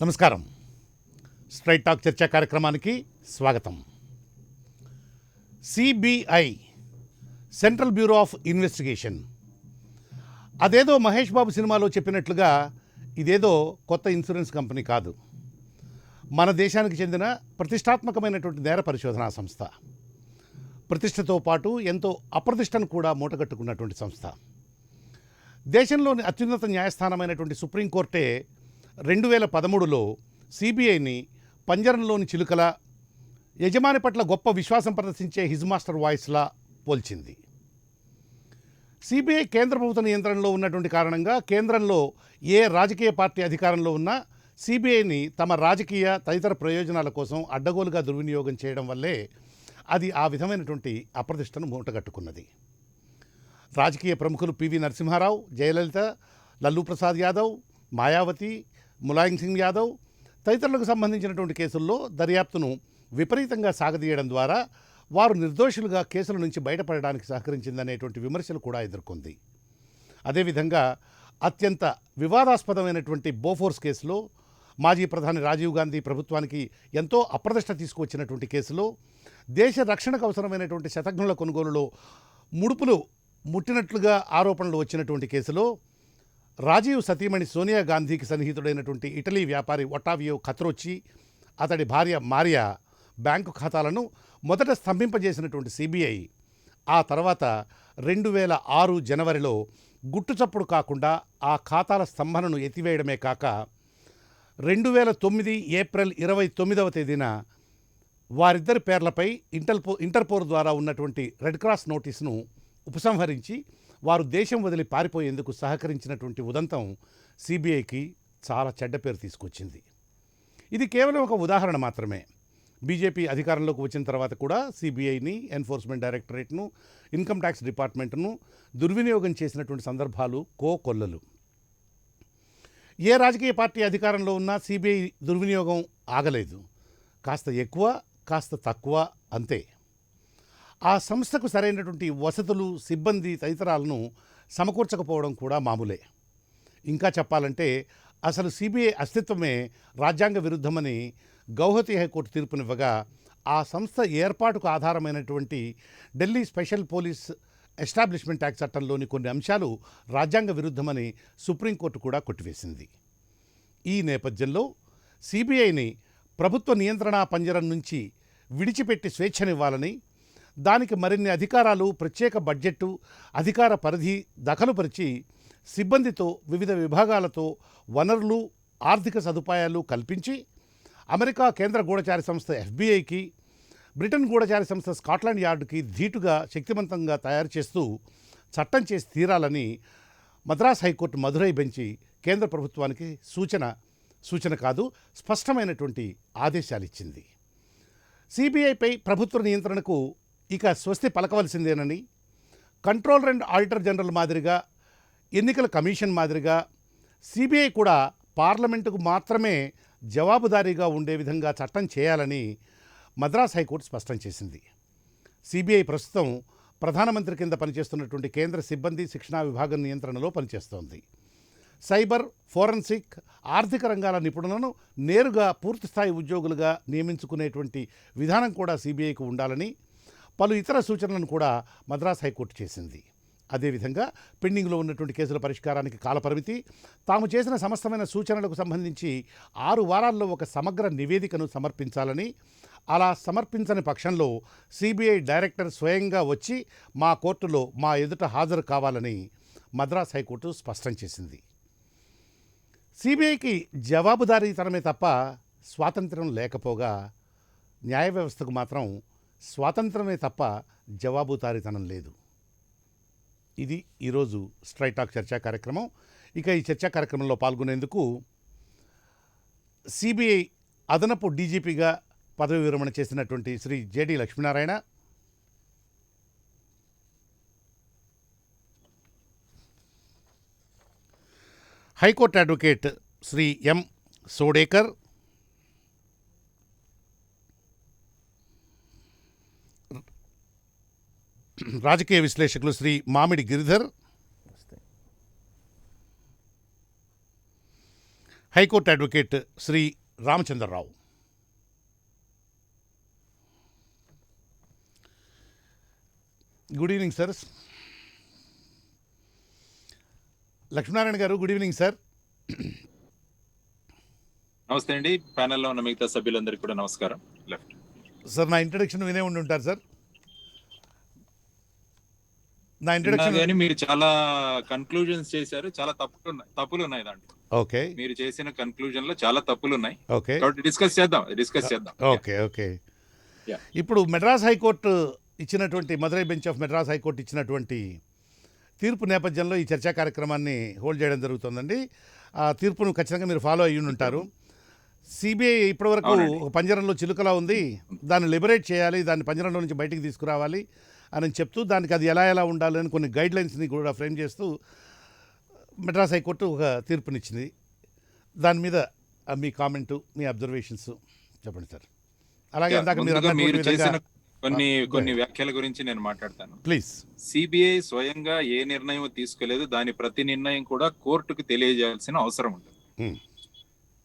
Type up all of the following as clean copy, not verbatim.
నమస్కారం. Straight talk చర్చా కార్యక్రమానికి స్వాగతం. CBI, central bureau of investigation, అదేదో మహేష్ బాబు సినిమాలో చెప్పినట్లుగా ఇదేదో కొత్త ఇన్సూరెన్స్ కంపెనీ కాదు. మన దేశానికి చెందిన ప్రతిష్టాత్మకమైనటువంటి నేర పరిశోధనా సంస్థ. ప్రతిష్టతో పాటు ఎంతో అప్రతిష్టను కూడా మూటగట్టుకున్నటువంటి సంస్థ. దేశంలోని అత్యున్నత న్యాయస్థానమైనటువంటి సుప్రీంకోర్టే 2013లో సిబిఐని పంజరంలోని చిలుకల, యజమాని పట్ల గొప్ప విశ్వాసం ప్రదర్శించే హిజ్ మాస్టర్ వాయిస్లా పోల్చింది. సిబిఐ కేంద్ర ప్రభుత్వ నియంత్రణలో ఉన్నటువంటి కారణంగా కేంద్రంలో ఏ రాజకీయ పార్టీ అధికారంలో ఉన్నా సిబిఐని తమ రాజకీయ తదితర ప్రయోజనాల కోసం అడ్డగోలుగా దుర్వినియోగం చేయడం వల్లే అది ఆ విధమైనటువంటి అప్రతిష్టను మూటగట్టుకున్నది. రాజకీయ ప్రముఖులు పివి నరసింహారావు, జయలలిత, లల్లూ ప్రసాద్ యాదవ్, మాయావతి, ములాయం సింగ్ యాదవ్ తదితరులకు సంబంధించినటువంటి కేసుల్లో దర్యాప్తును విపరీతంగా సాగదీయడం ద్వారా వారు నిర్దోషులుగా కేసుల నుంచి బయటపడడానికి సహకరించిందనేటువంటి విమర్శలు కూడా ఎదుర్కొంది. అదేవిధంగా అత్యంత వివాదాస్పదమైనటువంటి బోఫోర్స్ కేసులో మాజీ ప్రధాని రాజీవ్ గాంధీ ప్రభుత్వానికి ఎంతో అప్రతిష్ట తీసుకువచ్చినటువంటి కేసులో, దేశ రక్షణకు అవసరమైనటువంటి శతఘ్నుల కొనుగోలులో ముడుపులు ముట్టినట్లుగా ఆరోపణలు వచ్చినటువంటి కేసులో రాజీవ్ సతీమణి సోనియా గాంధీకి సన్నిహితుడైనటువంటి ఇటలీ వ్యాపారి ఒటావియో ఖత్రోచి, అతడి భార్య మారియా బ్యాంకు ఖాతాలను మొదట స్తంభింపజేసినటువంటి సిబిఐ ఆ తర్వాత 2006 జనవరిలో గుట్టుచప్పుడు కాకుండా ఆ ఖాతాల స్తంభనను ఎత్తివేయడమే కాక 2009 ఏప్రిల్ 29వ తేదీన వారిద్దరి పేర్లపై ఇంటర్పోల్ ద్వారా ఉన్నటువంటి రెడ్ క్రాస్ నోటీసును ఉపసంహరించి వారు దేశం వదిలి పారిపోయేందుకు సహకరించినటువంటి ఉదంతం సిబిఐకి చాలా చెడ్డ పేరు తీసుకొచ్చింది. ఇది కేవలం ఒక ఉదాహరణ మాత్రమే. బీజేపీ అధికారంలోకి వచ్చిన తర్వాత కూడా సిబిఐని, ఎన్ఫోర్స్మెంట్ డైరెక్టరేట్ను, ఇన్కమ్ ట్యాక్స్ డిపార్ట్మెంట్ను దుర్వినియోగం చేసినటువంటి సందర్భాలు కోకొల్లలు. ఏ రాజకీయ పార్టీ అధికారంలో ఉన్నా సిబిఐ దుర్వినియోగం ఆగలేదు. కాస్త ఎక్కువ, కాస్త తక్కువ అంతే. ఆ సంస్థకు సరైనటువంటి వసతులు, సిబ్బంది తదితరాలను సమకూర్చకపోవడం కూడా మామూలే. ఇంకా చెప్పాలంటే అసలు సిబిఐ అస్తిత్వమే రాజ్యాంగ విరుద్ధమని గౌహతి హైకోర్టు తీర్పునివ్వగా, ఆ సంస్థ ఏర్పాటుకు ఆధారమైనటువంటి Delhi special police establishment act చట్టంలోని కొన్ని అంశాలు రాజ్యాంగ విరుద్ధమని సుప్రీంకోర్టు కూడా కొట్టివేసింది. ఈ నేపథ్యంలో సిబిఐని ప్రభుత్వ నియంత్రణా పంజరం నుంచి విడిచిపెట్టి స్వేచ్ఛనివ్వాలని, దానికి మరిన్ని అధికారాలు, ప్రత్యేక బడ్జెట్టు, అధికార పరిధి దఖలుపరిచి సిబ్బందితో, వివిధ విభాగాలతో వనరులు, ఆర్థిక సదుపాయాలు కల్పించి అమెరికా కేంద్ర గూఢచారి సంస్థ ఎఫ్బిఐకి, బ్రిటన్ గూఢచారి సంస్థ స్కాట్లాండ్ యార్డుకి ధీటుగా, శక్తివంతంగా తయారు చేస్తూ చట్టం చేసి తీరాలని మద్రాస్ హైకోర్టు మదురై బెంచి కేంద్ర ప్రభుత్వానికి సూచన కాదు, స్పష్టమైనటువంటి ఆదేశాలిచ్చింది. సిబిఐపై ప్రభుత్వ నియంత్రణకు ఇక స్వస్తి పలకవలసిందేనని, కంట్రోలర్ అండ్ ఆడిటర్ జనరల్ మాదిరిగా, ఎన్నికల కమిషన్ మాదిరిగా సిబిఐ కూడా పార్లమెంటుకు మాత్రమే జవాబుదారీగా ఉండే విధంగా చట్టం చేయాలని మద్రాస్ హైకోర్టు స్పష్టం చేసింది. సిబిఐ ప్రస్తుతం ప్రధానమంత్రి కింద పనిచేస్తున్నటువంటి కేంద్ర సిబ్బంది శిక్షణా విభాగం నియంత్రణలో పనిచేస్తోంది. సైబర్, ఫోరెన్సిక్, ఆర్థిక రంగాల నిపుణులను నేరుగా పూర్తిస్థాయి ఉద్యోగులుగా నియమించుకునేటువంటి విధానం కూడా సిబిఐకి ఉండాలని పలు ఇతర సూచనలను కూడా మద్రాస్ హైకోర్టు చేసింది. అదేవిధంగా పెండింగ్లో ఉన్నటువంటి కేసుల పరిష్కారానికి కాలపరిమితి, తాము చేసిన సమస్తమైన సూచనలకు సంబంధించి 6 వారాల్లో ఒక సమగ్ర నివేదికను సమర్పించాలని, అలా సమర్పించని పక్షంలో సిబిఐ డైరెక్టర్ స్వయంగా వచ్చి మా కోర్టులో మా ఎదుట హాజరు కావాలని మద్రాస్ హైకోర్టు స్పష్టం చేసింది. సిబిఐకి జవాబుదారీతనమే తప్ప స్వాతంత్ర్యం లేకపోగా, న్యాయ వ్యవస్థకు మాత్రం స్వాతంత్రమే తప్ప జవాబుదారీతనం లేదు. ఇది ఈరోజు స్ట్రైట్ టాక్ చర్చా కార్యక్రమం. ఇక ఈ చర్చా కార్యక్రమంలో పాల్గొనేందుకు సిబిఐ అదనపు డీజీపీగా పదవి విరమణ చేసినటువంటి Shri JD Lakshminarayana, high court advocate Shri M Sodekar, రాజకీయ విశ్లేషకులు Shri Mamidi Giridhar, high court advocate Shri Ramachandra Rao. Good evening sir. Lakshminarayana గారు, గుడ్ ఈవినింగ్ సార్. నమస్తే అండి. ప్యానెల్లో ఉన్న మిగతా సభ్యులందరికీ కూడా నమస్కారం. లెఫ్ట్ సార్, నా ఇంట్రడక్షన్ వినే ఉండి ఉంటారు సార్. నా ఇంట్రడక్షన్ కానీ మీరు చాలా కన్క్లూజన్స్ చేశారు. చాలా తప్పులు ఉన్నాయి దాంట్లో. ఓకే, మీరు చేసిన కన్క్లూజన్ లో చాలా తప్పులు ఉన్నాయి. ఓకే, కాబట్టి డిస్కస్ చేద్దాం. Okay, okay. ఇప్పుడు మెడ్రాస్ హైకోర్టు ఇచ్చినటువంటి, Madurai bench of Madras high court ఇచ్చినటువంటి తీర్పు నేపథ్యంలో ఈ చర్చా కార్యక్రమాన్ని హోల్డ్ చేయడం జరుగుతుందండి. ఆ తీర్పును ఖచ్చితంగా మీరు ఫాలో అయ్యి ఉంటారు. సిబిఐ ఇప్పటివరకు ఒక పంజరంలో చిలుకలా ఉంది, దాన్ని లిబరేట్ చేయాలి, దాన్ని పంజరంలో నుంచి బయటికి తీసుకురావాలి అని చెప్తూ, దానికి అది ఎలా ఉండాలని కొన్ని గైడ్ లైన్స్ని కూడా ఫ్రేమ్ చేస్తూ మెడ్రాస్ హైకోర్టు ఒక తీర్పునిచ్చింది. దాని మీద మీ కామెంటు, మీ అబ్జర్వేషన్స్ చెప్పండి సార్. అలాగే ఇందాక మీరు చేసిన కొన్ని వ్యాఖ్యల గురించి నేను మాట్లాడతాను. ప్లీజ్. సిబిఐ స్వయంగా ఏ నిర్ణయం తీసుకోలేదు. దాని ప్రతి నిర్ణయం కూడా కోర్టుకు తెలియజేయాల్సిన అవసరం ఉంటుంది.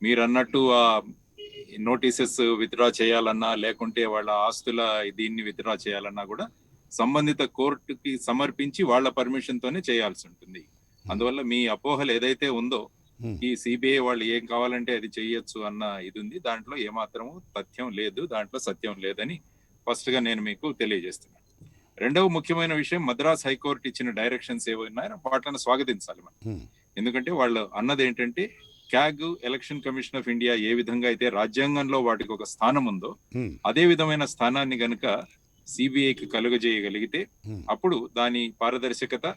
మీరు అన్నట్టు ఆ నోటీసెస్ విత్డ్రా చేయాలన్నా, లేకుంటే వాళ్ళ ఆస్తుల దీన్ని విత్డ్రా చేయాలన్నా కూడా సంబంధిత కోర్టుకి సమర్పించి వాళ్ళ పర్మిషన్ తోనే చేయాల్సి ఉంటుంది. అందువల్ల మీ అపోహలు ఏదైతే ఉందో, ఈ సిబిఐ వాళ్ళు ఏం కావాలంటే అది చెయ్యొచ్చు అన్న ఇది ఉంది. దాంట్లో ఏమాత్రము తథ్యం లేదు, దాంట్లో సత్యం లేదని ఫస్ట్ గా నేను మీకు తెలియజేస్తున్నాను. రెండవ ముఖ్యమైన విషయం, మద్రాస్ హైకోర్టు ఇచ్చిన డైరెక్షన్స్ ఏవన్నాయో వాటిని స్వాగతించాలి మనం. ఎందుకంటే వాళ్ళు అన్నది ఏంటంటే, CAG, election commission of India ఏ విధంగా అయితే రాజ్యాంగంలో వాటికి ఒక స్థానం ఉందో, అదే విధమైన స్థానాన్ని గనుక సిబిఐకి కలుగజేయగలిగితే అప్పుడు దాని పారదర్శకత,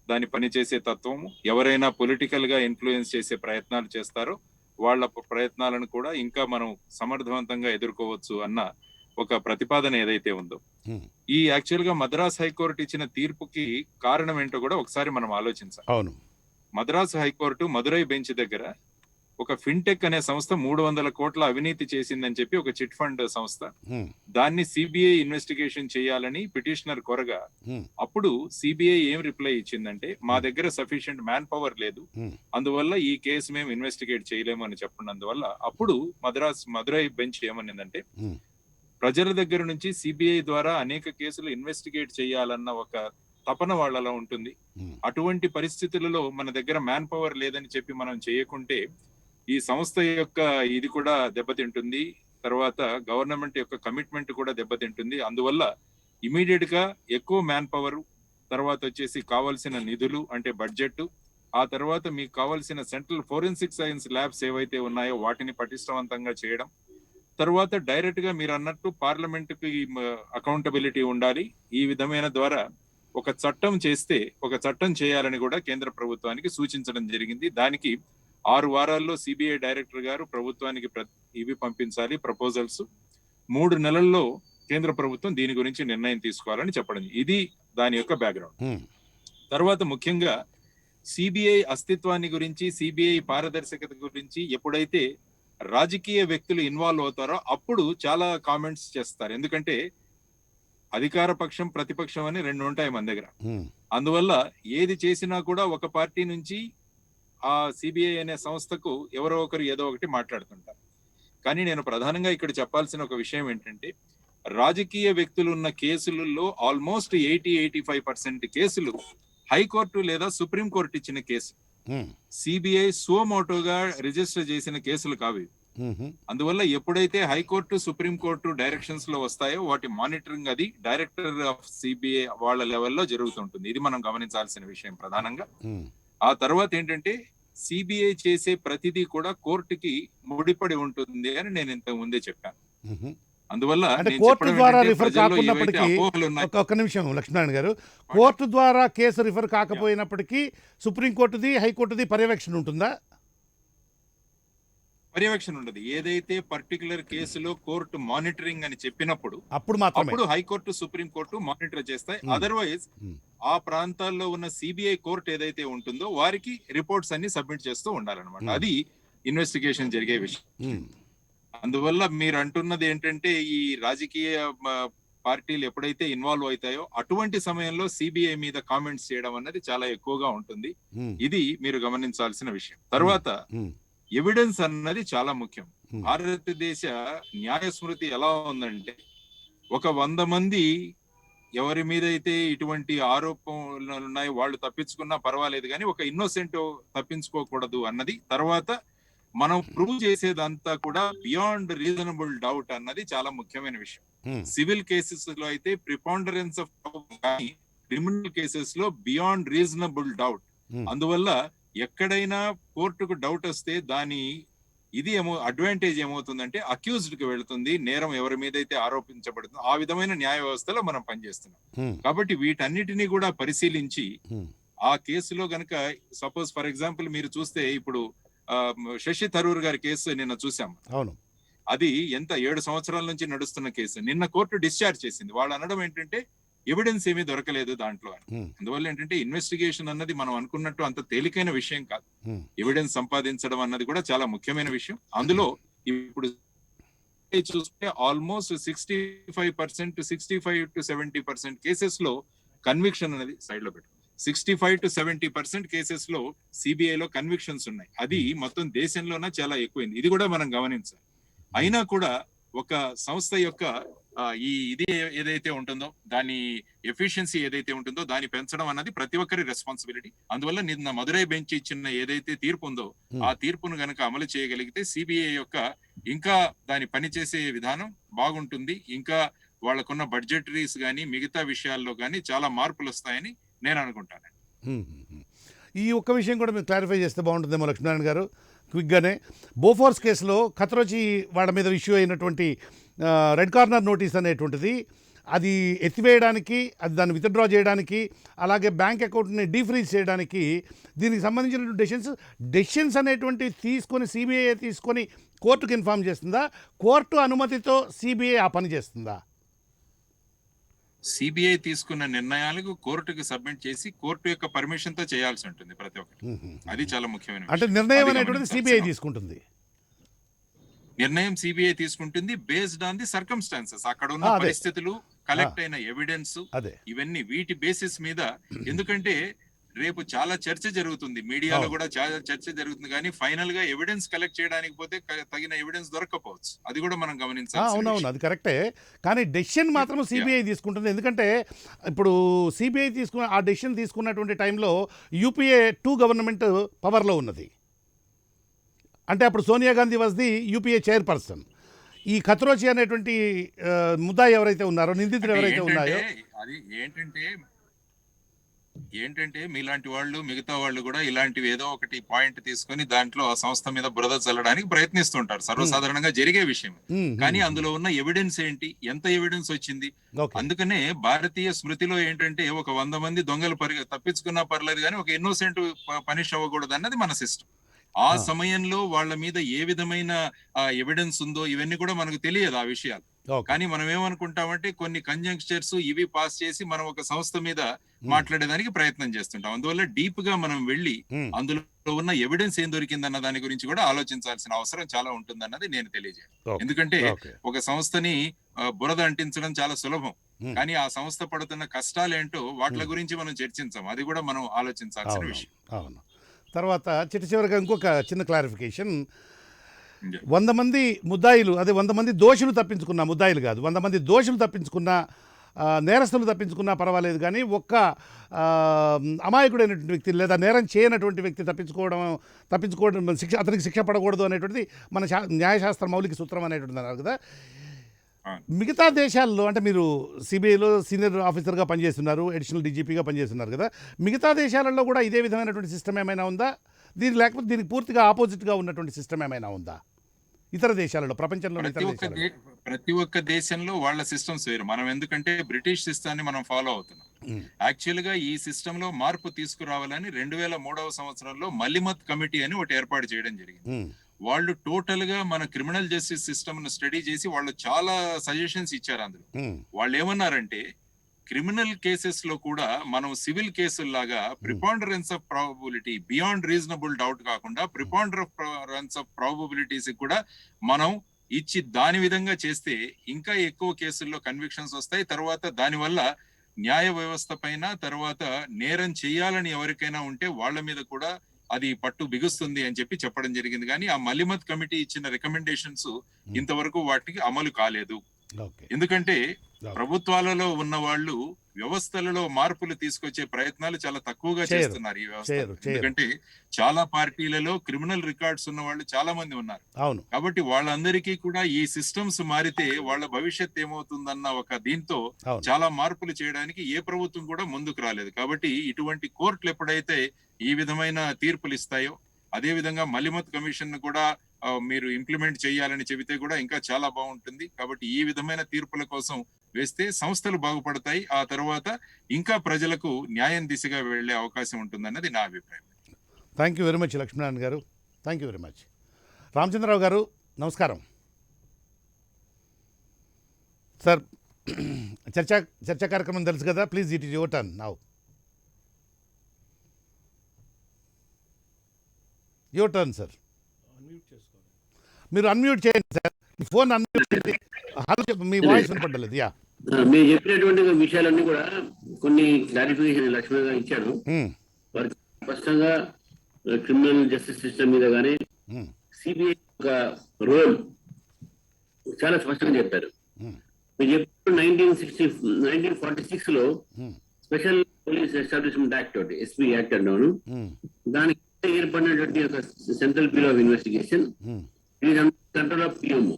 దాని పనిచేసే తత్వము, ఎవరైనా పొలిటికల్ గా ఇన్ఫ్లుయెన్స్ చేసే ప్రయత్నాలు చేస్తారో వాళ్ళ ప్రయత్నాలను కూడా ఇంకా మనం సమర్థవంతంగా ఎదుర్కోవచ్చు అన్న ఒక ప్రతిపాదన ఏదైతే ఉందో, ఈ యాక్చువల్ గా మద్రాస్ హైకోర్టు ఇచ్చిన తీర్పుకి కారణం ఏంటో కూడా ఒకసారి మనం ఆలోచించాలి. అవును, మద్రాస్ హైకోర్టు మదురై బెంచ్ దగ్గర ఒక ఫిన్టెక్ అనే సంస్థ 300 కోట్ల అవినీతి చేసిందని చెప్పి ఒక చిట్ ఫండ్ సంస్థ, దాన్ని సిబిఐ ఇన్వెస్టిగేషన్ చేయాలని పిటిషనర్ కోరగా, అప్పుడు సిబిఐ ఏం రిప్లై ఇచ్చిందంటే, మా దగ్గర సఫిషియెంట్ మ్యాన్ పవర్ లేదు, అందువల్ల ఈ కేసు మేము ఇన్వెస్టిగేట్ చేయలేము అని చెప్పినందువల్ల అప్పుడు మదురై బెంచ్ ఏమనిందంటే, ప్రజల దగ్గర నుంచి సిబిఐ ద్వారా అనేక కేసులు ఇన్వెస్టిగేట్ చేయాలన్న ఒక తపన వాళ్ళలో ఉంటుంది. అటువంటి పరిస్థితులలో మన దగ్గర మ్యాన్ పవర్ లేదని చెప్పి మనం చేయకుంటే ఈ సంస్థ యొక్క ఇది కూడా దెబ్బతింటుంది, తర్వాత గవర్నమెంట్ యొక్క కమిట్మెంట్ కూడా దెబ్బతింటుంది. అందువల్ల ఇమీడియట్ గా ఎక్కువ మ్యాన్ పవర్, తర్వాత వచ్చేసి కావాల్సిన నిధులు అంటే బడ్జెట్, ఆ తర్వాత మీకు కావాల్సిన సెంట్రల్ ఫోరెన్సిక్ సైన్స్ ల్యాబ్స్ ఏవైతే ఉన్నాయో వాటిని పటిష్టవంతంగా చేయడం, తర్వాత డైరెక్ట్ గా మీరు అన్నట్టు పార్లమెంట్ కి అకౌంటబిలిటీ ఉండాలి. ఈ విధమైన ద్వారా ఒక చట్టం చేయాలని కూడా కేంద్ర ప్రభుత్వానికి సూచించడం జరిగింది. దానికి 6 వారాల్లో సిబిఐ డైరెక్టర్ గారు ప్రభుత్వానికి ఇవి పంపించాలి ప్రపోజల్స్. 3 నెలల్లో కేంద్ర ప్రభుత్వం దీని గురించి నిర్ణయం తీసుకోవాలని చెప్పడం. ఇది దాని యొక్క బ్యాక్గ్రౌండ్. తర్వాత ముఖ్యంగా సిబిఐ అస్తిత్వాన్ని గురించి, సిబిఐ పారదర్శకత గురించి ఎప్పుడైతే రాజకీయ వ్యక్తులు ఇన్వాల్వ్ అవుతారో అప్పుడు చాలా కామెంట్స్ చేస్తారు. ఎందుకంటే అధికార పక్షం, ప్రతిపక్షం అని 2 ఉంటాయి మన దగ్గర. అందువల్ల ఏది చేసినా కూడా ఒక పార్టీ నుంచి ఆ సిబిఐ అనే సంస్థకు ఎవరో ఒకరు ఏదో ఒకటి మాట్లాడుతుంటారు. కానీ నేను ప్రధానంగా ఇక్కడ చెప్పాల్సిన ఒక విషయం ఏంటంటే, రాజకీయ వ్యక్తులు ఉన్న కేసులలో ఆల్మోస్ట్ 80-85% కేసులు హైకోర్టు లేదా సుప్రీంకోర్టు ఇచ్చిన కేసు. సిబిఐ సుమోటోగా రిజిస్టర్ చేసిన కేసులు కావు. అందువల్ల ఎప్పుడైతే హైకోర్టు, సుప్రీంకోర్టు డైరెక్షన్స్ లో వస్తాయో వాటి మానిటరింగ్ అది డైరెక్టర్ ఆఫ్ సిబిఐ వాళ్ళ లెవెల్లో జరుగుతుంటుంది. ఇది మనం గమనించాల్సిన విషయం ప్రధానంగా. ఆ తర్వాత ఏంటంటే, సిబిఐ చేసే ప్రతిదీ కూడా కోర్టుకి ముడిపడి ఉంటుంది అని నేను ఇంతకు ముందే చెప్పాను. అందువల్ల కోర్టు ద్వారా రిఫర్ కాకున్నప్పటికీ, ఒక్క నిమిషం లక్ష్మీనారాయణ గారు, కోర్టు ద్వారా కేసు రిఫర్ కాకపోయినప్పటికీ సుప్రీంకోర్టుది, హైకోర్టుది పర్యవేక్షణ ఉంటుందా? పర్యవేక్షణ ఉండదు. ఏదైతే పర్టికులర్ కేసులో కోర్టు మానిటరింగ్ అని చెప్పినప్పుడు అప్పుడు హైకోర్టు, సుప్రీంకోర్టు మానిటర్ చేస్తాయి. అదర్వైజ్ ఆ ప్రాంతాల్లో ఉన్న సిబిఐ కోర్టు ఏదైతే ఉంటుందో వారికి రిపోర్ట్స్ అన్ని సబ్మిట్ చేస్తూ ఉండాలన్నమాట. అది ఇన్వెస్టిగేషన్ జరిగే విషయం. అందువల్ల మీరు అంటున్నది ఏంటంటే, ఈ రాజకీయ పార్టీలు ఎప్పుడైతే ఇన్వాల్వ్ అవుతాయో అటువంటి సమయంలో సిబిఐ మీద కామెంట్స్ చేయడం అన్నది చాలా ఎక్కువగా ఉంటుంది. ఇది మీరు గమనించాల్సిన విషయం. తర్వాత ఎవిడెన్స్ అన్నది చాలా ముఖ్యం. ఉమ్, భారతదేశ న్యాయ స్మృతి ఎలా ఉందంటే, ఒక 100 మంది ఎవరి మీదైతే ఇటువంటి ఆరోపణలు ఉన్నాయో వాళ్ళు తప్పించుకున్నా పర్వాలేదు కానీ ఒక ఇన్నోసెంట్ తప్పించుకోకూడదు అన్నది. తర్వాత మనం ప్రూవ్ చేసేదంతా కూడా బియాండ్ రీజనబుల్ డౌట్ అన్నది చాలా ముఖ్యమైన విషయం. ఉమ్, సివిల్ కేసెస్ లో అయితే ప్రిపాండరెన్స్ ఆఫ్ కానీ క్రిమినల్ కేసెస్ లో బియాండ్ రీజనబుల్ డౌట్. ఉమ్, అందువల్ల ఎక్కడైనా కోర్టుకు డౌట్ వస్తే దాని అడ్వాంటేజ్ ఏమవుతుందంటే అక్యూజ్డ్ కి వెళుతుంది. నేరం ఎవరి మీద అయితే ఆరోపించబడుతుందో ఆ విధమైన న్యాయ వ్యవస్థలో మనం పనిచేస్తున్నాం. ఉమ్, కాబట్టి వీటన్నిటిని కూడా పరిశీలించి ఉమ్, ఆ కేసులో గనక సపోజ్ ఫర్ ఎగ్జాంపుల్ మీరు చూస్తే ఇప్పుడు ఆ, శశి థరూర్ గారి కేసు నిన్న చూసాం. అవును. అది ఎంత 7 సంవత్సరాల నుంచి నడుస్తున్న కేసు. నిన్న కోర్టు డిశ్చార్జ్ చేసింది. వాళ్ళు అనడం ఏంటంటే ఎవిడెన్స్ ఏమీ దొరకలేదు దాంట్లో అని. ఉమ్, అందువల్ల ఏంటంటే ఇన్వెస్టిగేషన్ అన్నది మనం అనుకున్నట్టు అంత తేలికైన విషయం కాదు. ఉమ్, ఎవిడెన్స్ సంపాదించడం అన్నది కూడా చాలా ముఖ్యమైన విషయం. అందులో ఇప్పుడు చూస్తే ఆల్మోస్ట్ 65% to 70% కేసెస్ లో కన్విక్షన్ అనేది సైడ్ లో పెట్టు 65 to 70% కేసెస్ లో సిబిఐ లో కన్విక్షన్స్ ఉన్నాయి. అది మొత్తం దేశంలోనే చాలా ఎక్కువైంది. ఇది కూడా మనం గమనించాలి. అయినా కూడా ఒక సంస్థ యొక్క ఇది ఏదైతే ఉంటుందో దాని ఎఫిషియన్సీ ఏదైతే ఉంటుందో దాన్ని పెంచడం అన్నది ప్రతి ఒక్కరి రెస్పాన్సిబిలిటీ. అందువల్ల నిన్న మదురై బెంచ్ ఇచ్చిన ఏదైతే తీర్పు ఉందో ఆ తీర్పును గనక అమలు చేయగలిగితే సిబిఐ యొక్క ఇంకా దాని పనిచేసే విధానం బాగుంటుంది. ఇంకా వాళ్ళకున్న బడ్జెటరీస్ కానీ మిగతా విషయాల్లో కానీ చాలా మార్పులు వస్తాయని నేను అనుకుంటాను. ఉమ్, ఉమ్. ఈ ఒక్క విషయం కూడా మీరు క్లారిఫై చేస్తే బాగుంటుందేమో లక్ష్మీనారాయణ గారు క్విక్గానే. బోఫోర్స్ కేసులో ఖత్రోచి వాళ్ళ మీద ఇష్యూ అయినటువంటి రెడ్ కార్నర్ నోటీస్ అనేటువంటిది అది ఎత్తివేయడానికి, అది దాన్ని విత్డ్రా చేయడానికి, అలాగే బ్యాంక్ అకౌంట్ని డీఫ్రీజ్ చేయడానికి దీనికి సంబంధించినటువంటి డెసిషన్స్ అనేటువంటి తీసుకొని సిబిఐ తీసుకొని కోర్టుకు ఇన్ఫార్మ్ చేస్తుందా, కోర్టు అనుమతితో సిబిఐ ఆ పని చేస్తుందా? సిబిఐ తీసుకున్న నిర్ణయాలకు కోర్టుకి సబ్మిట్ చేసి కోర్టు యొక్క పర్మిషన్ తో చేయాల్సి ఉంటుంది ప్రతి ఒక్కటి. అది చాలా ముఖ్యమైన అంటే విషయం. నిర్ణయం అది అనేటువంటిది గమనించాల్సిన సిబిఐ అవసరం. తీసుకుంటుంది. నిర్ణయం సిబిఐ తీసుకుంటుంది బేస్డ్ ఆన్ ది సర్కమ్స్టాన్సెస్. అక్కడ ఉన్న అదే. పరిస్థితులు, కలెక్ట్ అయిన ఎవిడెన్స్, అదే. ఇవన్నీ వీటి బేసిస్ మీద. ఎందుకంటే రేపు చాలా చర్చ జరుగుతుంది, మీడియాలో కూడా చాలా చర్చ జరుగుతుంది. కానీ ఫైనల్ గా ఎవిడెన్స్ కలెక్ట్ చేయడానికి పోతే తగిన ఎవిడెన్స్ దొరకకపోవచ్చు. అది కూడా మనం గమనించాలి. అవునవును, అది కరెక్టే. కానీ డెసిషన్ మాత్రం సిబిఐ తీసుకుంటుంది. ఎందుకంటే ఇప్పుడు సిబిఐ ఆ డెసిషన్ తీసుకున్నటువంటి టైంలో యూపీఏ 2 గవర్నమెంట్ పవర్లో ఉన్నది. అంటే అప్పుడు Sonia Gandhi was the UPA chairperson. ఈ ఖత్రోచి అనేటువంటి ముద్దాయి ఎవరైతే ఉన్నారో, నిందితులు ఎవరైతే ఉన్నాయో, అది ఏంటంటే మీలాంటి వాళ్ళు మిగతా వాళ్ళు కూడా ఇలాంటివి ఏదో ఒకటి పాయింట్ తీసుకొని దాంట్లో ఆ సంస్థ మీద బురద చల్లడానికి ప్రయత్నిస్తుంటారు. సర్వసాధారణంగా జరిగే విషయం. కానీ అందులో ఉన్న ఎవిడెన్స్ ఏంటి, ఎంత ఎవిడెన్స్ వచ్చింది? అందుకనే భారతీయ స్మృతిలో ఏంటంటే ఒక 100 మంది దొంగలు తప్పించుకున్నా పర్లేదు కానీ ఒక ఇన్నోసెంట్ పనిష్ అవ్వకూడదు అన్నది మన సిస్టమ్. ఆ సమయంలో వాళ్ళ మీద ఏ విధమైన ఎవిడెన్స్ ఉందో ఇవన్నీ కూడా మనకు తెలియదు ఆ విషయాలు. కానీ మనం ఏమనుకుంటామంటే కొన్ని కంజంక్షర్స్ ఇవి పాస్ చేసి మనం ఒక సంస్థ మీద మాట్లాడేదానికి ప్రయత్నం చేస్తుంటాం. అందువల్ల డీప్ గా మనం వెళ్ళి అందులో ఉన్న ఎవిడెన్స్ ఏం దొరికిందన్న దాని గురించి కూడా ఆలోచించాల్సిన అవసరం చాలా ఉంటుందన్నది నేను తెలియజేయాలి. ఎందుకంటే ఒక సంస్థని బురద అంటించడం చాలా సులభం, కానీ ఆ సంస్థ పడుతున్న కష్టాలు ఏంటో వాటి గురించి మనం చర్చించాం. అది కూడా మనం ఆలోచించాల్సిన విషయం. అవును. తర్వాత చివరిగా ఇంకొక చిన్న క్లారిఫికేషన్. 100 మంది ముద్దాయిలు, అదే 100 మంది దోషులు తప్పించుకున్న, ముద్దాయిలు కాదు, 100 మంది దోషులు తప్పించుకున్న, నేరస్తులు తప్పించుకున్నా పర్వాలేదు కానీ ఒక్క అమాయకుడైనటువంటి వ్యక్తి లేదా నేరం చేయనటువంటి వ్యక్తి తప్పించుకోవడం అతనికి శిక్ష పడకూడదు అనేటువంటిది మన న్యాయశాస్త్ర మౌలిక సూత్రం అనేటువంటిది అన్నారు కదా. మిగతా దేశాల్లో, అంటే మీరు సిబిఐలో సీనియర్ ఆఫీసర్గా పనిచేస్తున్నారు, అడిషనల్ డీజీపీగా పనిచేస్తున్నారు కదా, మిగతా దేశాలలో కూడా ఇదే విధమైనటువంటి సిస్టమ్ ఏమైనా ఉందా? లేకపోతే దీనికి పూర్తిగా ఆపోజిట్గా ఉన్నటువంటి సిస్టమ్ ఏమైనా ఉందా ఇతర దేశాలలో, ప్రపంచంలో? ప్రతి ఒక్క దేశంలో వాళ్ళ సిస్టమ్స్ వేరు. మనం ఎందుకంటే బ్రిటిష్ సిస్టాన్ని మనం ఫాలో అవుతున్నాం. యాక్చువల్ గా ఈ సిస్టమ్ లో మార్పు తీసుకురావాలని 2003వ సంవత్సరంలో మలిమత్ కమిటీ అని ఒకటి ఏర్పాటు చేయడం జరిగింది. వాళ్ళు టోటల్ గా మన క్రిమినల్ జస్టిస్ సిస్టమ్ ను స్టడీ చేసి వాళ్ళు చాలా సజెషన్స్ ఇచ్చారు. అందులో వాళ్ళు ఏమన్నారంటే క్రిమినల్ కేసెస్ లో కూడా మనం సివిల్ కేసుల్లాగా preponderance of probability beyond reasonable doubt కాకుండా ప్రిపాండరెన్స్ ఆఫ్ ప్రాబబిలిటీస్ కూడా మనం ఇచ్చి దాని విధంగా చేస్తే ఇంకా ఎక్కువ కేసుల్లో కన్విక్షన్స్ వస్తాయి. తర్వాత దానివల్ల న్యాయ వ్యవస్థ పైన, తర్వాత నేరం చేయాలని ఎవరికైనా ఉంటే వాళ్ళ మీద కూడా అది పట్టు బిగుస్తుంది అని చెప్పడం జరిగింది. కానీ ఆ మలిమత్ కమిటీ ఇచ్చిన రికమెండేషన్స్ ఇంతవరకు వాటికి అమలు కాలేదు. ఎందుకంటే ప్రభుత్వాలలో ఉన్న వాళ్ళు వ్యవస్థలలో మార్పులు తీసుకొచ్చే ప్రయత్నాలు చాలా తక్కువగా చేస్తున్నారు ఈ వ్యవస్థ. ఎందుకంటే చాలా పార్టీలలో క్రిమినల్ రికార్డ్స్ ఉన్న వాళ్ళు చాలా మంది ఉన్నారు. కాబట్టి వాళ్ళందరికీ కూడా ఈ సిస్టమ్స్ మారితే వాళ్ళ భవిష్యత్ ఏమవుతుందన్న ఒక దీంతో చాలా మార్పులు చేయడానికి ఏ ప్రభుత్వం కూడా ముందుకు రాలేదు. కాబట్టి ఇటువంటి కోర్టులు ఎప్పుడైతే ఈ విధమైన తీర్పులు ఇస్తాయో, అదే విధంగా మలిమత్ కమిషన్ కూడా మీరు ఇంప్లిమెంట్ చేయాలని చెబితే కూడా ఇంకా చాలా బాగుంటుంది. కాబట్టి ఈ విధమైన తీర్పుల కోసం వేస్తే సంస్థలు బాగుపడతాయి. ఆ తర్వాత ఇంకా ప్రజలకు న్యాయం దిశగా వెళ్లే అవకాశం ఉంటుందన్నది నా అభిప్రాయం. Thank you very much Lakshminarayana గారు. Thank you very much. Ramachandra Rao గారు నమస్కారం సార్. చర్చా కార్యక్రమం తెలుసు కదా, please it is your turn now. Your turn sir. మీరు అన్మ్యూట్ చేయండి సార్, మీ ఫోన్ అన్మ్యూట్ చేయండి. హలో, మీ వాయిస్ వినపడలేదు. యా, మీరు చెప్పినటువంటి విషయాలన్నీ కూడా కొన్ని క్లారిఫికేషన్ లక్ష్మణ్ గారు ఇచ్చాడు. వారికి స్పష్టంగా క్రిమినల్ జస్టిస్ సిస్టమ్ మీద కానీ సిబిఐ ఒక రోల్ చాలా స్పష్టంగా చెప్పారు. మీరు చెప్పిన 1946 లో స్పెషల్ పోలీస్ ఎస్టాబ్లిష్మెంట్ యాక్ట్ ఒకటి, ఎస్పీ యాక్ట్ అన్నాను, దానికి ఏర్పడినటువంటి ఒక సెంట్రల్ బ్యూరో ఆఫ్ ఇన్వెస్టిగేషన్, ఇది కంట్రోల్ ఆఫ్ పిఎంఓ.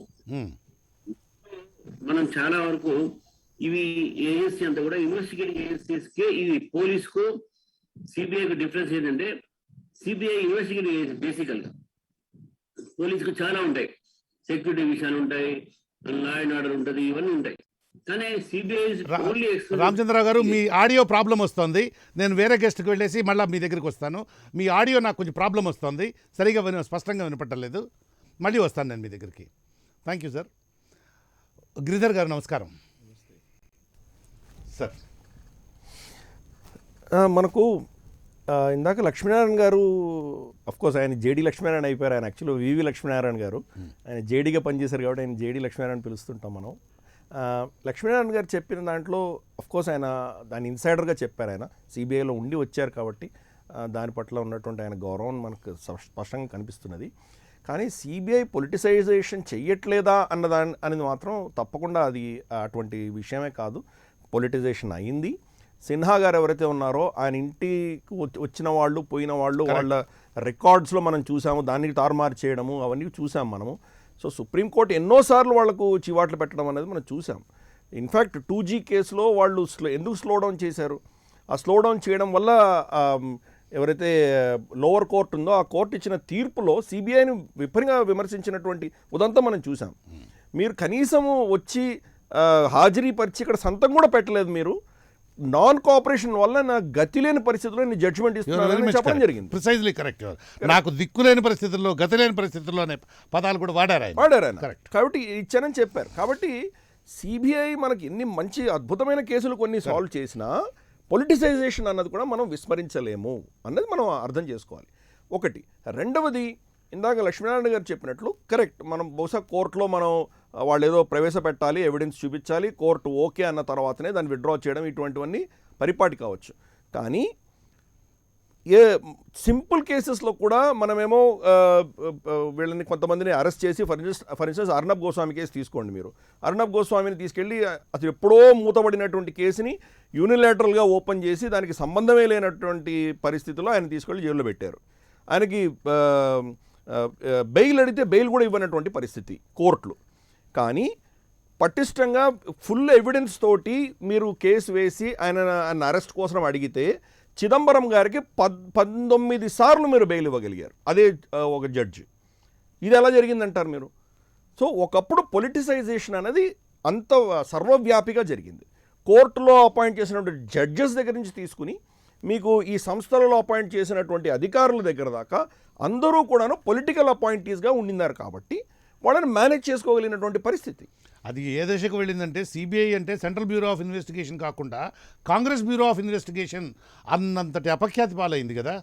మనం చాలా వరకు ఇవి ఏజెన్సీ అంతా కూడా ఇన్వెస్టిగేటింగ్ ఏజెన్సీస్ కే, ఇది పోలీస్ కు సిబిఐకి డిఫరెన్స్ ఏంటంటే, సిబిఐ ఇన్వెస్టిగేటింగ్ ఏజెన్సీ బేసికల్ గా, పోలీస్ కు చాలా ఉంటాయి, సెక్యూరిటీ విషయాలు ఉంటాయి, లా అండ్ ఆర్డర్ ఉంటుంది, ఇవన్నీ ఉంటాయి. కానీ సిబిఐ రామచంద్రరావు గారు, మీ ఆడియో ప్రాబ్లం వస్తుంది. నేను వేరే గెస్ట్కి వెళ్ళేసి మళ్ళీ మీ దగ్గరికి వస్తాను. మీ ఆడియో నాకు కొంచెం ప్రాబ్లం వస్తుంది, సరిగా స్పష్టంగా వినపట్టలేదు. మళ్ళీ వస్తాను నేను మీ దగ్గరికి. Thank you sir. గిరిధర్ గారు నమస్కారం సార్. మనకు ఇందాక లక్ష్మీనారాయణ గారు, అఫ్కోర్స్ ఆయన జేడీ లక్ష్మీనారాయణ అయిపోయారు. ఆయన యాక్చువల్లీ వివి లక్ష్మీనారాయణ గారు, ఆయన జేడీగా పనిచేశారు కాబట్టి ఆయన జేడీ లక్ష్మీనారాయణ పిలుస్తుంటాం మనం. లక్ష్మీనారాయణ గారు చెప్పిన దాంట్లో అఫ్కోర్స్ ఆయన దాని ఇన్సైడర్గా చెప్పారు. ఆయన సిబిఐలో ఉండి వచ్చారు కాబట్టి దాని పట్ల ఉన్నటువంటి ఆయన గౌరవం మనకు స్పష్టంగా కనిపిస్తున్నది. కానీ సిబిఐ పొలిటిసైజేషన్ చెయ్యట్లేదా అనేది మాత్రం తప్పకుండా అది అటువంటి విషయమే కాదు. పొలిటిజేషన్ అయింది. సిన్హా గారు ఎవరైతే ఉన్నారో ఆయన ఇంటికి వచ్చిన వాళ్ళు, పోయిన వాళ్ళు, వాళ్ళ రికార్డ్స్లో మనం చూసాము, దానికి తారుమారు చేయడము అవన్నీ చూసాం మనము. సో సుప్రీంకోర్టు ఎన్నోసార్లు వాళ్లకు చివాట్లు పెట్టడం అనేది మనం చూసాం. ఇన్ఫ్యాక్ట్ 2G కేసులో వాళ్ళు ఎందుకు స్లో డౌన్ చేశారు? ఆ స్లో డౌన్ చేయడం వల్ల ఎవరైతే లోవర్ కోర్టు ఉందో ఆ కోర్టు ఇచ్చిన తీర్పులో సిబిఐని విపరీతంగా విమర్శించినటువంటి ఉదంతం మనం చూసాం. మీరు కనీసము వచ్చి హాజరీ పరిచి ఇక్కడ సంతం కూడా పెట్టలేదు. మీరు నాన్ కోఆపరేషన్ వల్ల నా గతి లేని పరిస్థితుల్లో నేను జడ్జిమెంట్ ఇస్తున్నానని చెప్పడం జరిగింది. Precisely correct. నాకు దిక్కులేని పరిస్థితుల్లో, గతి లేని పరిస్థితుల్లోనే పదాలు కూడా వాడారు ఆయన. కాబట్టి ఇచ్చానని చెప్పారు. కాబట్టి సిబిఐ మనకి ఎన్ని మంచి అద్భుతమైన కేసులు కొన్ని సాల్వ్ చేసినా పొలిటిసైజేషన్ అన్నది కూడా మనం విస్మరించలేము అన్నది మనం అర్థం చేసుకోవాలి. ఒకటి. రెండవది, ఇందాక లక్ష్మీనారాయణ గారు చెప్పినట్లు కరెక్ట్, మనం బహుశా కోర్టులో మనం వాళ్ళు ఏదో ప్రవేశపెట్టాలి, ఎవిడెన్స్ చూపించాలి, కోర్టు ఓకే అన్న తర్వాతనే దాన్ని విత్డ్రా చేయడం, ఇటువంటివన్నీ పరిపాటి కావచ్చు. కానీ ఏ సింపుల్ కేసెస్లో కూడా మనమేమో వీళ్ళని కొంతమందిని అరెస్ట్ చేసి for instance Arnab Goswami case తీసుకోండి. మీరు అర్నబ్ గోస్వామిని తీసుకెళ్ళి అసలు ఎప్పుడో మూతబడినటువంటి కేసుని యూనిలేటరల్గా ఓపెన్ చేసి దానికి సంబంధమే లేనటువంటి పరిస్థితుల్లో ఆయన తీసుకెళ్ళి జైల్లో పెట్టారు. ఆయనకి బెయిల్ అడిగితే బెయిల్ కూడా ఇవ్వనటువంటి పరిస్థితి కోర్టులు. కానీ పటిష్టంగా ఫుల్ ఎవిడెన్స్ తోటి మీరు కేసు వేసి ఆయన అరెస్ట్ కోసం అడిగితే చిదంబరం గారికి 19 సార్లు మీరు బెయిల్ ఇవ్వగలిగారు, అదే ఒక జడ్జి. ఇది ఎలా జరిగిందంటారు మీరు? సో ఒకప్పుడు పొలిటిసైజేషన్ అనేది అంత సర్వవ్యాపిగా జరిగింది. కోర్టులో అపాయింట్ చేసినటువంటి జడ్జెస్ దగ్గర నుంచి తీసుకుని మీకు ఈ సంస్థలలో అపాయింట్ చేసినటువంటి అధికారుల దగ్గర దాకా అందరూ కూడాను పొలిటికల్ అపాయింటీస్గా ఉండినారు. కాబట్టి వాళ్ళని మేనేజ్ చేసుకోగలిగినటువంటి పరిస్థితి. అది ఏ దశకు వెళ్ళిందంటే సిబిఐ అంటే సెంట్రల్ బ్యూరో ఆఫ్ ఇన్వెస్టిగేషన్ కాకుండా కాంగ్రెస్ బ్యూరో ఆఫ్ ఇన్వెస్టిగేషన్ అన్నంతటి అపఖ్యాతి పాలైంది కదా.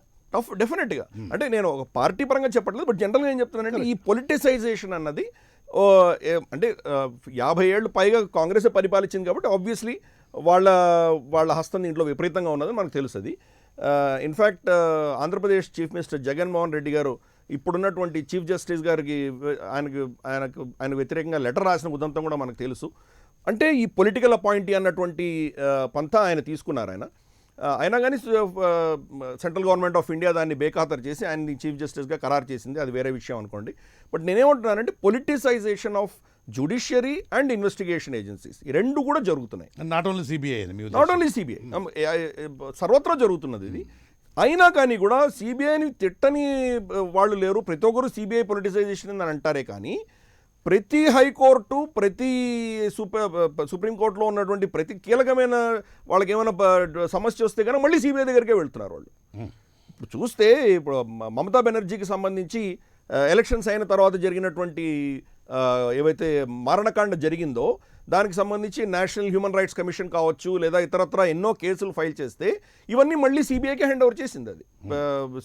డెఫినెట్గా. అంటే నేను ఒక పార్టీ పరంగా చెప్పట్లేదు, బట్ జనరల్గా ఏం చెప్తున్నానంటే ఈ పొలిటిసైజేషన్ అన్నది అంటే 50 ఏళ్ళు పైగా కాంగ్రెస్ పరిపాలించింది కాబట్టి ఆబ్వియస్లీ వాళ్ళ హస్తం దీంట్లో విపరీతంగా ఉన్నది మనకు తెలుస్తుంది. In fact Andhra Pradesh chief minister Jaganmohan Reddy గారు ఇప్పుడున్నటువంటి చీఫ్ జస్టిస్ గారికి ఆయన వ్యతిరేకంగా లెటర్ రాసిన ఉదంతం కూడా మనకు తెలుసు. అంటే ఈ పొలిటికల్ అపాయింటీ అన్నటువంటి పంథా ఆయన తీసుకున్నారు. అయినా కానీ సెంట్రల్ గవర్నమెంట్ ఆఫ్ ఇండియా దాన్ని బేఖాతరు చేసి ఆయన్ని చీఫ్ జస్టిస్గా ఖరారు చేసింది, అది వేరే విషయం అనుకోండి. బట్ నేనేమంటున్నానంటే politicisation of judiciary and investigation agencies ఈ రెండు కూడా జరుగుతున్నాయి. నాట్ ఓన్లీ సిబిఐ, సర్వత్రా జరుగుతున్నది ఇది. అయినా కానీ కూడా సిబిఐని తిట్టని వాళ్ళు లేరు. ప్రతి ఒక్కరు సిబిఐ పొలిటిసైజేషన్ అని అంటారే కానీ ప్రతి హైకోర్టు, ప్రతి సుప్రీంకోర్టులో ఉన్నటువంటి ప్రతి కీలకమైన వాళ్ళకి ఏమైనా సమస్య వస్తే కానీ మళ్ళీ సిబిఐ దగ్గరికే వెళ్తున్నారు వాళ్ళు. ఇప్పుడు చూస్తే ఇప్పుడు మమతా బెనర్జీకి సంబంధించి ఎలక్షన్స్ అయిన తర్వాత జరిగినటువంటి ఏవైతే మారణకాండ జరిగిందో దానికి సంబంధించి నేషనల్ హ్యూమన్ రైట్స్ కమిషన్ కావచ్చు లేదా ఇతరత్ర ఎన్నో కేసులు ఫైల్ చేస్తే ఇవన్నీ మళ్ళీ సిబిఐకి హ్యాండ్ ఓవర్ చేసింది అది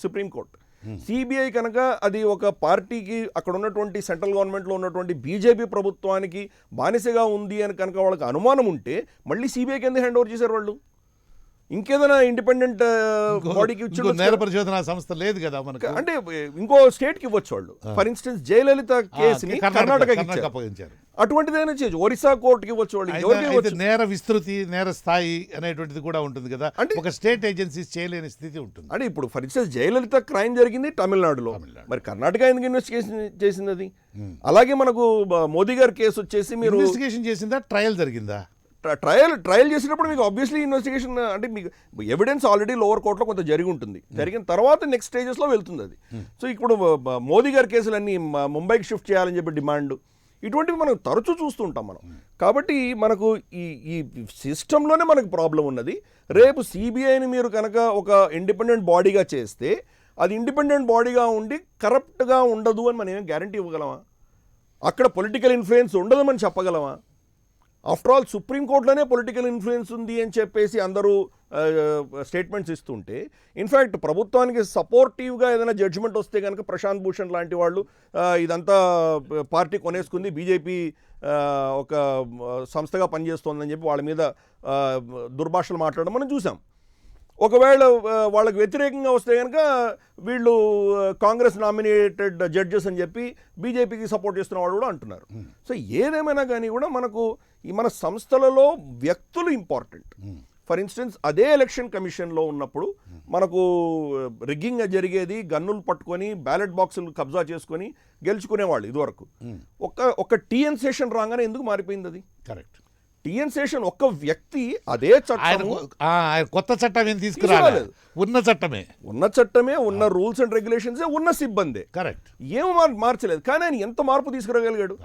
సుప్రీంకోర్టు. సిబిఐ కనుక అది ఒక పార్టీకి అక్కడ ఉన్నటువంటి సెంట్రల్ గవర్నమెంట్లో ఉన్నటువంటి బీజేపీ ప్రభుత్వానికి బానిసగా ఉంది అని కనుక వాళ్ళకి అనుమానం ఉంటే మళ్ళీ సిబిఐకి ఎందుకు హ్యాండ్ ఓవర్ చేశారు వాళ్ళు? ఇంకేదైనా ఇండిపెండెంట్ బాడీకి ఇచ్చి నేర పరిశోధన సంస్థ లేదు కదా మనకు, అంటే ఇంకో స్టేట్కి ఇవ్వచ్చు వాళ్ళు. ఫర్ ఇన్స్టెన్స్ జయలలిత కేసుని కర్ణాటకకి అప్పగించారు, అటువంటిదైనా చేయొచ్చు. ఒరిస్సా కోర్టుకి ఇవ్వచ్చు వాళ్ళు. నేర విస్తృతి, నేర స్థాయి అనేటువంటిది కూడా ఉంటుంది కదా, అంటే ఒక స్టేట్ ఏజెన్సీస్ చేయలేని స్థితి ఉంటుంది. అంటే ఇప్పుడు ఫర్ ఇన్స్టెన్స్ జయలలిత క్రైమ్ జరిగింది తమిళనాడులో, మరి కర్ణాటక ఎందుకు ఇన్వెస్టిగేషన్ చేసింది అది? అలాగే మనకు మోదీ గారి కేసు వచ్చేసి మీరు ఇన్వెస్టిగేషన్ చేసిందా, ట్రయల్ జరిగిందా? ట్రయల్ చేసినప్పుడు మీకు ఆబ్వియస్లీ ఇన్వెస్టిగేషన్ అంటే మీకు ఎవిడెన్స్ ఆల్రెడీ లోవర్ కోర్టులో కొంత జరిగి ఉంటుంది. జరిగిన తర్వాత నెక్స్ట్ స్టేజెస్లో వెళ్తుంది అది. సో ఇప్పుడు మోదీ గారి కేసులన్నీ ముంబైకి షిఫ్ట్ చేయాలని చెప్పి డిమాండ్, ఇటువంటివి మనం తరచూ చూస్తుంటాం మనం. కాబట్టి మనకు ఈ సిస్టంలోనే మనకు ప్రాబ్లం ఉన్నది. రేపు సిబిఐని మీరు కనుక ఒక ఇండిపెండెంట్ బాడీగా చేస్తే అది ఇండిపెండెంట్ బాడీగా ఉండి కరప్ట్గా ఉండదు అని మనం ఏం గ్యారంటీ ఇవ్వగలమా? అక్కడ పొలిటికల్ ఇన్ఫ్లుయెన్స్ ఉండదని మనం చెప్పగలమా? ఆఫ్టర్ ఆల్ సుప్రీంకోర్టులోనే పొలిటికల్ ఇన్ఫ్లుయెన్స్ ఉంది అని చెప్పేసి అందరూ స్టేట్మెంట్స్ ఇస్తుంటే, ఇన్ఫ్యాక్ట్ ప్రభుత్వానికి సపోర్టివ్గా ఏదైనా జడ్జిమెంట్ వస్తే కనుక ప్రశాంత్ భూషణ్ లాంటి వాళ్ళు ఇదంతా పార్టీ కొనేసుకుంది, బీజేపీ ఒక సంస్థగా పనిచేస్తోందని చెప్పి వాళ్ళ మీద దుర్భాషలు మాట్లాడడం మనం చూసాం. ఒకవేళ వాళ్ళకి వ్యతిరేకంగా వస్తే కనుక వీళ్ళు కాంగ్రెస్ నామినేటెడ్ జడ్జెస్ అని చెప్పి బీజేపీకి సపోర్ట్ చేస్తున్న వాళ్ళు కూడా అంటున్నారు. సో ఏదేమైనా కానీ కూడా మనకు మన సంస్థలలో వ్యక్తులు ఇంపార్టెంట్. ఫర్ ఇన్స్టెన్స్ అదే ఎలక్షన్ కమిషన్లో ఉన్నప్పుడు మనకు రిగ్గింగ్ జరిగేది, గన్నులు పట్టుకొని బ్యాలెట్ బాక్సులు కబ్జా చేసుకొని గెలుచుకునేవాళ్ళు ఇదివరకు. ఒక టీఎన్ సెషన్ రాగానే ఎందుకు మారిపోయింది అది? కరెక్ట్. టీఎన్ శేషన్ ఒక్క వ్యక్తి అదే చట్టం, కొత్త చట్టం ఏం తీసుకురాలేదు, ఉన్న చట్టమే, ఉన్న రూల్స్ అండ్ రెగ్యులేషన్స్, ఉన్న సిబ్బంది. కరెక్ట్. ఏం మార్చలేదు. కానీ ఆయన ఎంత మార్పు తీసుకురాగలిగాడు?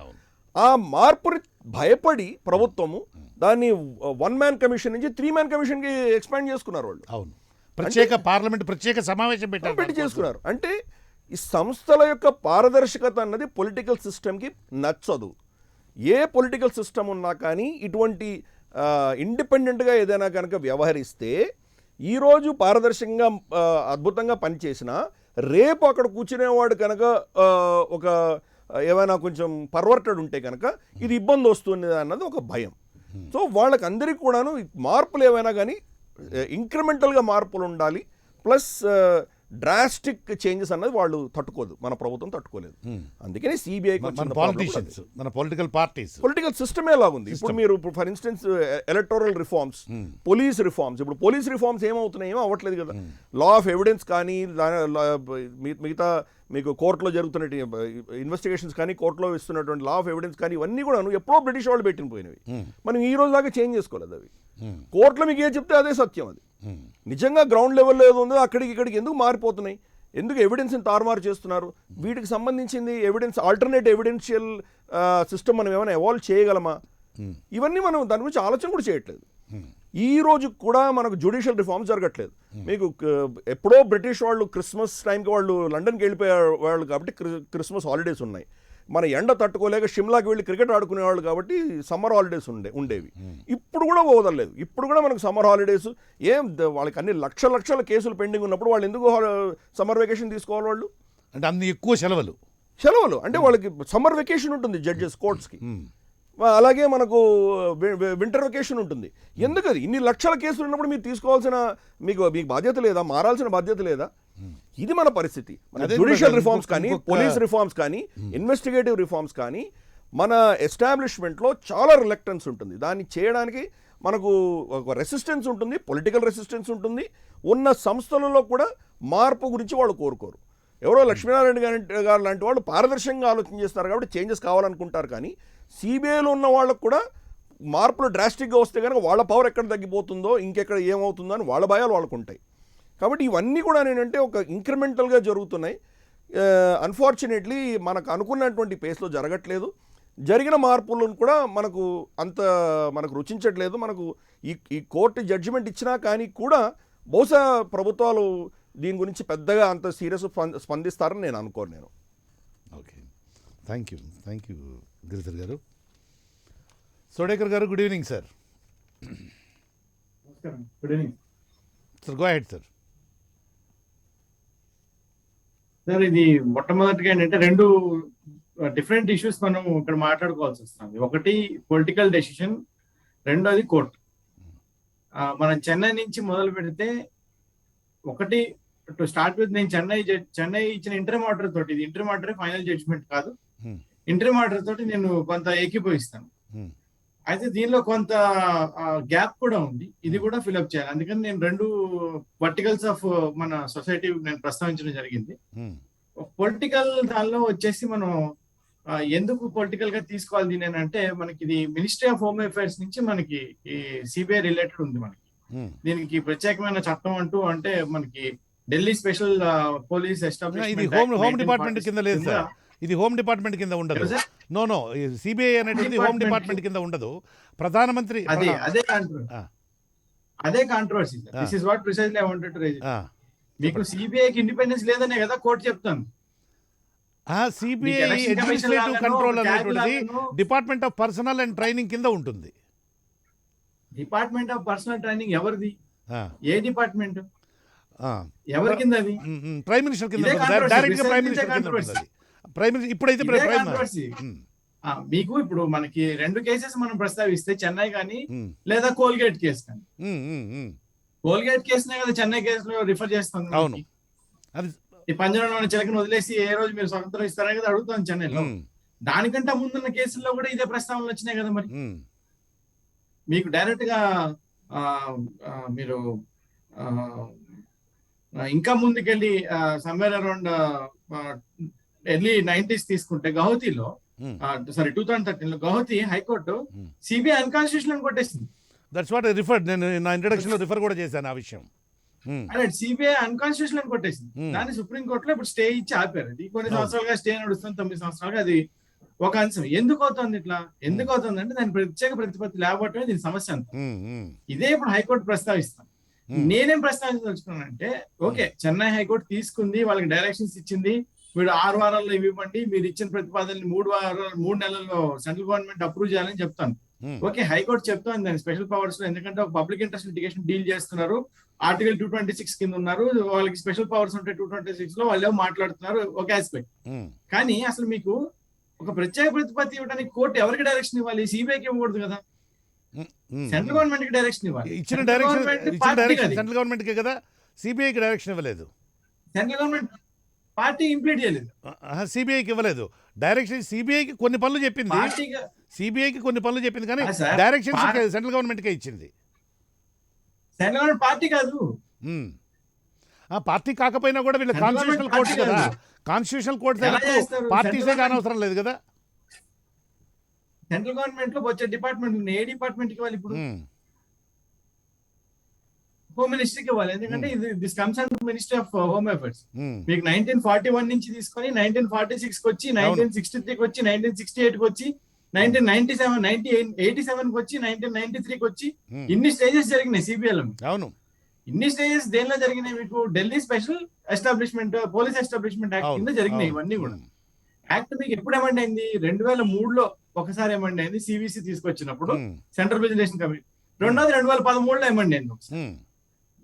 ఆ మార్పుని భయపడి ప్రభుత్వము దాన్ని 1 మ్యాన్ కమిషన్ నుంచి 3 మ్యాన్ కమిషన్కి ఎక్స్పాండ్ చేసుకున్నారు వాళ్ళు. అవును, ప్రత్యేక పార్లమెంట్ ప్రత్యేక సమావేశం పెట్టి చేసుకున్నారు. అంటే ఈ సంస్థల యొక్క పారదర్శకత అన్నది పొలిటికల్ సిస్టమ్కి నచ్చదు. ఏ పొలిటికల్ సిస్టమ్ ఉన్నా కానీ ఇటువంటి ఇండిపెండెంట్గా ఏదైనా కనుక వ్యవహరిస్తే ఈరోజు పారదర్శకంగా అద్భుతంగా పనిచేసినా రేపు అక్కడ కూర్చునేవాడు కనుక ఒక ఏమైనా కొంచెం పర్వర్టెడ్ ఉంటే కనుక ఇది ఇబ్బంది వస్తుంది అన్నది ఒక భయం. సో వాళ్ళకి అందరికీ కూడాను మార్పులు ఏవైనా కానీ ఇంక్రిమెంటల్గా మార్పులు ఉండాలి. ప్లస్ డ్రాస్టిక్ చేంజెస్ అన్నది వాళ్ళు తట్టుకోదు, మన ప్రభుత్వం తట్టుకోలేదు. అందుకని సిబిఐ మన పొలిటికల్ పార్టీస్ పొలిటికల్ సిస్టమే లాగుంది. ఇప్పుడు మీరు for instance electoral reforms, police reforms, ఇప్పుడు పోలీస్ రిఫార్మ్స్ ఏమవుతున్నాయి? ఏమో అవ్వట్లేదు కదా. లా ఆఫ్ ఎవిడెన్స్ కానీ మిగతా మీకు కోర్టులో జరుగుతున్న ఇన్వెస్టిగేషన్స్ కానీ కోర్టులో ఇస్తున్నటువంటి లా ఆఫ్ ఎవిడెన్స్ కానీ ఇవన్నీ కూడా ఎప్పుడో బ్రిటిష్ వాళ్ళు పెట్టిన పోయినవి. మనం ఈ రోజు దాకా చేంజ్ చేసుకోలేదు అవి. కోర్టులో మీకు ఏ చెప్తే అదే సత్యం. అది నిజంగా గ్రౌండ్ లెవెల్లో ఏదో ఉందో అక్కడికి ఇక్కడికి ఎందుకు మారిపోతున్నాయి? ఎందుకు ఎవిడెన్స్ని తారుమారు చేస్తున్నారు? వీటికి సంబంధించింది ఎవిడెన్స్, ఆల్టర్నేట్ ఎవిడెన్షియల్ సిస్టమ్ మనం ఏమైనా ఎవాల్వ్ చేయగలమా? ఇవన్నీ మనం దాని గురించి ఆలోచన కూడా చేయట్లేదు. ఈ రోజు కూడా మనకు జ్యుడిషియల్ రిఫార్మ్స్ జరగట్లేదు. మీకు ఎప్పుడో బ్రిటిష్ వాళ్ళు క్రిస్మస్ టైంకి వాళ్ళు లండన్కి వెళ్ళిపోయే వాళ్ళు కాబట్టి క్రిస్మస్ హాలిడేస్ ఉన్నాయి. మన ఎండ తట్టుకోలేక షిమ్లాకి వెళ్ళి క్రికెట్ ఆడుకునేవాళ్ళు కాబట్టి సమ్మర్ హాలిడేస్ ఉండేవి. ఇప్పుడు కూడా వదలలేదు. ఇప్పుడు కూడా మనకు సమ్మర్ హాలిడేస్ వాళ్ళకి అన్ని లక్షల కేసులు పెండింగ్ ఉన్నప్పుడు వాళ్ళు ఎందుకు సమ్మర్ వెకేషన్ తీసుకోవాలి? వాళ్ళు అంటే అన్ని ఎక్కువ సెలవులు అంటే వాళ్ళకి సమ్మర్ వెకేషన్ ఉంటుంది జడ్జెస్ కోర్ట్స్కి. అలాగే మనకు వింటర్ వెకేషన్ ఉంటుంది. ఎందుకు అది ఇన్ని లక్షల కేసులు ఉన్నప్పుడు మీరు తీసుకోవాల్సిన మీకు బాధ్యత లేదా, మారాల్సిన బాధ్యత లేదా? ఇది మన పరిస్థితి. మన జ్యుడిషియల్ రిఫార్మ్స్ కానీ, పోలీస్ రిఫార్మ్స్ కానీ, ఇన్వెస్టిగేటివ్ రిఫార్మ్స్ కానీ మన ఎస్టాబ్లిష్మెంట్లో చాలా రిలక్టెన్స్ ఉంటుంది. దాన్ని చేయడానికి మనకు ఒక రెసిస్టెన్స్ ఉంటుంది, పొలిటికల్ రెసిస్టెన్స్ ఉంటుంది. ఉన్న సంస్థలలో కూడా మార్పు గురించి వాళ్ళు కోరుకోరు. ఎవరో లక్ష్మీనారాయణ గారు లాంటి వాళ్ళు పారదర్శకంగా ఆలోచన చేస్తారు కాబట్టి చేంజెస్ కావాలనుకుంటారు. కానీ సిబిఐలో ఉన్న వాళ్ళకు కూడా మార్పులు డ్రాస్టిక్గా వస్తే కనుక వాళ్ళ పవర్ ఎక్కడ తగ్గిపోతుందో, ఇంకెక్కడ ఏమవుతుందో అని వాళ్ళ భయాలు వాళ్ళకు ఉంటాయి. కాబట్టి ఇవన్నీ కూడా ఏంటంటే ఒక ఇంక్రిమెంటల్గా జరుగుతున్నాయి. అన్ఫార్చునేట్లీ మనకు అనుకున్నటువంటి పేస్లో జరగట్లేదు. జరిగిన మార్పులను కూడా మనకు రుచించట్లేదు. మనకు ఈ కోర్టు జడ్జిమెంట్ ఇచ్చినా కానీ కూడా బహుశా ప్రభుత్వాలు దీని గురించి పెద్దగా అంత సీరియస్ స్పందిస్తారని నేను అనుకోను. ఓకే, థ్యాంక్ యూ గిరిధర్ గారు. సోడేకర్ గారు, good evening sir. Good evening sir, go ahead sir. Sir, ఇది మొట్టమొదటిగా ఏంటంటే రెండు డిఫరెంట్ ఇష్యూస్ మనం ఇక్కడ మాట్లాడుకోవాల్సి వస్తుంది. ఒకటి పొలిటికల్ డెసిషన్, రెండోది కోర్టు. మనం చెన్నై నుంచి మొదలు పెడితే, ఒకటి టు స్టార్ట్ విత్, నేను చెన్నై ఇచ్చిన ఇంటర్మ్ ఆర్డర్ తోటి, ఇది ఇంటర్మ్ ఆర్డర్ ఫైనల్ జడ్జ్మెంట్ కాదు, ఇంటర్మ్ ఆర్డర్ తోటి నేను కొంత ఏకీభవిస్తాను. అయితే దీనిలో కొంత గ్యాప్ కూడా ఉంది, ఇది కూడా ఫిల్అప్ చేయాలి. అందుకని నేను రెండు వర్టికల్స్ ఆఫ్ మన సొసైటీ నేను ప్రస్తావించడం జరిగింది. పొలిటికల్ దానిలో వచ్చేసి మనం ఎందుకు పొలిటికల్ గా తీసుకోవాలి దీని అంటే, మనకి ఇది మినిస్ట్రీ ఆఫ్ హోమ్ అఫైర్స్ నుంచి మనకి ఈ సిబిఐ రిలేటెడ్ ఉంది. మనకి దీనికి ప్రత్యేకమైన చట్టం అంటూ అంటే మనకి Delhi special police establishment home department కింద లేదు సార్. ఇది హోమ్ డిపార్ట్మెంట్ కింద ఉండదు. నో సిబిఐ అనేది హోమ్ డిపార్ట్మెంట్ కింద ఉండదు. ప్రధానమంత్రి అదే controversy. This is what precisely I wanted to raise. మీకు సిబిఐకి ఇండిపెండెన్స్ లేదనే కదా కోర్టు చెప్తాను. సిబిఐ అడ్మినిస్ట్రేటివ్ కంట్రోల్ అనేటువంటిది department of personnel and training కింద ఉంటుంది. డిపార్ట్మెంట్ ఆఫ్ పర్సనల్ ట్రైనింగ్ ఎవరిది? ఏ డిపార్ట్మెంట్? ఎవరి కింద అది? ప్రైమ్ మినిస్టర్ కింద, డైరెక్ట్ గా ప్రైమ్ మినిస్టర్ కింద ఉంటుంది. ఇప్పుడైతే మీకు ఇప్పుడు మనకి రెండు కేసెస్ మనం ప్రస్తావిస్తే, చెన్నై కానీ లేదా కోల్గేట్ కేసు కానీ, కోల్గేట్ కేసునే కదా చెన్నై కేసులో రిఫర్ చేస్తాం. అవును, ఈ పంజరంలోని చిలకను వదిలేసి ఏ రోజు మీరు స్వతంత్రం ఇస్తారని కదా అడుగుతాం చెన్నైలో. దానికంటే ముందున్న కేసుల్లో కూడా ఇదే ప్రస్తావనలు వచ్చినాయి కదా. మరి మీకు డైరెక్ట్ గా మీరు ఇంకా ముందుకెళ్ళి సమ్వేర్ అరౌండ్ ఎర్లీ 90s తీసుకుంటే, గౌహతిలో 2013 లో గౌహతి హైకోర్టు సిబిఐ అన్కాన్స్టిట్యూషనల్ కొట్టేసింది. That's what I referred. నేను నా ఇంట్రడక్షన్ లో రిఫర్ కూడా చేశాను ఆ విషయం. సిబిఐ అన్కాన్స్టిట్యూషనల్ కొట్టేసింది. దాన్ని సుప్రీంకోర్టులో ఇప్పుడు స్టే ఇచ్చి ఆపారు. అది కొన్ని సంవత్సరాలుగా స్టే నడుస్తుంది, 9 సంవత్సరాలుగా. అది ఒక అంశం. ఎందుకు అవుతుంది ఇట్లా? ఎందుకు అవుతుంది అంటే దాని ప్రత్యేక ప్రతిపత్తి లేకపోవటమే దీని సమస్య అంత. ఇదే ఇప్పుడు హైకోర్టు ప్రస్తావిస్తాం. నేనేం ప్రస్తావించదలుచుకున్నానంటే, ఓకే, చెన్నై హైకోర్టు తీసుకుంది, వాళ్ళకి డైరెక్షన్స్ ఇచ్చింది, మీరు 6 వారాల్లో ఇవ్వండి, మీరు ఇచ్చిన ప్రతిపాదనని 3 నెలల్లో సెంట్రల్ గవర్నమెంట్ అప్రూవ్ చేయాలని చెప్తాను. ఓకే, హైకోర్టు చెప్తాను దాని స్పెషల్ పవర్స్ లో, ఎందుకంటే ఒక పబ్లిక్ ఇంట్రెస్ట్ లిటిగేషన్ డీల్ చేస్తున్నారు, ఆర్టికల్ 226 కింద ఉన్నారు, వాళ్ళకి స్పెషల్ పవర్స్ ఉంటాయి 226 లో, వాళ్ళు మాట్లాడుతున్నారు, ఒక ఆస్పెక్ట్. కానీ అసలు మీకు ఒక ప్రత్యేక ప్రతిపత్తి ఇవ్వడానికి కోర్టు ఎవరికి డైరెక్షన్ ఇవ్వాలి? సిబిఐకి ఇవ్వకూడదు కదా, సెంట్రల్ గవర్నమెంట్ కి డైరెక్షన్ ఇవ్వాలి. ఇచ్చిన డైరెక్షన్ సెంట్రల్ గవర్నమెంట్ కి కదా, సిబిఐకి డైరెక్షన్ ఇవ్వలేదు. సెంట్రల్ గవర్నమెంట్ పార్టీ ఇంప్లీట్ చేయలేదు, సిబిఐకి ఇవ్వలేదు డైరెక్షన్. సిబిఐకి కొన్ని పనులు చెప్పింది, సిబిఐకి కొన్ని పనులు చెప్పింది, కానీ డైరెక్షన్ సెంట్రల్ గవర్నమెంట్ కే ఇచ్చింది. సెంట్రల్ గవర్నమెంట్ పార్టీ కాదు. పార్టీ కాకపోయినా కూడా వీళ్ళ కాన్స్టిట్యూషనల్ కోర్టు కదా, కాన్స్టిట్యూషనల్ కోర్టు పార్టీసే కానవసరం లేదు కదా. సెంట్రల్ గవర్నమెంట్ లో వచ్చే డిపార్ట్మెంట్ ఏ డిపార్ట్మెంట్ ఇవ్వాలి? ఇప్పుడు హోమ్ మినిస్ట్రీకి ఇవ్వాలి, ఎందుకంటే ఇది this comes under ministry of home affairs. మీకు 1941 నుంచి తీసుకొని 1946 కి వచ్చి, 1963 కి వచ్చి, 1968 కి వచ్చి, 1997, 1987 కి వచ్చి, 1993 కి వచ్చి, ఇన్ని స్టేజెస్ జరిగినాయి సిబిఐలో. అవును, ఇన్ని స్టేజెస్ దేనిలో జరిగినాయి? మీకు Delhi special establishment police establishment act కింద జరిగినాయి ఇవన్నీ కూడా. యాక్ట్ మీకు ఎప్పుడు ఎమెండ్ అయింది? 2003లో ఒకసారి ఎమెండ్ అయింది, సివిసి తీసుకొచ్చినప్పుడు, సెంట్రల్ విజిలెన్స్ కమిటీ. రెండోది 2013లో ఎమెండ్ అయింది.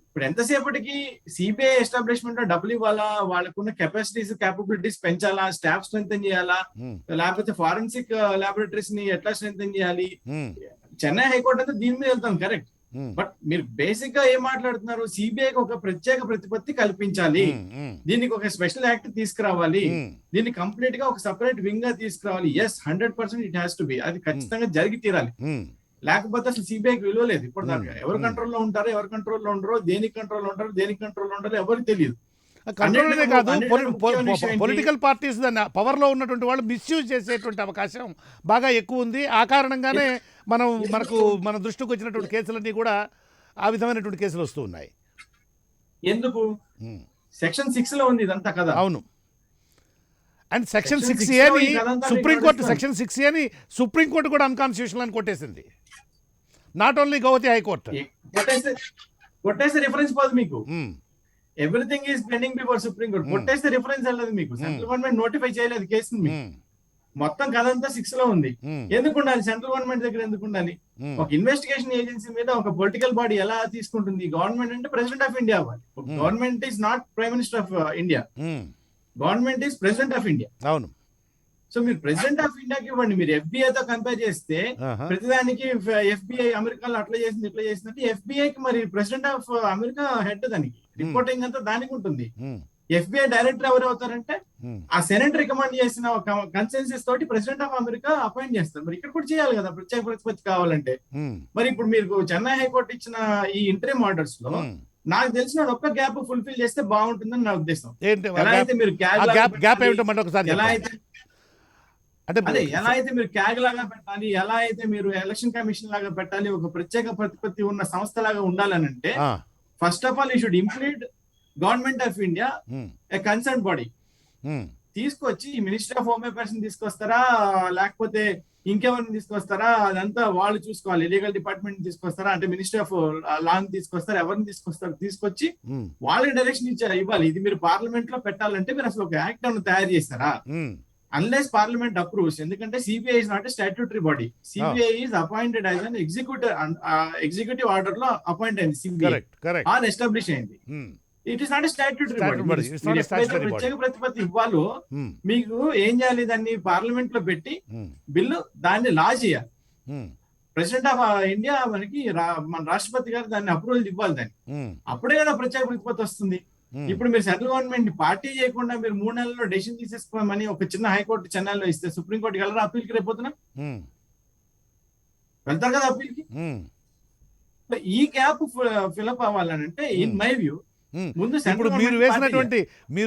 ఇప్పుడు ఎంతసేపటికి సిబిఐ ఎస్టాబ్లిష్మెంట్ లో డబ్బులు ఇవ్వాలా, వాళ్ళకున్న కెపాసిటీస్ క్యాపబిలిటీస్ పెంచాలా, స్టాఫ్ స్ట్రెంగ్ చేయాలా, లేకపోతే ఫారెన్సిక్ ల్యాబొరేటరీస్ ని ఎట్లా స్ట్రెంగ్ చేయాలి. చెన్నై హైకోర్టు అంతా దీని మీద వెళ్తాం కరెక్ట్. బట్ మీరు బేసిక్ గా ఏం మాట్లాడుతున్నారు, సిబిఐకి ఒక ప్రత్యేక ప్రతిపత్తి కల్పించాలి, దీనికి ఒక స్పెషల్ యాక్ట్ తీసుకురావాలి, దీన్ని కంప్లీట్ గా ఒక సెపరేట్ వింగ్ గా తీసుకురావాలి. Yes 100% it has to be, అది ఖచ్చితంగా జరిగి తీరాలి. లేకపోతే అసలు సిబిఐకి విలువ లేదు. ఇప్పుడు దాకా ఎవరు కంట్రోల్లో ఉంటారో, ఎవరు కంట్రోల్లో ఉండరో, దేనికి కంట్రోల్లో ఉంటారో, దేనికి కంట్రోల్లో ఉంటారో ఎవరికి తెలియదు. కంట్రోల్నే కాదు, పొలిటికల్ పార్టీస్ దాన్ని పవర్లో ఉన్నటువంటి వాళ్ళు మిస్యూజ్ చేసేటువంటి అవకాశం బాగా ఎక్కువ ఉంది. ఆ కారణంగానే మన దృష్టికి వచ్చినటువంటి కేసులన్నీ కూడా ఆ విధమైనటువంటి కేసులు వస్తూ ఉన్నాయి. ఎందుకు సెక్షన్ 6 లో ఉంది ఇదంతా కదా. అవును. అండ్ సెక్షన్ 6A అని సుప్రీంకోర్టు సెక్షన్ 6A అని సుప్రీంకోర్టు కూడా అన్కాన్స్టిట్యూషనల్ అని కొట్టేసింది. Not only Guwahati high court. కొట్టేస్తే రిఫరెన్స్ పోదు మీకు. Everything is pending before supreme court. కొట్టేస్తే రిఫరెన్స్ వెళ్ళదు మీకు. సెంట్రల్ గవర్నమెంట్ నోటిఫై చేయలేదు కేసుని మీకు. మొత్తం కథంతా 6 లో ఉంది. ఎందుకు ఉండాలి సెంట్రల్ గవర్నమెంట్ దగ్గర, ఎందుకు ఉండాలి? ఒక ఇన్వెస్టిగేషన్ ఏజెన్సీ మీద ఒక పొలిటికల్ బాడీ ఎలా తీసుకుంటుంది? గవర్నమెంట్ అంటే ప్రెసిడెంట్ ఆఫ్ ఇండియా అవ్వాలి. Government is not prime minister of India, government is president of India. అవును. సో మీరు ప్రెసిడెంట్ ఆఫ్ ఇండియాకి ఇవ్వండి. మీరు ఎఫ్బిఐతో కంపేర్ చేస్తే ప్రతిదానికి ఎఫ్బిఐ అమెరికాలో అట్లా చేసింది ఇట్లా చేసిందంటే, ఎఫ్బిఐకి మరి ప్రెసిడెంట్ ఆఫ్ అమెరికా హెడ్, దానికి రిపోర్టింగ్ అంతా దానికి ఉంటుంది. ఎఫ్బిఐ డైరెక్టర్ ఎవరు అవుతారంటే ఆ సెనెట్ రికమెండ్ చేసిన కన్సెన్సస్ తోటి ప్రెసిడెంట్ ఆఫ్ అమెరికా అపాయింట్ చేస్తారు. మరి ఇక్కడ కూడా చేయాలి కదా ప్రత్యేక ప్రతిపత్తి కావాలంటే. మరి ఇప్పుడు మీరు చెన్నై హైకోర్టు ఇచ్చిన ఈ ఇంటరిమ్ ఆర్డర్స్ లో నాకు తెలిసిన ఒక్క గ్యాప్ ఫుల్ఫిల్ చేస్తే బాగుంటుందని నా ఉద్దేశం. ఎలా అయితే మీరు ఎలా అయితే మీరు క్యాగ్ లాగా పెట్టాలి, ఎలా అయితే మీరు ఎలక్షన్ కమిషన్ లాగా పెట్టాలి, ఒక ప్రత్యేక ప్రతిపత్తి ఉన్న సంస్థ లాగా ఉండాలని అంటే, first of all you should implead government of India A concern body తీసుకొచ్చి, మినిస్టర్ ఆఫ్ హోమ్ అఫైర్స్ తీసుకొస్తారా లేకపోతే ఇంకెవరిని తీసుకొస్తారా అదంతా వాళ్ళు చూసుకోవాలి. లీగల్ డిపార్ట్మెంట్ తీసుకొస్తారా అంటే మినిస్టర్ ఆఫ్ లా తీసుకొస్తారా, ఎవరిని తీసుకొస్తారు, తీసుకొచ్చి వాళ్ళకి డైరెక్షన్ ఇవ్వాలి. ఇది మీరు పార్లమెంట్ లో పెట్టాలంటే మీరు అసలు ఒక యాక్ట్ అని తయారు చేస్తారా? Unless parliament approves. ఎందుకంటే CBI is not a statutory body. CBI is appointed as an executive order లో అపాయింట్ అయింది సిబిఐ, ఆర్ ఎస్టాబ్లిష్ అయింది. It is not a statutory body. ప్రత్యేక ప్రతిపత్తి ఇవ్వాలో మీకు ఏం చేయాలి, దాన్ని పార్లమెంట్ లో పెట్టి బిల్లు దాన్ని లా చేయాలి. ప్రెసిడెంట్ ఆఫ్ ఇండియా మనకి మన రాష్ట్రపతి గారు దాన్ని అప్రూవల్ ఇవ్వాలి. దాన్ని అప్పుడే కదా ప్రత్యేక ప్రతిపత్తి వస్తుంది. ఇప్పుడు మీరు సెంట్రల్ గవర్నమెంట్ పార్టీ చేయకుండా మీరు 3 నెలల్లో డెసిషన్ తీసేసుకోమని ఒక చిన్న హైకోర్టు చెన్నైలో ఇస్తే సుప్రీంకోర్టుకి వెళ్ళరా అప్పీల్కి రేపోతున్నా? వెళ్తారు కదా అప్పీల్కి. ఈ గ్యాప్ ఫిల్అప్ అవ్వాలనంటే ఇన్ మై వ్యూ ముందు ఇప్పుడు మీరు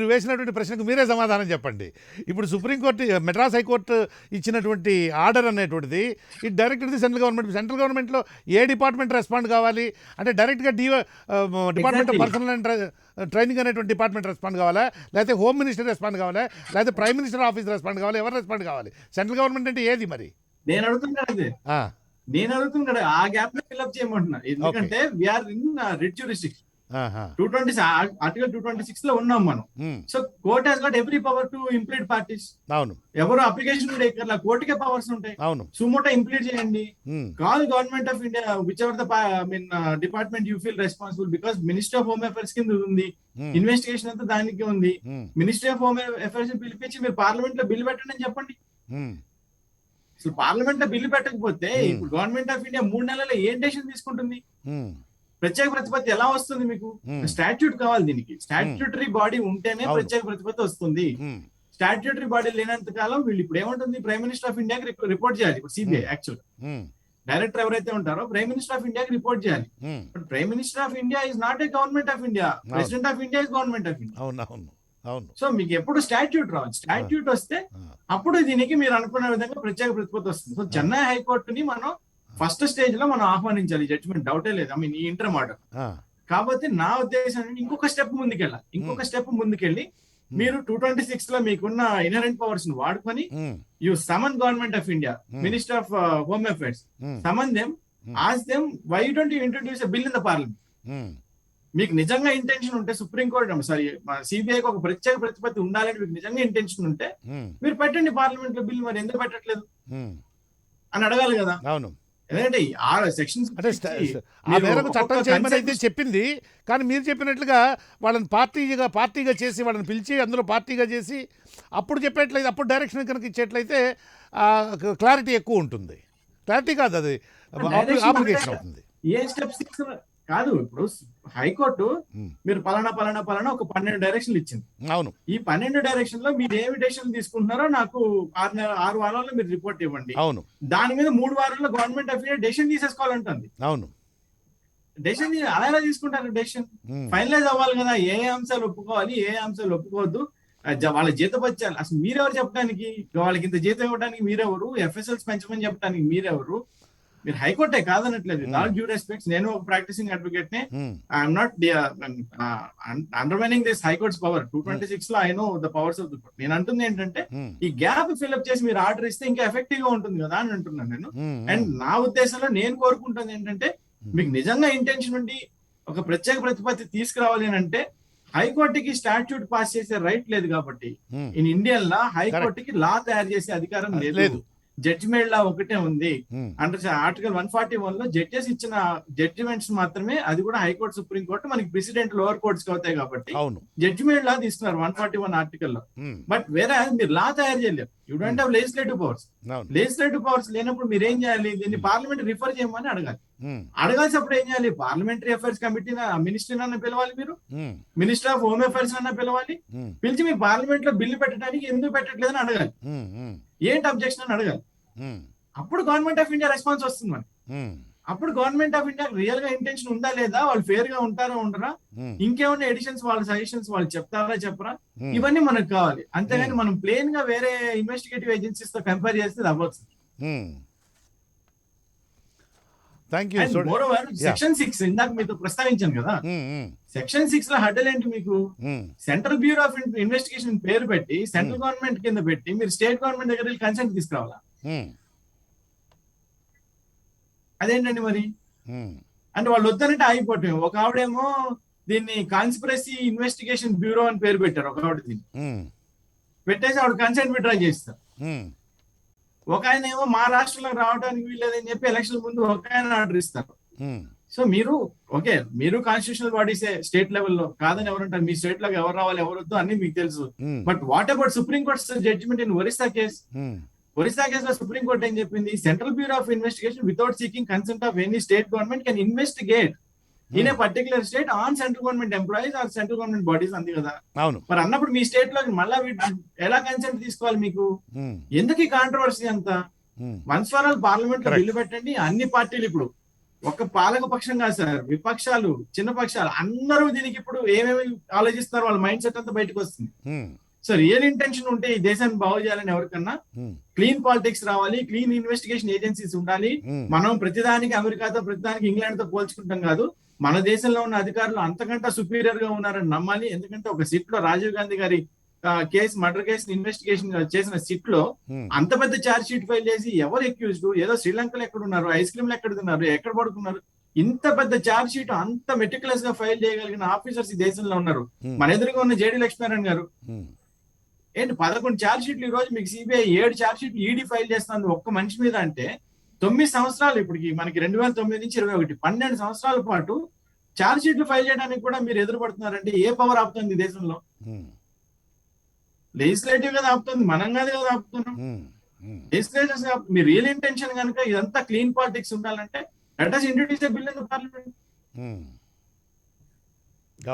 వేసినటువంటి ప్రశ్నకు మీరే సమాధానం చెప్పండి. ఇప్పుడు సుప్రీంకోర్టు మెడ్రాస్ హైకోర్టు ఇచ్చినటువంటి ఆర్డర్ అనేటువంటిది ఇది డైరెక్ట్ సెంట్రల్ గవర్నమెంట్లో ఏ డిపార్ట్మెంట్ రెస్పాండ్ కావాలి అంటే డైరెక్ట్గా department of personnel and training అనేటువంటి డిపార్ట్మెంట్ రెస్పాండ్ కావాలా, లేకపోతే హోమ్ మినిస్టర్ రెస్పాండ్ కావాలా, లేకపోతే ప్రైమ్ మినిస్టర్ ఆఫీస్ రెస్పాండ్ కావాలి, ఎవరు రెస్పాండ్ కావాలి? సెంట్రల్ గవర్నమెంట్ అంటే ఏది మరి? నేను అడుగుతున్నాడు ఆ గ్యాప్ ని ఫిల్అప్ చేయమంటున్నా. ఎందుకంటే we're in writ jurisdiction. 220 article 226 లో ఉన్నాం మనం. So court has got every power to implead parties. అవును. ఎవరు అప్లికేషన్ కూడా కోర్టుకే పవర్స్ ఉంటాయి. అవును. సుమోటో ఇంప్లీడ్ చేయండి. Call government of India whichever the department you feel responsible, because minister of home affairs కింద ఉంది, ఇన్వెస్టిగేషన్ అంతా దానికి ఉంది. మినిస్ట్రీ ఆఫ్ హోమ్ అఫైర్స్ పిలిపించి మీరు పార్లమెంట్ లో బిల్లు పెట్టండి అని చెప్పండి. అసలు పార్లమెంట్ లో బిల్లు పెట్టకపోతే ఇప్పుడు గవర్నమెంట్ ఆఫ్ ఇండియా 3 నెలల్లో ఏం డెసిషన్ తీసుకుంటుంది? ప్రత్యేక ప్రతిపత్తి ఎలా వస్తుంది మీకు? స్టాట్యూట్ కావాలి దీనికి. స్టాట్యూటరీ బాడీ ఉంటేనే ప్రత్యేక ప్రతిపత్తి వస్తుంది. స్టాట్యూటరీ బాడీ లేనంత కాలం వీళ్ళు ఇప్పుడు ఏముంటుంది, ప్రైమ్ మినిస్టర్ ఆఫ్ ఇండియాకి రిపోర్ట్ చేయాలి. ఇప్పుడు సిబిఐ యాక్చువల్ డైరెక్టర్ ఎవరైతే ఉంటారో ప్రైమ్ మినిస్టర్ ఆఫ్ ఇండియాకి రిపోర్ట్ చేయాలి. But prime minister of India is not a government of India. President of India is government of India. So మీకు ఎప్పుడు స్టాట్యూట్ రావాలి. స్టాట్యూట్ వస్తే అప్పుడు దీనికి మీరు అనుకున్న విధంగా ప్రత్యేక ప్రతిపత్తి వస్తుంది. సో చెన్నై హైకోర్టుని మనం ఫస్ట్ స్టేజ్ లో మనం ఆహ్వానించాలి. జడ్జిమెంట్ డౌటే లేదు. ఈ ఇంటర్మ్ ఆర్డర్ కాబట్టి నా ఉద్దేశం ఇంకొక స్టెప్ ముందుకెళ్ళి మీరు 226 లో మీకున్న ఇన్హరెంట్ పవర్స్ ను వాడుకొని you summon government of India, minister of home affairs, summon them, ask them why don't you introduce a bill in the parliament. మీకు నిజంగా ఇంటెన్షన్ ఉంటే సుప్రీంకోర్టు సిబిఐకి ఒక ప్రత్యేక ప్రతిపత్తి ఉండాలని మీకు నిజంగా ఇంటెన్షన్ ఉంటే మీరు పెట్టండి పార్లమెంట్ లో బిల్. మరి ఎందుకు పెట్టట్లేదు అని అడగాలి కదా. అవును. ఎందుకంటే ఆ సెక్షన్స్ అంటే ఆ మేరకు చట్టం చేయమని అయితే చెప్పింది. కానీ మీరు చెప్పినట్లుగా వాళ్ళని పార్టీగా చేసి వాళ్ళని పిలిచి అందులో పార్టీగా చేసి అప్పుడు చెప్పేట్లయితే, అప్పుడు డైరెక్షన్ కనుక ఇచ్చేట్లయితే క్లారిటీ ఎక్కువ ఉంటుంది. క్లారిటీ కాదు, అది ఆబ్లిగేషన్ అవుతుంది. ఏ స్టెప్స్ కాదు. ఇప్పుడు హైకోర్టు మీరు పలానా ఒక 12 డైరెక్షన్లు ఇచ్చింది. అవును. ఈ 12 డైరెక్షన్ లో మీరు ఏమి డెసిషన్ తీసుకుంటున్నారో నాకు 6 వారాల్లో మీరు రిపోర్ట్ ఇవ్వండి. అవును. దాని మీద 3 వారాల్లో గవర్నమెంట్ ఆఫ్ ఇండియా డెసిషన్ తీసేసుకోవాలంటుంది. అవును. డెసిషన్ అలా ఎలా తీసుకుంటారు? డెసిషన్ ఫైనలైజ్ అవ్వాలి కదా, ఏ అంశాలు ఒప్పుకోవాలి, ఏ అంశాలు ఒప్పుకోవద్దు. వాళ్ళ జీతపత్యాలు అసలు మీరెవరు చెప్పడానికి? వాళ్ళకి ఇంత జీతం ఇవ్వడానికి మీరెవరు? FSLs పెంచమని చెప్పడానికి మీరెవరు? మీరు హైకోర్టే కాదనట్లేదు. ఆల్ డ్యూ రెస్పెక్ట్స్, నేను ఒక ప్రాక్టీసింగ్ అడ్వకేట్ నే. I'm not undermining this high courts power. 226 లో I know the powers of the court. నేను అంటుంది ఏంటంటే ఈ గ్యాప్ ఫిల్అప్ చేసి మీరు ఆర్డర్ ఇస్తే ఇంకా ఎఫెక్టివ్ గా ఉంటుంది కదా అని అంటున్నాను నేను. అండ్ నా ఉద్దేశంలో నేను కోరుకుంటుంది ఏంటంటే, మీకు నిజంగా ఇంటెన్షన్ ఉండి ఒక ప్రత్యేక ప్రతిపత్తి తీసుకురావాలి అని అంటే హైకోర్టుకి స్టాట్యూట్ పాస్ చేసే రైట్ లేదు. కాబట్టి ఇన్ ఇండియన్ లా హైకోర్టుకి లా తయారు చేసే అధికారం లేదు. జడ్జిమెంట్ లా ఒకటే ఉంది. అంటే ఆర్టికల్ 141 లో జడ్జెస్ ఇచ్చిన జడ్జిమెంట్స్ మాత్రమే, అది కూడా హైకోర్టు, సుప్రీం కోర్టు మనకి ప్రెసిడెంట్ లోవర్ కోర్ట్స్ అవుతాయి కాబట్టి జడ్జిమెంట్ లా తీసుకున్నారు 141 ఆర్టికల్ లో. బట్ వేరే మీరు లా తయారు చేయలేరు. You don't have legislative powers. Legislative powers లేనప్పుడు మీరు ఏం చేయాలి? దీన్ని పార్లమెంట్ రిఫర్ చేయమని అడగాలి. అడగాల్సినప్పుడు ఏం చేయాలి? పార్లమెంటరీ అఫైర్స్ కమిటీ మినిస్టర్ అన్న పిలవాలి, మీరు మినిస్టర్ ఆఫ్ హోమ్ అఫైర్స్ అన్న పిలవాలి. పిలిచి మీ పార్లమెంట్ లో బిల్లు పెట్టడానికి ఎందుకు పెట్టట్లేదని అడగాలి. ఏంటి అబ్జెక్షన్ అని అడగాలి. అప్పుడు గవర్నమెంట్ ఆఫ్ ఇండియా రెస్పాన్స్ వస్తుంది మనకి. అప్పుడు గవర్నమెంట్ ఆఫ్ ఇండియా రియల్ గా ఇంటెన్షన్ ఉందా లేదా, వాళ్ళు ఫేర్ గా ఉంటారా ఉండరా, ఇంకేమైనా ఎడిషన్స్ వాళ్ళ సజెషన్స్ వాళ్ళు చెప్తారా చెప్పరా, ఇవన్నీ మనకు కావాలి. అంతేగాని మనం ప్లేన్ గా వేరే ఇన్వెస్టిగేటివ్ ఏజెన్సీస్ తో కంపేర్ చేస్తే అవ్వచ్చు. సెక్షన్ 6 ఇందాక మీతో ప్రస్తావించాను కదా, సెక్షన్ 6 లో హడ్డల్ ఏంటి? మీకు సెంట్రల్ బ్యూరో ఆఫ్ ఇన్వెస్టిగేషన్ పేరు పెట్టి సెంట్రల్ గవర్నమెంట్ కింద పెట్టి మీరు స్టేట్ గవర్నమెంట్ దగ్గర కన్సెంట్ తీసుకురావాలా? అదేంటండి మరి? అంటే వాళ్ళు వద్దనంటే ఆగిపోవటం. ఒక ఆవిడేమో దీన్ని కాన్స్పిరసీ ఇన్వెస్టిగేషన్ బ్యూరో అని పేరు పెట్టారు. ఒక ఆవిడ దీన్ని పెట్టేసి ఆవిడ కన్సెంట్ విత్డ్రా చేస్తారు. ఒక ఆయన ఏమో మా రాష్ట్రంలో రావడానికి వీల్లేదని చెప్పి ఎలక్షన్ ముందు ఒక ఆయన ఆర్డర్ ఇస్తారు. సో మీరు కాన్స్టిట్యూషనల్ బాడీస్ స్టేట్ లెవెల్లో కాదని ఎవరంటారు? మీ స్టేట్ లో ఎవరు రావాలి ఎవరు వద్దు అన్ని మీకు తెలుసు. But what about supreme court judgement in Orissa case? Orissa కేసులో సుప్రీం కోర్ట్ ఏం చెప్పింది? Central bureau of investigation without seeking consent of any state government can investigate in a particular state on central government employees or central government bodies. అంది కదా. మరి అన్నప్పుడు మీ state లో మళ్ళా ఎలా కన్సెంట్ తీసుకోవాలి మీకు? ఎందుకు ఈ కాంట్రవర్సీ అంతా? వన్స్ ఫర్ ఆల్ పార్లమెంట్ లో బిల్లు పెట్టండి. అన్ని పార్టీలు, ఇప్పుడు ఒక పాలక పక్షం కాదు సార్, విపక్షాలు, చిన్న పక్షాలు అందరూ దీనికి ఇప్పుడు ఏమేమి ఆలోచిస్తున్నారు, వాళ్ళ మైండ్ సెట్ అంతా బయటకు వస్తుంది. సో రియల్ ఇంటెన్షన్ ఉంటే ఈ దేశాన్ని బాగు చేయాలని ఎవరికన్నా క్లీన్ పాలిటిక్స్ రావాలి, క్లీన్ ఇన్వెస్టిగేషన్ ఏజెన్సీస్ ఉండాలి. మనం ప్రతిదానికి అమెరికాతో, ప్రతిదానికి ఇంగ్లాండ్ తో పోల్చుకుంటాం కాదు. మన దేశంలో ఉన్న అధికారులు అంతకంటే సుపీరియర్ గా ఉన్నారని నమ్మాలి. ఎందుకంటే ఒక సిట్ లో రాజీవ్ గాంధీ గారి కేసు, మర్డర్ కేసు ఇన్వెస్టిగేషన్ చేసిన సిట్ లో అంత పెద్ద ఛార్జ్ షీట్ ఫైల్ చేసి ఎవరు అక్యూజ్డ్, ఏదో శ్రీలంకలో ఎక్కడ ఉన్నారు, ఐస్ క్రీమ్లు ఎక్కడ తిన్నారు, ఎక్కడ పడుకున్నారు, ఇంత పెద్ద ఛార్జ్ షీట్ అంత మెటిక్యులస్ గా ఫైల్ చేయగలిగిన ఆఫీసర్స్ ఈ దేశంలో ఉన్నారు. మన ఎదురుగా ఉన్న జేడి లక్ష్మీనారాయణ గారు ఏంటి 11 ఛార్జ్ షీట్లు ఈ రోజు మీకు సిబిఐ 7 ఛార్జ్ షీట్లు ఈడీ ఫైల్ చేస్తుంది ఒక్క మనిషి మీద. అంటే 9 సంవత్సరాలు, ఇప్పటికి మనకి 2009 నుంచి 21 12 సంవత్సరాల పాటు ఛార్జ్ షీట్లు ఫైల్ చేయడానికి కూడా మీరు ఎదురుపడుతున్నారంటే ఏ పవర్ ఆపుతుంది దేశంలో? లెజిస్లేటివ్ గా ఆపుతుంది, మనం కాదు కదా ఆపుతున్నాం. లెజిస్లేటర్స్ మీ రియల్ ఇంటెన్షన్ కనుక ఇదంతా క్లీన్ పాలిటిక్స్ ఉండాలంటే let us introduce a bill in the parliament.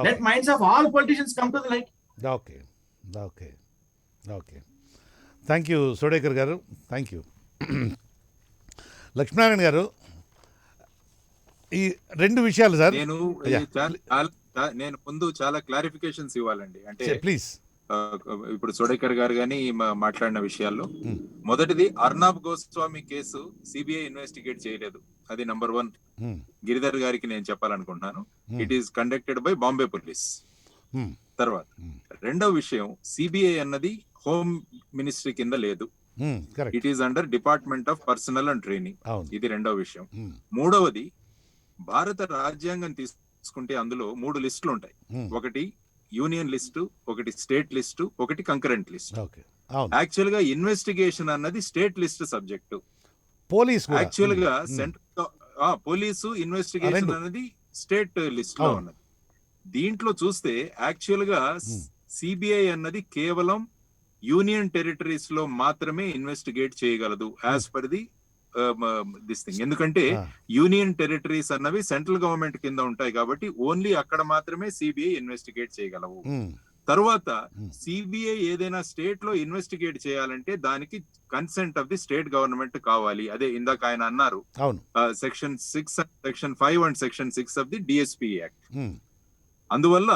Let minds of all politicians come to the light. Okay. Thank you Sodekar గారు. Thank you. లక్ష్మీనారాయణ గారు, ఈ 2 విషయాలు సార్ నేను ముందు చాలా క్లారిఫికేషన్స్ ఇవ్వాలండి. అంటే ప్లీజ్, ఇప్పుడు సోడేకర్ గారు గాని మాట్లాడిన విషయాల్లో మొదటిది, Arnab Goswami case CBI investigate చేయలేదు. అది నంబర్ 1. గిరిధర్ గారికి నేను చెప్పాలనుకుంటున్నాను, it is conducted by Bombay police. తర్వాత రెండవ విషయం, సిబిఐ అన్నది హోమ్ మినిస్ట్రీ కింద లేదు. It is under department of personnel and training. ఇది రెండవ విషయం. మూడవది, భారత రాజ్యాంగం తీసుకుంటే అందులో 3 లిస్టులు ఉంటాయి. ఒకటి యూనియన్ లిస్టు, ఒకటి స్టేట్ లిస్టు, ఒకటి కంకరెంట్ లిస్ట్. యాక్చువల్ గా ఇన్వెస్టిగేషన్ అన్నది state list subject. Police actual గా పోలీసు ఇన్వెస్టిగేషన్ రెండు. అనేది స్టేట్ లిస్ట్ లో అవును. ఉన్నది. దీంట్లో చూస్తే యాక్చువల్ గా సిబిఐ అన్నది కేవలం యూనియన్ టెరిటరీస్ లో మాత్రమే ఇన్వెస్టిగేట్ చేయగలదు as per the this thing. ఎందుకంటే ఆ, యూనియన్ టెరిటరీస్ అన్నవి సెంట్రల్ గవర్నమెంట్ కింద ఉంటాయి కాబట్టి ఓన్లీ అక్కడ మాత్రమే సిబిఐ ఇన్వెస్టిగేట్ చేయగలవు. ఉమ్, తర్వాత Hmm. సిబిఐ ఏదైనా స్టేట్ లో ఇన్వెస్టిగేట్ చేయాలంటే దానికి consent of the state government కావాలి. అదే ఇందాక ఆయన అన్నారు అవును. Section 6, section 5 and section 6 of the DSP act. Um, అందువల్ల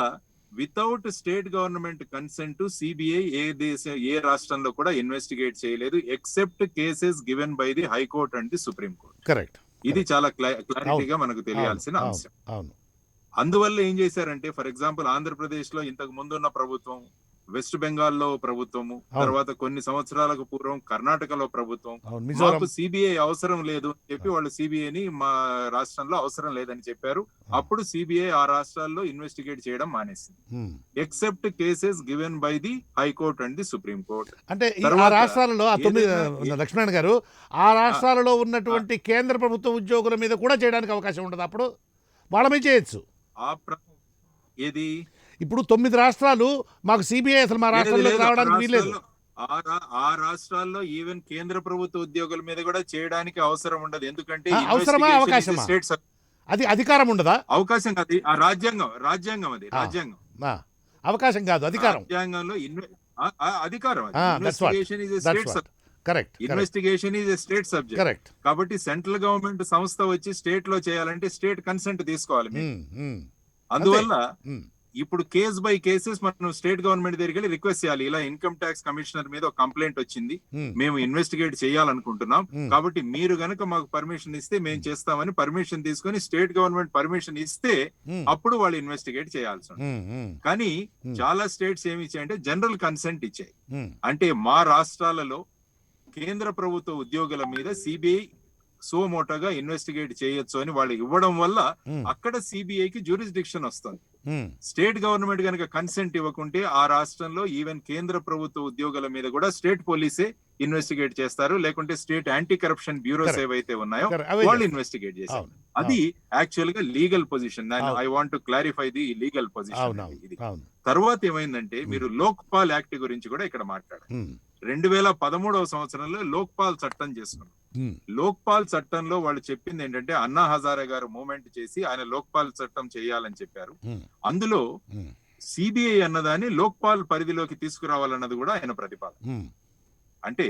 without state government consent CBI ఏ రాష్ట్రంలో కూడా ఇన్వెస్టిగేట్ చేయలేదు except cases given by the high court and the supreme court. Correct. ఇది చాలా క్లారిటీగా మనకు తెలియాల్సిన అవును, అంశం. అవును. అందువల్ల ఏం చేశారంటే ఫర్ ఎగ్జాంపుల్ ఆంధ్రప్రదేశ్ లో ఇంతకు ముందున్న ప్రభుత్వం, వెస్ట్ బెంగాల్లో ప్రభుత్వము, తర్వాత కొన్ని సంవత్సరాలకు పూర్వం కర్ణాటకలో ప్రభుత్వం అవును. మిజోరం. మాకు సిబిఐ అవసరం లేదు అని చెప్పి వాళ్ళు సిబిఐని మా రాష్ట్రంలో అవసరం లేదని చెప్పారు. అప్పుడు సిబిఐ ఆ రాష్ట్రాల్లో ఇన్వెస్టిగేట్ చేయడం మానేసింది um. Except cases given by the high court and the supreme court. అంటే ఆ తర్వాత రాష్ట్రాలలో ఆ 9 ఏదైనా లక్ష్మణ్ గారు, ఆ రాష్ట్రాలలో ఉన్నటువంటి కేంద్ర ప్రభుత్వ ఉద్యోగుల మీద కూడా చేయడానికి అవకాశం ఉండదు. అప్పుడు వాళ్ళ మీద చేయొచ్చు. ఏది ఇప్పుడు 9 రాష్ట్రాలు మాకు సిబిఐ అసలు మా రాష్ట్రంలోకి రావడానికి వీల్లేదు. ఆ రాష్ట్రాల్లో ఈవెన్ కేంద్ర ప్రభుత్వ ఉద్యోగుల మీద కూడా చేయడానికి అవసరం ఉండదు. ఎందుకంటే అవసరమా, investigation is a అవకాశమా? state sub- అది అధికారం ఉండదా? అవకాశం కాదు, ఆ రాజ్యాంగం అది రాజ్యాంగం. ఆ, అవకాశం కాదు, అధికారం. రాజ్యాంగంలో అధికారం. That's what. Investigation is That's state what. Correct. Investigation is state subject. Correct. కాబట్టి సెంట్రల్ గవర్నమెంట్ సంస్థ వచ్చి స్టేట్ లో చేయాలంటే స్టేట్ కన్సెంట్ తీసుకోవాలి మీరు. అందువల్ల ఇప్పుడు కేస్ బై కేసెస్ మనం స్టేట్ గవర్నమెంట్ దగ్గరికి వెళ్ళి రిక్వెస్ట్ చేయాలి. ఇలా ఇన్కమ్ ట్యాక్స్ కమిషనర్ మీద ఒక కంప్లైంట్ వచ్చింది, మేము ఇన్వెస్టిగేట్ చేయాలనుకుంటున్నాం, కాబట్టి మీరు గనక మాకు పర్మిషన్ ఇస్తే మేము చేస్తామని పర్మిషన్ తీసుకొని స్టేట్ గవర్నమెంట్ పర్మిషన్ ఇస్తే అప్పుడు వాళ్ళు ఇన్వెస్టిగేట్ చేయాల్సి ఉంటుంది. కానీ చాలా స్టేట్స్ ఏమి ఇచ్చాయంటే జనరల్ కన్సెంట్ ఇచ్చాయి. అంటే మా రాష్ట్రాలలో కేంద్ర ప్రభుత్వ ఉద్యోగుల మీద సిబిఐ సోమోటోగా ఇన్వెస్టిగేట్ చేయొచ్చు అని వాళ్ళు ఇవ్వడం వల్ల అక్కడ సిబిఐకి జ్యూరిస్డిక్షన్ వస్తుంది. స్టేట్ గవర్నమెంట్ కనుక కన్సెంట్ ఇవ్వకుంటే ఆ రాష్ట్రంలో ఈవెన్ కేంద్ర ప్రభుత్వ ఉద్యోగుల మీద కూడా స్టేట్ పోలీసే ఇన్వెస్టిగేట్ చేస్తారు, లేకుంటే స్టేట్ యాంటీ కరప్షన్ బ్యూరోస్ ఏవైతే ఉన్నాయో వాళ్ళు ఇన్వెస్టిగేట్ చేస్తారు. అది యాక్చువల్ గా legal position. I want to clarify the legal position. ఇది తర్వాత ఏమైందంటే మీరు లోక్పాల్ యాక్ట్ గురించి కూడా ఇక్కడ మాట్లాడారు. 2013వ సంవత్సరంలో లోక్పాల్ చట్టం చేసుకున్నారు. లోక్పాల్ చట్టంలో వాళ్ళు చెప్పింది ఏంటంటే అన్నా హజారే గారు మూవ్మెంట్ చేసి ఆయన లోక్పాల్ చట్టం చేయాలని చెప్పారు. అందులో సిబిఐ అన్నదాన్ని లోక్పాల్ పరిధిలోకి తీసుకురావాలన్నది కూడా ఆయన ప్రతిపాదన. అంటే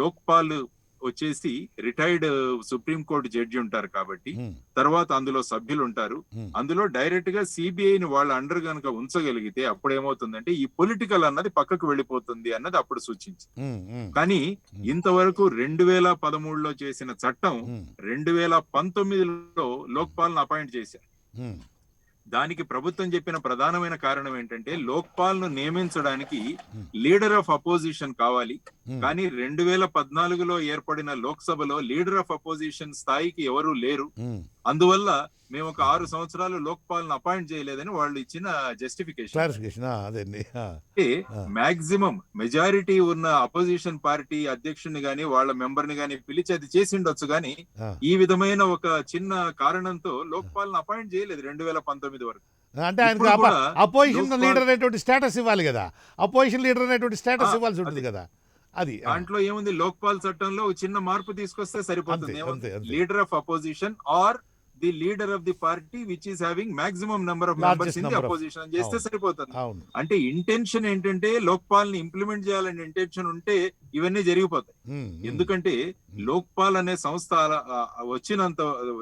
లోక్పాల్ వచ్చేసి రిటైర్డ్ సుప్రీం కోర్టు జడ్జి ఉంటారు కాబట్టి తర్వాత అందులో సభ్యులు ఉంటారు. అందులో డైరెక్ట్ గా సిబిఐని వాళ్ళ అండర్ గనక ఉంచగలిగితే అప్పుడు ఏమవుతుందంటే ఈ పొలిటికల్ అన్నది పక్కకు వెళ్ళిపోతుంది అన్నది అప్పుడు సూచించింది. కానీ ఇంతవరకు 2013లో చేసిన చట్టం 2019లో లోక్పాల్ అపాయింట్ చేశారు. దానికి ప్రభుత్వం చెప్పిన ప్రధానమైన కారణం ఏంటంటే లోక్పాల్ ను నియమించడానికి లీడర్ ఆఫ్ అపోజిషన్ కావాలి. కానీ 2014లో ఏర్పడిన లోక్సభలో లీడర్ ఆఫ్ అపోజిషన్ స్థాయికి ఎవరూ లేరు. అందువల్ల మేము ఒక 6 సంవత్సరాలు లోక్పాల్ ను అపాయింట్ చేయలేదని వాళ్ళు ఇచ్చిన జస్టిఫికేషన్. అంటే మాక్సిమం మెజారిటీ ఉన్న అపోజిషన్ పార్టీ అధ్యక్షుడిని గాని వాళ్ళ మెంబర్ ని గాని పిలిచి అది చేసి ఉండొచ్చు. గాని ఈ విధమైన ఒక చిన్న కారణంతో లోక్పాల్ ను అపాయింట్ చేయలేదు 2019 వరకు. అంటే ఆయనకు అపోజిషన్ లీడర్ అనేటువంటి స్టేటస్ ఇవ్వాలి కదా, అపోజిషన్ లీడర్ అనేటువంటి స్టేటస్ ఇవ్వాల్సి ఉంటుంది కదా. అది దాంట్లో ఏముంది, లోక్పాల్ చట్టంలో చిన్న మార్పు తీసుకొస్తే సరిపోతుంది. Leader of opposition or the leader of the party which is having maximum number of members in the opposition చేస్తే సరిపోతుంది. అంటే ఇంటెన్షన్ ఏంటంటే లోక్పాల్ ని ఇంప్లిమెంట్ చేయాలనే ఇంటెన్షన్ ఉంటే ఇవన్నీ జరిగిపోతాయి. ఎందుకంటే లోక్పాల్ అనే సంస్థ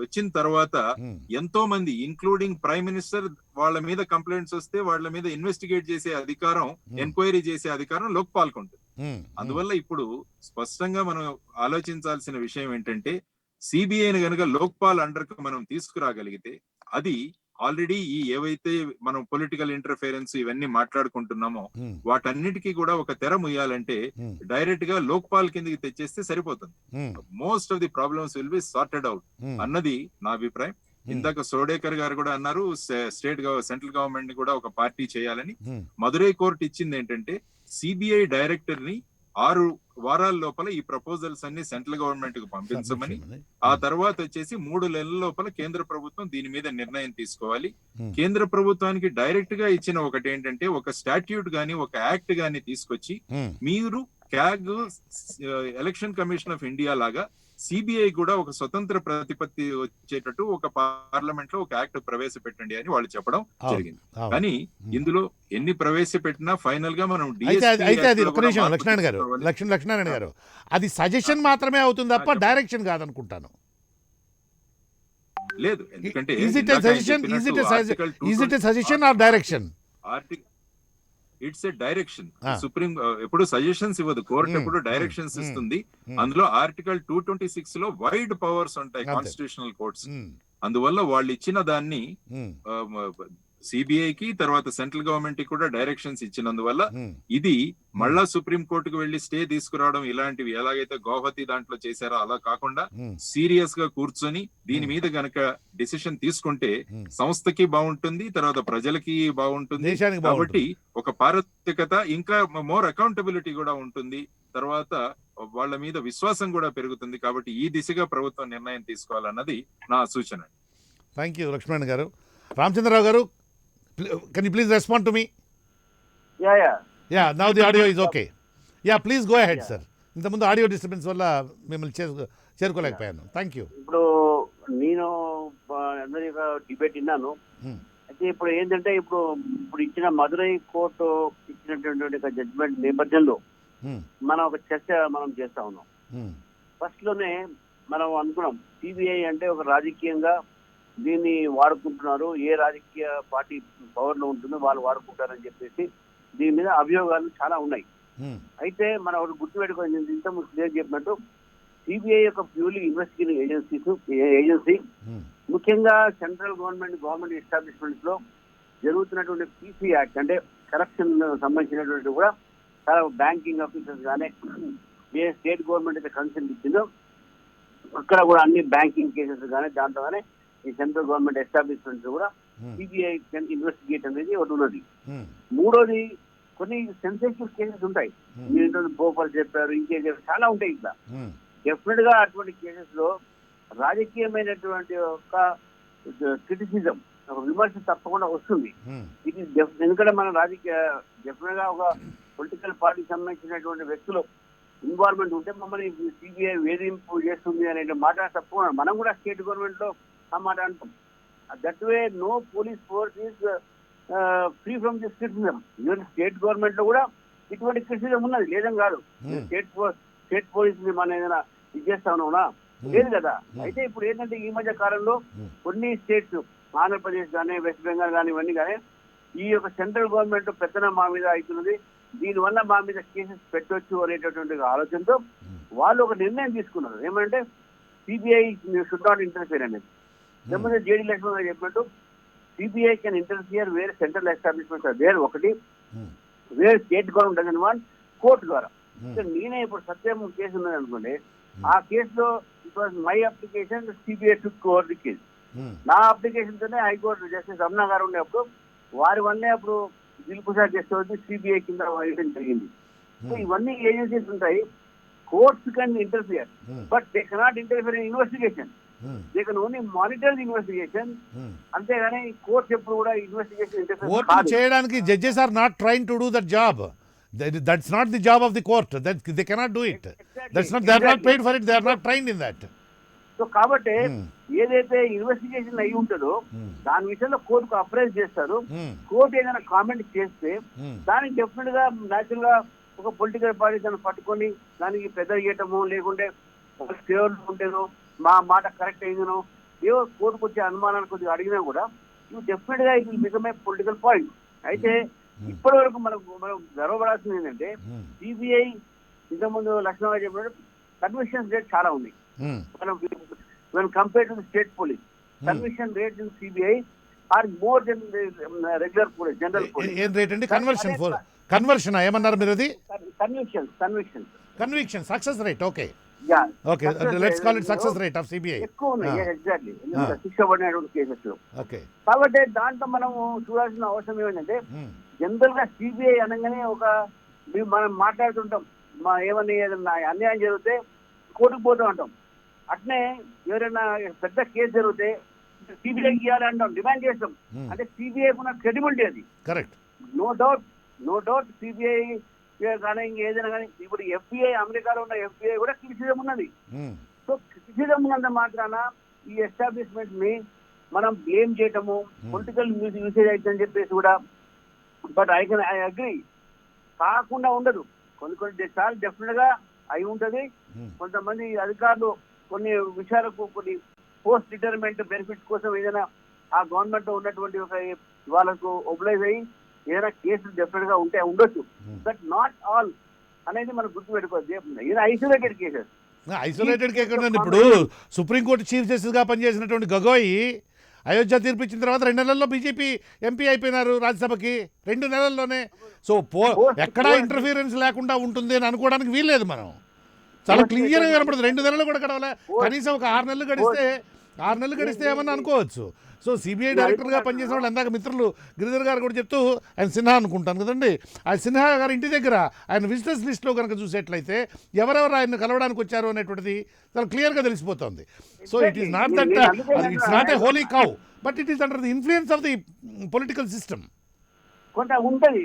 వచ్చిన తర్వాత ఎంతో మంది ఇంక్లూడింగ్ ప్రైమ్ మినిస్టర్ వాళ్ళ మీద కంప్లైంట్స్ వస్తే వాళ్ళ మీద ఇన్వెస్టిగేట్ చేసే అధికారం, ఎంక్వైరీ చేసే అధికారం లోక్పాల్ కు ఉంటుంది. అందువల్ల ఇప్పుడు స్పష్టంగా మనం ఆలోచించాల్సిన విషయం ఏంటంటే సిబిఐని గనుక లోక్పాల్ అండర్ కు మనం తీసుకురాగలిగితే అది ఆల్రెడీ ఈ ఏవైతే మనం పొలిటికల్ ఇంటర్ఫిరెన్స్ ఇవన్నీ మాట్లాడుకుంటున్నామో వాటన్నిటికీ కూడా ఒక తెర ముయ్యాలంటే డైరెక్ట్ గా లోక్పాల్ కిందకి తెచ్చేస్తే సరిపోతుంది. Most of the problems will be sorted out అన్నది నా అభిప్రాయం. ఇందాక సోడేకర్ గారు కూడా అన్నారు సెంట్రల్ గవర్నమెంట్ ని కూడా ఒక పార్టీ చేయాలని. మదురై కోర్టు ఇచ్చింది ఏంటంటే సిబిఐ డైరెక్టర్ ని 6 వారాల లోపల ఈ ప్రపోజల్స్ అన్ని సెంట్రల్ గవర్నమెంట్ కు పంపించమని, ఆ తర్వాత వచ్చేసి 3 నెలల లోపల కేంద్ర ప్రభుత్వం దీని మీద నిర్ణయం తీసుకోవాలి. కేంద్ర ప్రభుత్వానికి డైరెక్ట్ గా ఇచ్చిన ఒకటి ఏంటంటే, ఒక స్టాట్యూట్ గాని ఒక యాక్ట్ గాని తీసుకొచ్చి మీరు CAG, election commission of India లాగా సిబిఐ కూడా ఒక స్వతంత్ర ప్రతిపత్తి వచ్చేటట్టు ఒక పార్లమెంట్ లో ఒక యాక్ట్ ప్రవేశపెట్టండి అని వాళ్ళు చెప్పడం జరిగింది. కానీ ఇందులో ఎన్ని ప్రవేశపెట్టినా ఫైనల్ గా మనం అయితే అది ఒక నిమిషం లక్ష్మీనారాయణ గారు, అది సజెషన్ మాత్రమే అవుతుంది తప్ప డైరెక్షన్ కాదనుకుంటాను. లేదు, ఎందుకంటే suggestion are direction? It's a direction. Supreme ఎప్పుడు సజెషన్స్ ఇవ్వదు, కోర్టు ఎప్పుడు డైరెక్షన్స్ ఇస్తుంది. అందులో ఆర్టికల్ 226 లో వైడ్ పవర్స్ ఉంటాయి కాన్స్టిట్యూషనల్ కోర్ట్స్. అందువల్ల వాళ్ళు ఇచ్చిన దాన్ని సిబిఐకి తర్వాత సెంట్రల్ గవర్నమెంట్ కి కూడా డైరెక్షన్స్ ఇచ్చినందువల్ల ఇది మళ్ళా సుప్రీం కోర్టుకు వెళ్లి స్టే తీసుకురావడం ఇలాంటివి ఎలాగైతే గౌహతి దాంట్లో చేశారో అలా కాకుండా సీరియస్ గా కూర్చొని దీని మీద గనక డిసిషన్ తీసుకుంటే సంస్థకి బాగుంటుంది, తర్వాత ప్రజలకి బాగుంటుంది. కాబట్టి ఒక పారదర్శకత, ఇంకా మోర్ అకౌంటబిలిటీ కూడా ఉంటుంది. తర్వాత వాళ్ళ మీద విశ్వాసం కూడా పెరుగుతుంది. కాబట్టి ఈ దిశగా ప్రభుత్వం నిర్ణయం తీసుకోవాలన్నది నా సూచన. థ్యాంక్ యూ లక్ష్మణ్ గారు. రామచంద్రరావు గారు, can you please respond to me? Yeah, now the audio is okay. Yeah, please go ahead, sir. ఇంతకుముందు ఆడియో డిస్టర్బెన్స్ వల్ల మిమ్మల్ని చేరుకోలేకపోయాను. Thank you. ఇప్పుడు నేను అందరి డిబేట్ విన్నాను. అయితే ఇప్పుడు ఏంటంటే, ఇప్పుడు ఇచ్చిన మదురై కోర్టు ఇచ్చినటువంటి జడ్జిమెంట్ నేపథ్యంలో మనం ఒక చర్చ చేస్తా ఉన్నాం. ఫస్ట్ లోనే మనం అనుకున్నాం సిబిఐ అంటే ఒక రాజకీయంగా దీన్ని వాడుకుంటున్నారు, ఏ రాజకీయ పార్టీ పవర్ లో ఉంటుందో వాళ్ళు వాడుకుంటారని చెప్పేసి దీని మీద అభియోగాలు చాలా ఉన్నాయి. అయితే మనం ఒకటి గుర్తుపెట్టుకోవాలి, ఇంతకుముందు క్లియర్ చెప్పినట్టు సిబిఐ యొక్క ప్యూర్లీ ఇన్వెస్టిగేటింగ్ ఏజెన్సీ ముఖ్యంగా సెంట్రల్ గవర్నమెంట్ ఎస్టాబ్లిష్మెంట్స్ లో జరుగుతున్నటువంటి పీసీ యాక్ట్ అంటే కరప్షన్ సంబంధించినటువంటి కూడా చాలా బ్యాంకింగ్ ఆఫీసర్స్ కానీ ఏ స్టేట్ గవర్నమెంట్ అయితే కన్సెంట్ ఇచ్చిందో అక్కడ కూడా అన్ని బ్యాంకింగ్ కేసెస్ కానీ దాంట్లో కానీ ఈ సెంట్రల్ గవర్నమెంట్ ఎస్టాబ్లిష్మెంట్స్ కూడా సిబిఐ ఇన్వెస్టిగేట్ అనేది ఒకటి ఉన్నది. మూడోది, కొన్ని సెన్సేటివ్ కేసెస్ ఉంటాయి. మీరు భోపాల్ చెప్పారు, ఇంకే చాలా ఉంటాయి. ఇట్లా డెఫినెట్ గా అటువంటి కేసెస్ లో రాజకీయమైనటువంటి ఒక క్రిటిసిజం, ఒక విమర్శ తప్పకుండా వస్తుంది. ఇది ఎందుకంటే మన డెఫినెట్ గా ఒక పొలిటికల్ పార్టీకి సంబంధించినటువంటి వ్యక్తులు ఇన్వాల్వ్మెంట్ ఉంటే మమ్మల్ని సిబిఐ వేధింపు చేస్తుంది అనే మాట తప్పకుండా మనం కూడా స్టేట్ గవర్నమెంట్ లో ఆ మాట అంటాం. That way no police force is free from this criticism. Even state government లో కూడా ఇటువంటి క్రిటిసిజం ఉన్నది, లేదని కాదు. స్టేట్ పోలీస్ మనం ఏదైనా ఇది చేస్తా ఉన్నావునా, లేదు కదా. అయితే ఇప్పుడు ఏంటంటే ఈ మధ్య కాలంలో కొన్ని స్టేట్స్, ఆంధ్రప్రదేశ్ కానీ వెస్ట్ బెంగాల్ కానీ ఇవన్నీ కానీ ఈ యొక్క సెంట్రల్ గవర్నమెంట్ పెత్తనం మా మీద అవుతున్నది, దీనివల్ల మా మీద కేసెస్ పెట్టవచ్చు అనేటటువంటి ఆలోచనతో వాళ్ళు ఒక నిర్ణయం తీసుకున్నారు. ఏమంటే సిబిఐ షుడ్ నాట్ ఇంటర్ఫియర్ అనేది. లేకపోతే జేడీ లక్ష్మణ్ గారు చెప్పినట్టు CBI can interfere where central establishments are there, ఒకటి where state government doesn't want, court ద్వారా. నేనే ఇప్పుడు సత్యం కేసు ఉన్నది అనుకోండి, ఆ కేసులో it was my application, CBI took over the case. నా అప్లికేషన్ తోనే హైకోర్టు జస్టిస్ రమణ గారు ఉండేప్పుడు వారి వల్లే అప్పుడు దిల్కుషా కేసు వచ్చి సిబిఐ కింద వేయడం జరిగింది. సో ఇవన్నీ ఏజెన్సీస్ ఉంటాయి. Courts can interfere but they cannot interfere in investigation. They can only monitor the investigation. అంతేగాని కోర్ట్స్ ఎప్పుడు కూడా ఇన్వెస్టిగేషన్ ఇంటర్ఫియర్ చేయడానికి judges are not trying to do that job. That's not the job of the court. They cannot do it. That's not. They are not paid for it. They are not trained in that. So కాబట్టి ఏదైతే investigation అయి ఉంటుందో దాని విషయంలో కోర్టుకు appraise చేస్తారు. Court ఏదైనా comment చేస్తే దానికి డెఫినెట్ గా న్యాచురల్ గా ఒక పొలిటికల్ పార్టీ దాన్ని పట్టుకొని దానికి పెద్ద చేయటము, లేకుంటే ఫేవర్ ఉంటేనో మా మాట కరెక్ట్ అయిందనో ఏవో కోర్టుకు వచ్చే అనుమానాలు కొద్దిగా అడిగినా కూడా ఇవి డెఫినెట్ గా ఇది బికమ్ ఏ పొలిటికల్ పాయింట్. అయితే ఇప్పటి వరకు మనం గర్వపడాల్సింది ఏంటంటే సిబిఐ ఇంతకుముందు లక్ష్మణ్ చెప్పినట్టు కన్విక్షన్ రేట్ చాలా ఉంది. మనం compare to state police, conviction rate in CBI are more than regular police, general police. ఏం రేట్ అండి? కన్వర్షన్ ఏమన్నారు మీరు? అది conviction success rate. Okay, let's call it success rate of CBI ఎక్కువ ఉన్నాయి. ఎగ్జాక్ట్లీ, శిక్ష పడినటువంటి కేసెస్ లో. ఓకే, కాబట్టి దాంట్లో మనం చూడాల్సిన అవసరం ఏమంటే జనరల్ గా సిబిఐ అనగానే మనం మాట్లాడుతుంటాం ఏమని ఏదైనా అన్యాయం జరిగితే కోర్టుకు పోతూ ఉంటాం. అట్నే ఎవరైనా పెద్ద కేసు జరిగితే సిబిఐ ఇవ్వాలి అంటాం, డిమాండ్ చేస్తాం. అంటే సిబిఐ ఉన్న క్రెడిబిలిటీ అది. కరెక్ట్. నో డౌట్ సిబిఐ కానీ ఏదైనా కానీ ఇప్పుడు FBI, అమెరికాలో ఉన్న FBI కూడా క్రిటిసిజం ఉన్నది. సో క్రిటిసిజం ఉన్నంత మాత్రాన ఈ ఎస్టాబ్లిష్మెంట్ ని మనం బ్లేమ్ చేయటము పొలిటికల్ యూసేజ్ అవుతుందని చెప్పేసి కూడా, బట్ ఐ అగ్రీ కాకుండా ఉండదు. కొన్ని సార్లు డెఫినెట్ గా అయి ఉంటది. కొంతమంది అధికారులు కొన్ని విషయాలకు కొన్ని పోస్ట్ రిటైర్మెంట్ బెనిఫిట్స్ కోసం ఏదైనా ఆ గవర్నమెంట్ లో ఉన్నటువంటి ఒక వాళ్ళకు ఒబలైజ్ అయ్యి ఏదైనా కేసులు డెఫినెట్ గా ఉంటే ఉండొచ్చు. బట్ నాట్ ఆల్ అనేది మనం గుర్తుపెట్టుకోవచ్చు. ఇది ఐసోలేటెడ్ కేసెస్. ఐసోలేటెడ్ కేకుండా ఇప్పుడు సుప్రీంకోర్టు చీఫ్ జస్టిస్గా పనిచేసినటువంటి గగోయి అయోధ్య తీర్పు ఇచ్చిన తర్వాత 2 నెలల్లో బీజేపీ ఎంపీ అయిపోయినారు రాజ్యసభకి, 2 నెలల్లోనే. సో ఎక్కడా ఇంటర్ఫీరెన్స్ లేకుండా ఉంటుంది అని అనుకోవడానికి వీల్లేదు. మనం చాలా క్లియర్గా కనపడుతుంది. 2 నెలలు కూడా గడవలే, కనీసం ఒక 6 నెలలు గడిస్తే ఏమన్నా అనుకోవచ్చు. సో సిబిఐ డైరెక్టర్గా పనిచేసిన వాళ్ళు ఇందాక మిత్రులు గిరిధర్ గారు కూడా చెప్తూ, ఆయన సిన్హా అనుకుంటాను కదండి, ఆ సిన్హా గారి ఇంటి దగ్గర ఆయన విజిటర్స్ లిస్ట్లో కనుక చూసేట్లయితే ఎవరెవరు ఆయన కలవడానికి వచ్చారు అనేటువంటిది చాలా క్లియర్గా తెలిసిపోతుంది. So it is not that it's not a Holi cow, but it is under the influence of the political system. కొంత ఉంటది,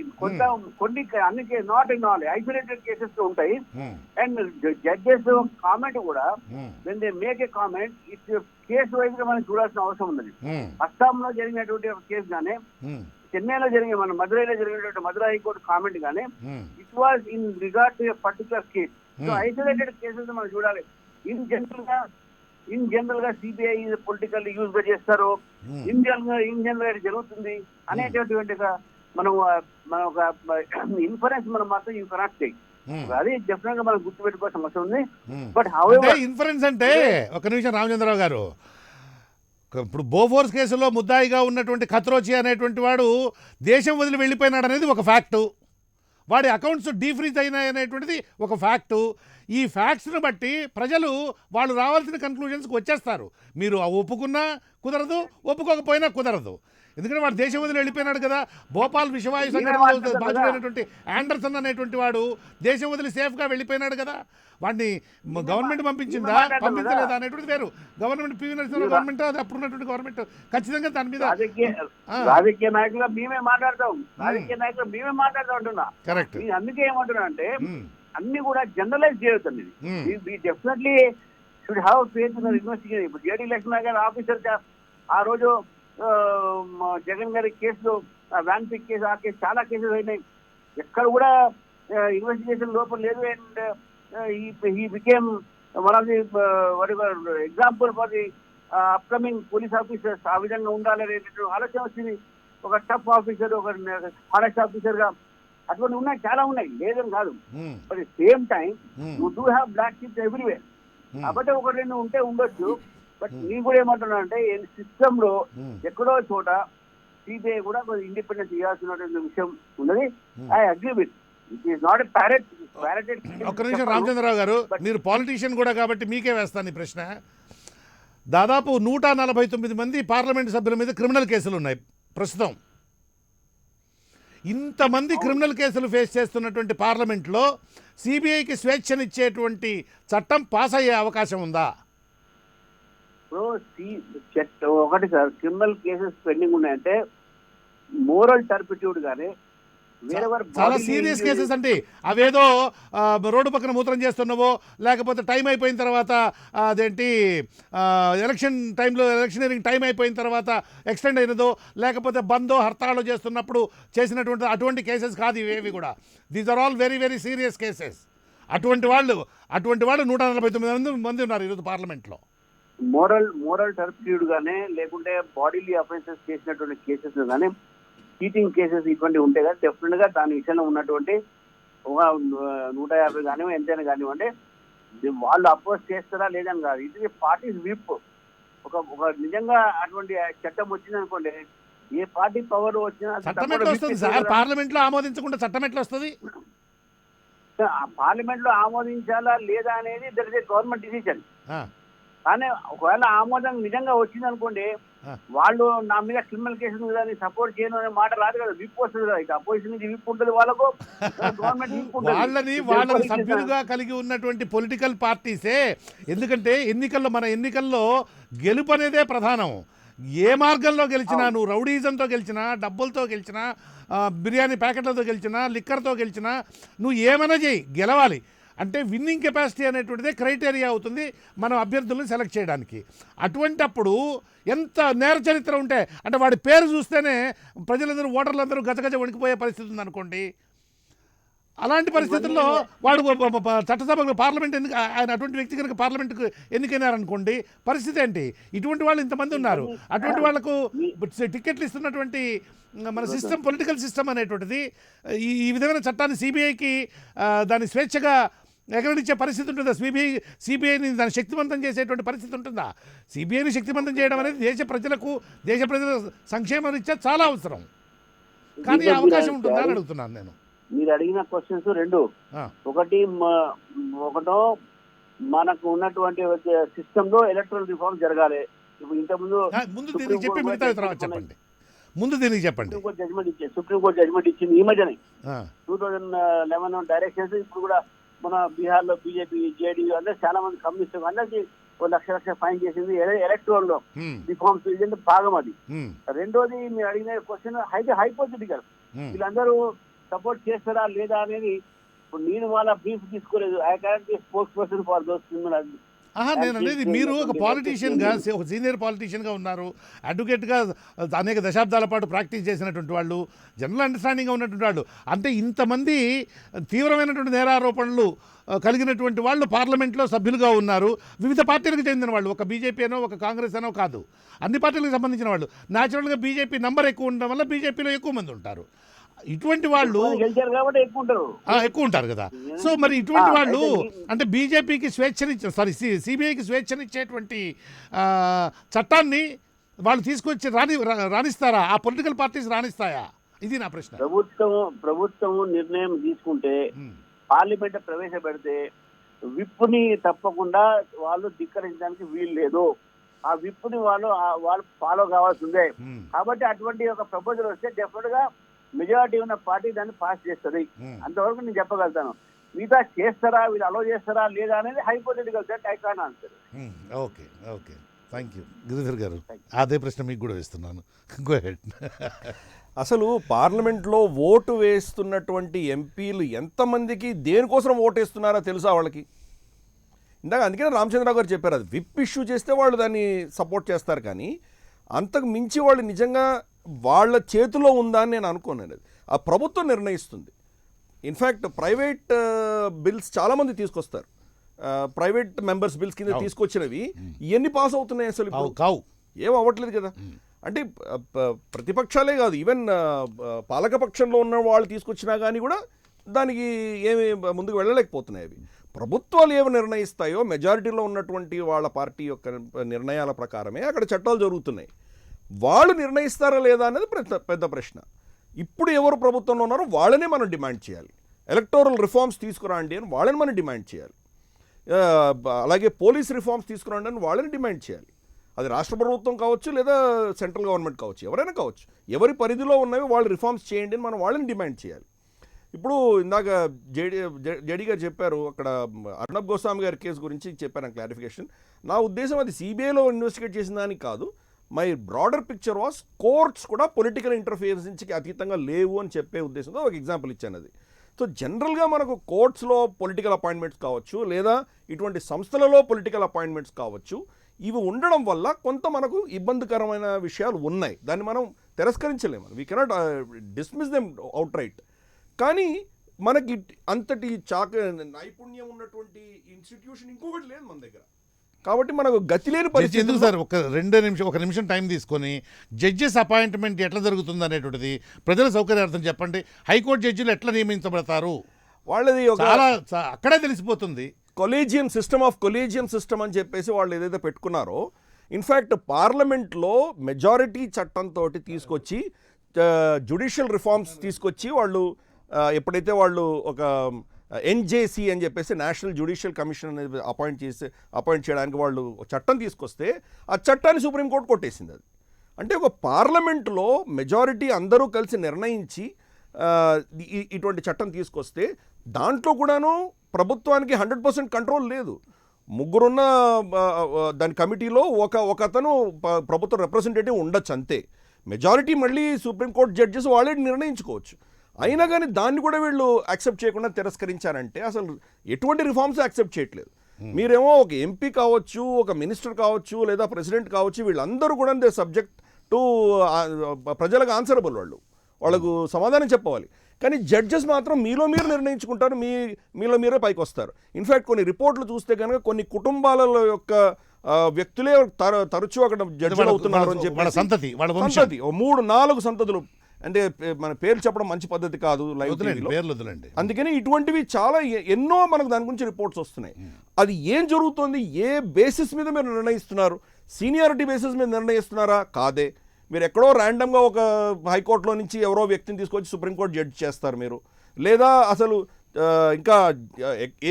కొన్ని అన్ని not in all isolated cases ఉంటాయి. అండ్ జడ్జెస్ కామెంట్ కూడా when they make a comment it's case wise గా మనం చూడాల్సిన అవసరం ఉన్నది. అస్సాంలో జరిగినటువంటి ఒక కేసు గానే, చెన్నైలో జరిగిన మన మదురైలో జరిగినటువంటి మదురై హైకోర్టు కామెంట్ గానే it was in regard to a particular case. So isolated cases మనం చూడాలి. ఇన్ జనరల్ గా సిబిఐ పొలిటికల్ యూజ్ గా చేస్తారు, ఇన్ జనరల్ గా జరుగుతుంది అనేటటువంటి మనం ఒక ఇన్ఫరెన్స్ మనం మాత్రం యూ కెనాట్ టేక్. అది డెఫినెట్ గా మనం గుర్తుపెట్టుకోవాల్సిన అవసరం ఉంది. బట్ హౌఎవర్ ఇన్ఫరెన్స్ అంటే ఒక నిమిషం రామచంద్రరావు గారు, ఇప్పుడు బోఫోర్స్ కేసులో ముద్దాయిగా ఉన్నటువంటి ఖత్రోచి అనేటువంటి వాడు దేశం వదిలి వెళ్ళిపోయినాడు అనేది ఒక ఫ్యాక్టు, వాడి అకౌంట్స్ డీఫ్రీజ్ అయినాయి అనేటువంటిది ఒక ఫ్యాక్టు. ఈ ఫ్యాక్ట్స్ని బట్టి ప్రజలు వాళ్ళు రావాల్సిన కన్క్లూజన్స్కి వచ్చేస్తారు. మీరు ఒప్పుకున్నా కుదరదు, ఒప్పుకోకపోయినా కుదరదు. ఎందుకంటే వాడు దేశం వదిలి వెళ్ళిపోయినాడు కదా. భోపాల్ విషవాయు సంఘటనలో బాధ్యుడైనటువంటి ఆండర్సన్ అనేటువంటి వాడు దేశం వదిలి సేఫ్గా వెళ్ళిపోయినాడు కదా. వాడిని గవర్నమెంట్ పంపించిందా పంపించలేదా అనేటువంటి వేరు. గవర్నమెంట్ పివి నరసింహరావు గవర్నమెంట్, అది అప్పుడున్నటువంటి గవర్నమెంట్ ఖచ్చితంగా దాని మీద రాజకీయ నాయకులుగా మేమే మాట్లాడతాం అంటున్నా. కరెక్ట్. అందుకే ఏమంటున్నా అంటే అన్ని కూడా జనరలైజ్ చేయొద్దండి. ఇది definitely should have faith in investigation. ఇప్పుడు జేడీ లక్ష్మణ్ గారి ఆఫీసర్ ఆ రోజు జగన్ గారి కేసులో వ్యాన్ పిక్ కేసు, ఆ కేసు చాలా కేసెస్ అయినాయి, ఎక్కడ కూడా ఇన్వెస్టిగేషన్ లోపం లేదు. And he became one of the example for the upcoming police officers. ఆ విధంగా ఉండాలనేటువంటి ఆలోచన వచ్చింది. ఒక టఫ్ ఆఫీసర్, ఒక హానెస్ట్ ఆఫీసర్ గా అటువంటి ఉన్నాయి, చాలా ఉన్నాయి, లేదని కాదు. But same time you do have black sheeps everywhere. కాబట్టి ఒకటి రెండు ఉంటే ఉండొచ్చు. బట్ నేను కూడా ఏమంటున్నా అంటే సిస్టమ్ లో ఎక్కడో చోట సిబిఐ కూడా కొంచెం ఇండిపెండెన్స్ ఇవ్వాల్సినటువంటి విషయం ఉన్నది. I agree with it is not a parroted. ఒక్క నిమిషం రామచంద్రరావు గారు, మీరు పాలిటీషియన్ కూడా కాబట్టి మీకే వేస్తాను ఈ ప్రశ్న. దాదాపు 149 మంది పార్లమెంట్ సభ్యుల మీద క్రిమినల్ కేసులు ఉన్నాయి ప్రస్తుతం. ఇంతమంది క్రిమినల్ కేసులు ఫేస్ చేస్తున్నటువంటి పార్లమెంట్లో సిబిఐకి స్వేచ్ఛనిచ్చేటువంటి చట్టం పాస్ అయ్యే అవకాశం ఉందా? ఒకటి సార్, క్రిమినల్ కేసెస్ పెండింగ్ ఉన్నాయంటే మోరల్ టర్పిట్యూడ్ గానే చాలా సీరియస్ కేసెస్ అండి. అవేదో రోడ్డు పక్కన మూత్రం చేస్తున్నావో, లేకపోతే టైం అయిపోయిన తర్వాత అదేంటి ఎలక్షన్ టైంలో ఎలక్షనీరింగ్ టైం అయిపోయిన తర్వాత ఎక్స్టెండ్ అయినదో, లేకపోతే బందో హర్తాళో చేస్తున్నప్పుడు చేసినటువంటి అటువంటి కేసెస్ కాదు ఇవేవి కూడా. These are all very very serious cases. అటువంటి వాళ్ళు 149 మంది ఉన్నారు ఈరోజు పార్లమెంట్లో. మోరల్ టర్పిట్యూడ్ గానే, లేకుంటే బాడీలీ అఫెన్సెస్ చేసినటువంటి కేసెస్ గానే, చీటింగ్ కేసెస్ ఇటువంటి ఉంటే కదా డెఫినెట్ గా దాని విషయంలో ఉన్నటువంటి ఒక 150 కానివ్వండి, ఎంతైనా కానివ్వండి, వాళ్ళు అపోజ్ చేస్తారా లేదని కాదు. ఇది పార్టీస్ విప్. ఒక నిజంగా అటువంటి చట్టం వచ్చింది అనుకోండి, ఏ పార్టీ పవర్ వచ్చినా పార్లమెంట్ లో ఆమోదించకుండా చట్టం ఎట్లా వస్తుంది? పార్లమెంట్ లో ఆమోదించాలా లేదా అనేది that is a government decision. కానీ ఒకవేళ ఆమోదం నిజంగా వచ్చింది అనుకోండి, వాళ్ళు నా మీద క్రిమినల్ కేసు మీద సపోర్ట్ చేయను అనే మాట రాదు కదా, విప్ వస్తుంది కదా. ఇక అపోజిషన్ నుంచి విప్ ఉంటుంది వాళ్ళకు, గవర్నమెంట్ విప్ ఉంటుంది. వాళ్ళని సభ్యులుగా కలిగి ఉన్నటువంటి పొలిటికల్ పార్టీసే. ఎందుకంటే మన ఎన్నికల్లో గెలుపు అనేదే ప్రధానం. ఏ మార్గంలో గెలిచినా, నువ్వు రౌడీజంతో గెలిచినా, డబ్బులతో గెలిచినా, బిర్యానీ ప్యాకెట్లతో గెలిచినా, లిక్కర్తో గెలిచినా, నువ్వు ఏమైనా చేయి, గెలవాలి. అంటే విన్నింగ్ కెపాసిటీ అనేటువంటిదే క్రైటీరియా అవుతుంది మనం అభ్యర్థులను సెలెక్ట్ చేయడానికి. అటువంటప్పుడు ఎంత నేర చరిత్ర ఉంటే, అంటే వాడి పేరు చూస్తేనే ప్రజలందరూ, ఓటర్లందరూ గజగజ వణికిపోయే పరిస్థితి ఉందనుకోండి. అలాంటి పరిస్థితుల్లో వాడు చట్టసభకు, పార్లమెంట్ ఆయన అటువంటి వ్యక్తి కనుక పార్లమెంట్కు ఎన్నికైనారనుకోండి, పరిస్థితి ఏంటి? ఇటువంటి వాళ్ళు ఇంతమంది ఉన్నారు. అటువంటి వాళ్లకు టికెట్లు ఇస్తున్నటువంటి మన సిస్టమ్, పొలిటికల్ సిస్టమ్ అనేటువంటిది ఈ విధమైన చట్టాన్ని సిబిఐకి దాని స్వేచ్ఛగా ఎగరనిచ్చే పరిస్థితి ఉంటుందా? సిబిఐని దాన్ని శక్తివంతం చేసేటువంటి పరిస్థితి ఉంటుందా? సిబిఐని శక్తివంతం చేయడం అనేది దేశ ప్రజల సంక్షేమ రీత్యా చాలా అవసరం. కానీ అవకాశం ఉంటుందా అని అడుగుతున్నాను నేను. మీరు అడిగిన క్వశ్చన్స్ రెండు. ఒకటో మనకు ఉన్నటువంటి సిస్టమ్ లో ఎలక్ట్రల్ రిఫార్మ్ జరగాలి. ఇప్పుడు ఇంతకుముందు దీనికి చెప్పి మిగతా తర్వాత చెప్పండి. ముందు దీనికి చెప్పండి. సుప్రీంకోర్టు జడ్జిమెంట్ ఇచ్చింది ఈ మధ్యనే 2011 డైరెక్షన్స్. ఇప్పుడు కూడా మన బీహార్ లో బీజేపీ, జేడీ అందరూ చాలా మంది కమ్యూనిస్ట్ అందరికి 1 లక్ష ఫైన్ చేసింది ఎలక్ట్రల్ లో రిఫార్మ్స్ భాగం అది. రెండోది మీరు అడిగిన క్వశ్చన్ హైపోథెటికల్. వీళ్ళందరూ సపోర్ట్ చేస్తారా లేదా అనేది ఇప్పుడు నేను వాళ్ళ బ్రీఫ్ తీసుకోలేదు. I can't be spokes person for those criminal. నేను అనేది, మీరు ఒక పాలిటీషియన్గా, ఒక సీనియర్ పాలిటీషియన్గా ఉన్నారు, అడ్వకేట్గా అనేక దశాబ్దాల పాటు ప్రాక్టీస్ చేసినటువంటి వాళ్ళు, జనరల్ అండర్స్టాండింగ్గా ఉన్నటువంటి వాళ్ళు, అంటే ఇంతమంది తీవ్రమైనటువంటి నేరారోపణలు కలిగినటువంటి వాళ్ళు పార్లమెంట్లో సభ్యులుగా ఉన్నారు. వివిధ పార్టీలకు చెందిన వాళ్ళు, ఒక బీజేపీ అనో ఒక కాంగ్రెస్ అనో కాదు, అన్ని పార్టీలకు సంబంధించిన వాళ్ళు. న్యాచురల్గా బీజేపీ నంబర్ ఎక్కువ ఉండడం వల్ల బీజేపీలో ఎక్కువ మంది ఉంటారు. ఇటువంటి వాళ్ళు ఎక్కువ ఉంటారు కదా. సో మరి ఇటువంటి వాళ్ళు అంటే బీజేపీకి సిబిఐకి స్వేచ్ఛనిచ్చేటువంటి చట్టాన్ని వాళ్ళు తీసుకొచ్చి రాణిస్తారా? ఆ పొలిటికల్ పార్టీస్ రాణిస్తాయా? ఇది నా ప్రశ్న. ప్రభుత్వం నిర్ణయం తీసుకుంటే, పార్లమెంట్ ప్రవేశపెడితే విప్పుని తప్పకుండా వాళ్ళు ధిక్కరించడానికి వీలు లేదు. ఆ విప్పుని వాళ్ళు ఫాలో కావాల్సిందే. కాబట్టి అటువంటి ఒక ప్రపోజల్ వస్తే డెఫినెట్ గా మెజారిటీ ఉన్న పార్టీ దాన్ని పాస్ చేస్తుంది. అంతవరకు నేను చెప్పగలుగుతాను. మిగతా చేస్తారా, వీళ్ళు అలో చేస్తారా లేదా అనేది hypothetical set. I can't answer. Okay, thank you Giridhar గారు. అదే ప్రశ్న మీకు కూడా వేస్తున్నాను. Go head. అసలు పార్లమెంట్లో ఓటు వేస్తున్నటువంటి ఎంపీలు ఎంతమందికి దేనికోసం ఓటు వేస్తున్నారో తెలుసా వాళ్ళకి? ఇందాక అందుకనే రామచంద్రరావు గారు చెప్పారు, అది విప్ ఇష్యూ చేస్తే వాళ్ళు దాన్ని సపోర్ట్ చేస్తారు. కానీ అంతకు మించి వాళ్ళు నిజంగా వాళ్ళ చేతిలో ఉందా అని నేను అనుకోను. ఆ ప్రభుత్వం నిర్ణయిస్తుంది. ఇన్ఫ్యాక్ట్ ప్రైవేట్ బిల్స్ చాలామంది తీసుకొస్తారు. ప్రైవేట్ మెంబర్స్ బిల్స్ కింద తీసుకొచ్చినవి ఎన్ని పాస్ అవుతున్నాయి అసలు? కావు, ఏం అవ్వట్లేదు కదా. అంటే ప్రతిపక్షాలే కాదు, ఈవెన్ పాలకపక్షంలో ఉన్న వాళ్ళు తీసుకొచ్చినా కానీ కూడా దానికి ఏమి ముందుకు వెళ్ళలేకపోతున్నాయి. అవి ప్రభుత్వాలు ఏమి నిర్ణయిస్తాయో మెజారిటీలో ఉన్నటువంటి వాళ్ళ పార్టీ యొక్క నిర్ణయాల ప్రకారమే అక్కడ చట్టాలు జరుగుతున్నాయి. వాళ్ళు నిర్ణయిస్తారా లేదా అనేది పెద్ద ప్రశ్న. ఇప్పుడు ఎవరు ప్రభుత్వంలో ఉన్నారో వాళ్ళనే మనం డిమాండ్ చేయాలి. ఎలక్టోరల్ రిఫార్మ్స్ తీసుకురండి అని వాళ్ళని మనం డిమాండ్ చేయాలి. అలాగే పోలీస్ రిఫార్మ్స్ తీసుకురండి అని వాళ్ళని డిమాండ్ చేయాలి. అది రాష్ట్ర ప్రభుత్వం కావచ్చు లేదా సెంట్రల్ గవర్నమెంట్ కావచ్చు, ఎవరైనా కావచ్చు. ఎవరి పరిధిలో ఉన్నవి వాళ్ళు రిఫార్మ్స్ చేయండి అని మనం వాళ్ళని డిమాండ్ చేయాలి. ఇప్పుడు ఇందాక జేడీ గారు చెప్పారు, అక్కడ అర్నబ్ గోస్వామి గారి కేసు గురించి చెప్పాను క్లారిఫికేషన్. నా ఉద్దేశం అది సిబిఐలో ఇన్వెస్టిగేట్ చేసిన దానికి కాదు. My broader picture was courts కూడా పొలిటికల్ ఇంటర్ఫియరెన్స్కి అతీతంగా లేవు అని చెప్పే ఉద్దేశంతో ఒక ఎగ్జాంపుల్ ఇచ్చాను. అది సో జనరల్గా మనకు కోర్ట్స్లో పొలిటికల్ అపాయింట్మెంట్స్ కావచ్చు, లేదా ఇటువంటి సంస్థలలో పొలిటికల్ అపాయింట్మెంట్స్ కావచ్చు, ఇవి ఉండడం వల్ల కొంత మనకు ఇబ్బందికరమైన విషయాలు ఉన్నాయి. దాన్ని మనం తిరస్కరించలేము. We cannot dismiss them outright. కానీ మనకి అంతటి నైపుణ్యం ఉన్నటువంటి ఇన్స్టిట్యూషన్ ఇంకొకటి లేదు మన దగ్గర. కాబట్టి మనకు గతి లేని పరిస్థితి. ఎందుకు సార్ ఒక నిమిషం టైం తీసుకొని జడ్జెస్ అపాయింట్మెంట్ ఎట్లా జరుగుతుంది అనేటువంటిది ప్రజల సౌకర్యార్థం చెప్పండి. హైకోర్టు జడ్జిలు ఎట్లా నియమించబడతారు వాళ్ళది చాలా అక్కడే తెలిసిపోతుంది. కొలీజియం సిస్టమ్ అని చెప్పేసి వాళ్ళు ఏదైతే పెట్టుకున్నారో, ఇన్ఫ్యాక్ట్ పార్లమెంట్లో మెజారిటీ చట్టంతో తీసుకొచ్చి జ్యుడిషియల్ రిఫార్మ్స్ తీసుకొచ్చి వాళ్ళు ఎప్పుడైతే వాళ్ళు ఒక ఎన్జేసీ అని చెప్పేసి నేషనల్ జ్యుడిషియల్ కమిషన్ అనేది అపాయింట్ చేయడానికి వాళ్ళు చట్టం తీసుకొస్తే ఆ చట్టాన్ని సుప్రీంకోర్టు కొట్టేసింది. అది అంటే ఒక పార్లమెంటులో మెజారిటీ అందరూ కలిసి నిర్ణయించి ఇటువంటి చట్టం తీసుకొస్తే దాంట్లో కూడాను ప్రభుత్వానికి 100% కంట్రోల్ లేదు. ముగ్గురున్న దాని కమిటీలో ఒక అతను ప్రభుత్వ రిప్రజెంటేటివ్ ఉండొచ్చు అంతే. మెజారిటీ మళ్ళీ సుప్రీంకోర్టు జడ్జెస్ వాళ్ళే నిర్ణయించుకోవచ్చు. అయినా కానీ దాన్ని కూడా వీళ్ళు యాక్సెప్ట్ చేయకుండా తిరస్కరించారంటే అసలు ఎటువంటి రిఫార్మ్స్ యాక్సెప్ట్ చేయట్లేదు. మీరేమో ఒక ఎంపీ కావచ్చు, ఒక మినిస్టర్ కావచ్చు, లేదా ప్రెసిడెంట్ కావచ్చు, వీళ్ళందరూ కూడా దే సబ్జెక్ట్ టు ప్రజలకు ఆన్సరబుల్. వాళ్ళకు సమాధానం చెప్పవాలి. కానీ జడ్జెస్ మాత్రం మీలో మీరు నిర్ణయించుకుంటారు, మీలో మీరే పైకి వస్తారు. ఇన్ఫ్యాక్ట్ కొన్ని రిపోర్ట్లు చూస్తే కనుక కొన్ని కుటుంబాల యొక్క వ్యక్తులే తరచూ అక్కడ జడ్జిలు అవుతున్నారు అని చెప్పి సంతతి 3-4 సంతతులు. అంటే మన పేర్లు చెప్పడం మంచి పద్ధతి కాదు లైవ్ టీవీలో. అందుకని ఇటువంటివి చాలా ఎన్నో మనకు దాని గురించి రిపోర్ట్స్ వస్తున్నాయి. అది ఏం జరుగుతుంది, ఏ బేసిస్ మీద మీరు నిర్ణయిస్తున్నారు? సీనియారిటీ బేసిస్ మీద నిర్ణయిస్తున్నారా? కాదే. మీరు ఎక్కడో ర్యాండమ్గా ఒక హైకోర్టులో నుంచి ఎవరో వ్యక్తిని తీసుకొచ్చి సుప్రీంకోర్టు జడ్జి చేస్తారు మీరు. లేదా అసలు ఇంకా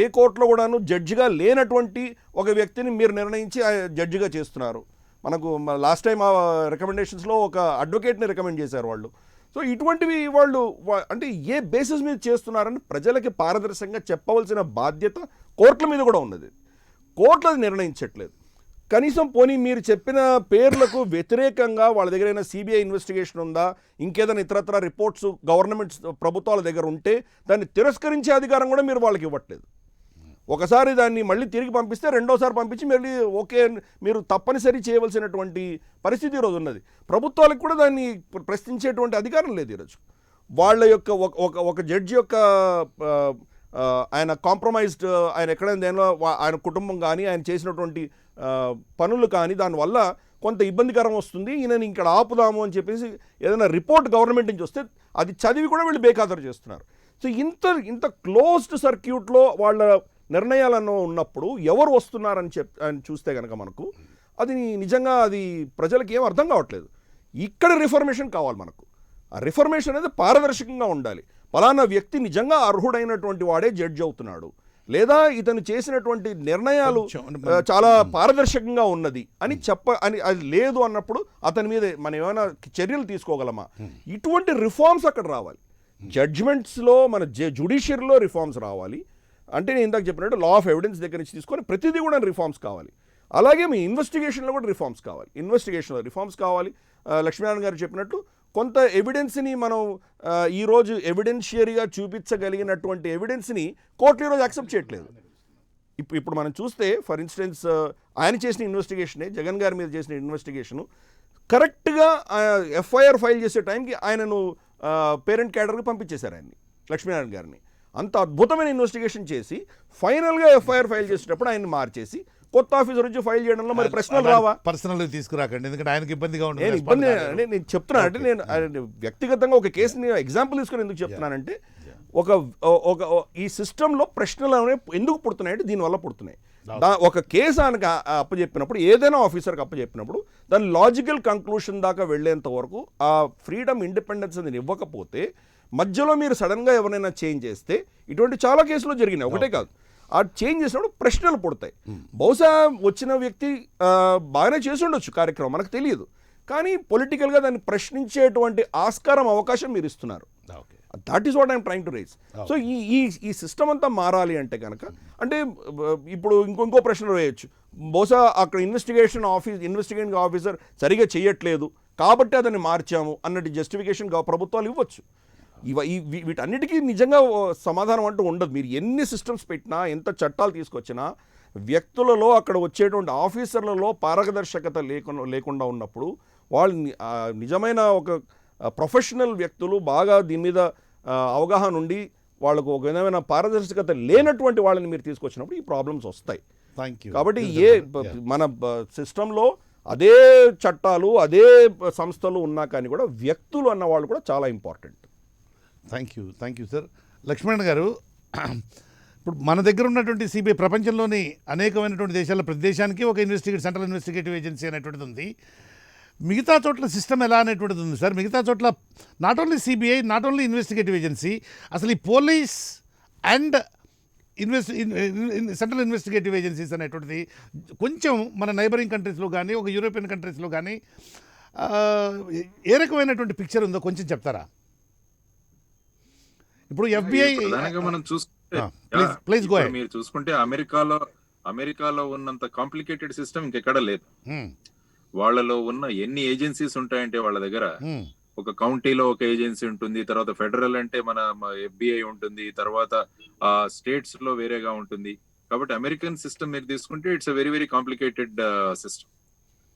ఏ కోర్టులో కూడాను జడ్జిగా లేనటువంటి ఒక వ్యక్తిని మీరు నిర్ణయించి జడ్జిగా చేస్తున్నారు. మనకు లాస్ట్ టైం ఆ రికమెండేషన్స్లో ఒక అడ్వకేట్ని రికమెండ్ చేశారు వాళ్ళు. సో ఇటువంటివి వాళ్ళు అంటే ఏ బేసిస్ మీద చేస్తున్నారని ప్రజలకి పారదర్శకంగా చెప్పవలసిన బాధ్యత కోర్టుల మీద కూడా ఉన్నది. కోర్టులు అది నిర్ణయించట్లేదు. కనీసం పోనీ మీరు చెప్పిన పేర్లకు వ్యతిరేకంగా వాళ్ళ దగ్గర ఏదైనా సిబిఐ ఇన్వెస్టిగేషన్ ఉందా, ఇంకేదైనా ఇతరత్ర రిపోర్ట్స్ గవర్నమెంట్ ప్రభుత్వాల దగ్గర ఉంటే దాన్ని తిరస్కరించే అధికారం కూడా మీరు వాళ్ళకి ఇవ్వట్లేదు. ఒకసారి దాన్ని మళ్ళీ తిరిగి పంపిస్తే రెండోసారి పంపించి మళ్ళీ ఓకే మీరు తప్పనిసరి చేయవలసినటువంటి పరిస్థితి ఈరోజు ఉన్నది. ప్రభుత్వాలకు కూడా దాన్ని ప్రశ్నించేటువంటి అధికారం లేదు ఈరోజు. వాళ్ళ యొక్క ఒక జడ్జి యొక్క ఆయన కాంప్రమైజ్డ్, ఆయన ఎక్కడైనా దేనిలో ఆయన కుటుంబం కానీ ఆయన చేసినటువంటి పనులు కానీ దానివల్ల కొంత ఇబ్బందికరం వస్తుంది, ఈయనని ఇక్కడ ఆపుదాము అని చెప్పేసి ఏదైనా రిపోర్ట్ గవర్నమెంట్ నుంచి వస్తే అది చదివి కూడా వీళ్ళు బేఖాతరు చేస్తున్నారు. సో ఇంత క్లోజ్డ్ సర్క్యూట్లో వాళ్ళ నిర్ణయాలను ఉన్నప్పుడు ఎవరు వస్తున్నారని చూస్తే కనుక మనకు అది నిజంగా అది ప్రజలకు ఏం అర్థం కావట్లేదు. ఇక్కడ రిఫర్మేషన్ కావాలి మనకు. ఆ రిఫర్మేషన్ అనేది పారదర్శకంగా ఉండాలి. ఫలానా వ్యక్తి నిజంగా అర్హుడైనటువంటి వాడే జడ్జి అవుతున్నాడు, లేదా ఇతను చేసినటువంటి నిర్ణయాలు చాలా పారదర్శకంగా ఉన్నది అని అది లేదు అన్నప్పుడు అతని మీద మనం ఏమైనా చర్యలు తీసుకోగలమా? ఇటువంటి రిఫార్మ్స్ అక్కడ రావాలి. జడ్జిమెంట్స్లో మన జ్యుడిషియరీలో రిఫార్మ్స్ రావాలి. అంటే నేను ఇందాక చెప్పినట్టు లా ఆఫ్ ఎవిడెన్స్ దగ్గర నుంచి తీసుకొని ప్రతిదీ కూడా రిఫార్మ్స్ కావాలి. అలాగే మీ ఇన్వెస్టిగేషన్లో కూడా రిఫార్మ్స్ కావాలి. ఇన్వెస్టిగేషన్లో రిఫార్మ్స్ కావాలి. లక్ష్మీనారాయణ గారు చెప్పినట్టు కొంత ఎవిడెన్స్ని మనం ఈరోజు ఎవిడెన్షియరీగా చూపించగలిగినటువంటి ఎవిడెన్స్ని కోర్టులు ఈరోజు యాక్సెప్ట్ చేయట్లేదు. ఇప్పుడు మనం చూస్తే ఫర్ ఇన్స్టెన్స్ ఆయన చేసిన ఇన్వెస్టిగేషనే, జగన్ గారి మీద చేసిన ఇన్వెస్టిగేషను కరెక్ట్గా ఎఫ్ఐఆర్ ఫైల్ చేసే టైంకి ఆయనను పేరెంట్ క్యాడర్కి పంపించేశారు ఆయన్ని, లక్ష్మీనారాయణ గారిని. అంత అద్భుతమైన ఇన్వెస్టిగేషన్ చేసి ఫైనల్గా ఎఫ్ఐఆర్ ఫైల్ చేసేటప్పుడు ఆయన్ని మార్చేసి కొత్త ఆఫీసర్ వచ్చి ఫైల్ చేయడంలో మరి ప్రశ్నలు రావా? పర్సనల్ తీసుకురాకండి, ఎందుకంటే ఆయనకి ఇబ్బందిగా ఉంటుంది. నేను చెప్తున్నాను అంటే నేను వ్యక్తిగతంగా ఒక కేసుని ఎగ్జాంపుల్ తీసుకొని ఎందుకు చెప్తున్నానంటే ఈ సిస్టంలో ప్రశ్నలు ఎందుకు పుడుతున్నాయంటే దీనివల్ల పుడుతున్నాయి. ఒక కేసు ఆయనకు అప్పచెప్పినప్పుడు, ఏదైనా ఆఫీసర్కి అప్పచెప్పినప్పుడు దాని లాజికల్ కంక్లూషన్ దాకా వెళ్ళేంత వరకు ఆ ఫ్రీడమ్ ఇండిపెండెన్స్ అనేది ఇవ్వకపోతే మధ్యలో మీరు సడన్గా ఎవరైనా చేంజ్ చేస్తే ఇటువంటి చాలా కేసులు జరిగినాయి, ఒకటే కాదు. ఆ చేంజ్ చేసినప్పుడు ప్రశ్నలు పుడతాయి. బహుశా వచ్చిన వ్యక్తి బాగానే చేసి ఉండొచ్చు కార్యక్రమం, మనకు తెలియదు. కానీ పొలిటికల్గా దాన్ని ప్రశ్నించేటువంటి ఆస్కారం, అవకాశం మీరు ఇస్తున్నారు. That is what I'm trying to raise. So ఈ సిస్టమ్ అంతా మారాలి అంటే కనుక, అంటే ఇప్పుడు ఇంకో ప్రశ్న వేయచ్చు. బహుశా అక్కడ ఇన్వెస్టిగేటింగ్ ఆఫీసర్ సరిగా చేయట్లేదు కాబట్టి అతన్ని మార్చాము అన్నట్టు జస్టిఫికేషన్ ప్రభుత్వాలు ఇవ్వచ్చు. వీటన్నిటికీ నిజంగా సమాధానం అంటూ ఉండదు. మీరు ఎన్ని సిస్టమ్స్ పెట్టినా, ఎంత చట్టాలు తీసుకొచ్చినా, వ్యక్తులలో అక్కడ వచ్చేటువంటి ఆఫీసర్లలో పారదర్శకత లేకుండా ఉన్నప్పుడు వాళ్ళు నిజమైన ఒక ప్రొఫెషనల్ వ్యక్తులు బాగా దీని మీద అవగాహన ఉండి వాళ్ళకు ఒక విధమైన పారదర్శకత లేనటువంటి వాళ్ళని మీరు తీసుకొచ్చినప్పుడు ఈ ప్రాబ్లమ్స్ వస్తాయి. కాబట్టి మన సిస్టంలో అదే చట్టాలు, అదే సంస్థలు ఉన్నా కానీ కూడా వ్యక్తులు అన్న వాళ్ళు కూడా చాలా important. Thank you sir. Lakshman గారు, ఇప్పుడు మన దగ్గర ఉన్నటువంటి సిబిఐ ప్రపంచంలోని అనేకమైనటువంటి దేశాల్లో ప్రతి దేశానికి ఒక సెంట్రల్ ఇన్వెస్టిగేటివ్ ఏజెన్సీ అనేటువంటిది ఉంది. మిగతా చోట్ల సిస్టమ్ ఎలా అనేటువంటిది ఉంది సార్? మిగతా చోట్ల not only CBI, not only investigative agency, అసలు ఈ police and central investigative agencies అనేటువంటిది కొంచెం మన నైబరింగ్ కంట్రీస్లో కానీ ఒక యూరోపియన్ కంట్రీస్లో కానీ ఏ రకమైనటువంటి పిక్చర్ ఉందో కొంచెం చెప్తారా? ఇప్పుడు FBI ప్రధానంగా మనం చూసుకుంటే ప్లీజ్ గో ఇప్పుడు మీరు చూసుకుంటే అమెరికాలో ఉన్నంత కాంప్లికేటెడ్ సిస్టమ్ ఇంకెక్కడ లేదు. వాళ్ళలో ఉన్న ఎన్ని ఏజెన్సీస్ ఉంటాయంటే వాళ్ళ దగ్గర ఒక కౌంటీలో ఒక ఏజెన్సీ ఉంటుంది, తర్వాత ఫెడరల్ అంటే మన FBI ఉంటుంది, తర్వాత స్టేట్స్ లో వేరేగా ఉంటుంది. కాబట్టి అమెరికన్ సిస్టమ్ మీరు తీసుకుంటే it's a very very complicated system.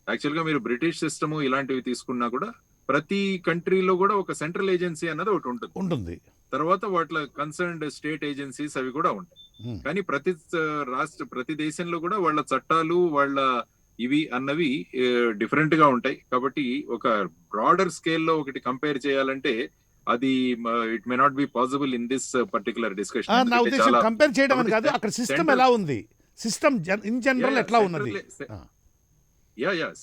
Actual గా మీరు బ్రిటిష్ సిస్టమ్ ఇలాంటివి తీసుకున్నా కూడా ప్రతి కంట్రీలో కూడా ఒక సెంట్రల్ ఏజెన్సీ అన్నది ఒకటి ఉంటుంది. తర్వాత వాటిలో కన్సర్న్డ్ స్టేట్ ఏజెన్సీస్ అవి కూడా ఉంటాయి. కానీ ప్రతి దేశంలో కూడా వాళ్ళ చట్టాలు వాళ్ళ ఇవి అన్నవి డిఫరెంట్ గా ఉంటాయి. కాబట్టి ఒక బ్రాడర్ స్కేల్ లో ఒకటి కంపేర్ చేయాలంటే అది it may not be possible in this particular discussion. నా ఉద్దేశం కంపేర్ చేయడం అని కాదు, అక్కడ సిస్టమ్ ఎలా ఉంది, సిస్టమ్ ఇన్ జనరల్ ఎట్లా ఉన్నది.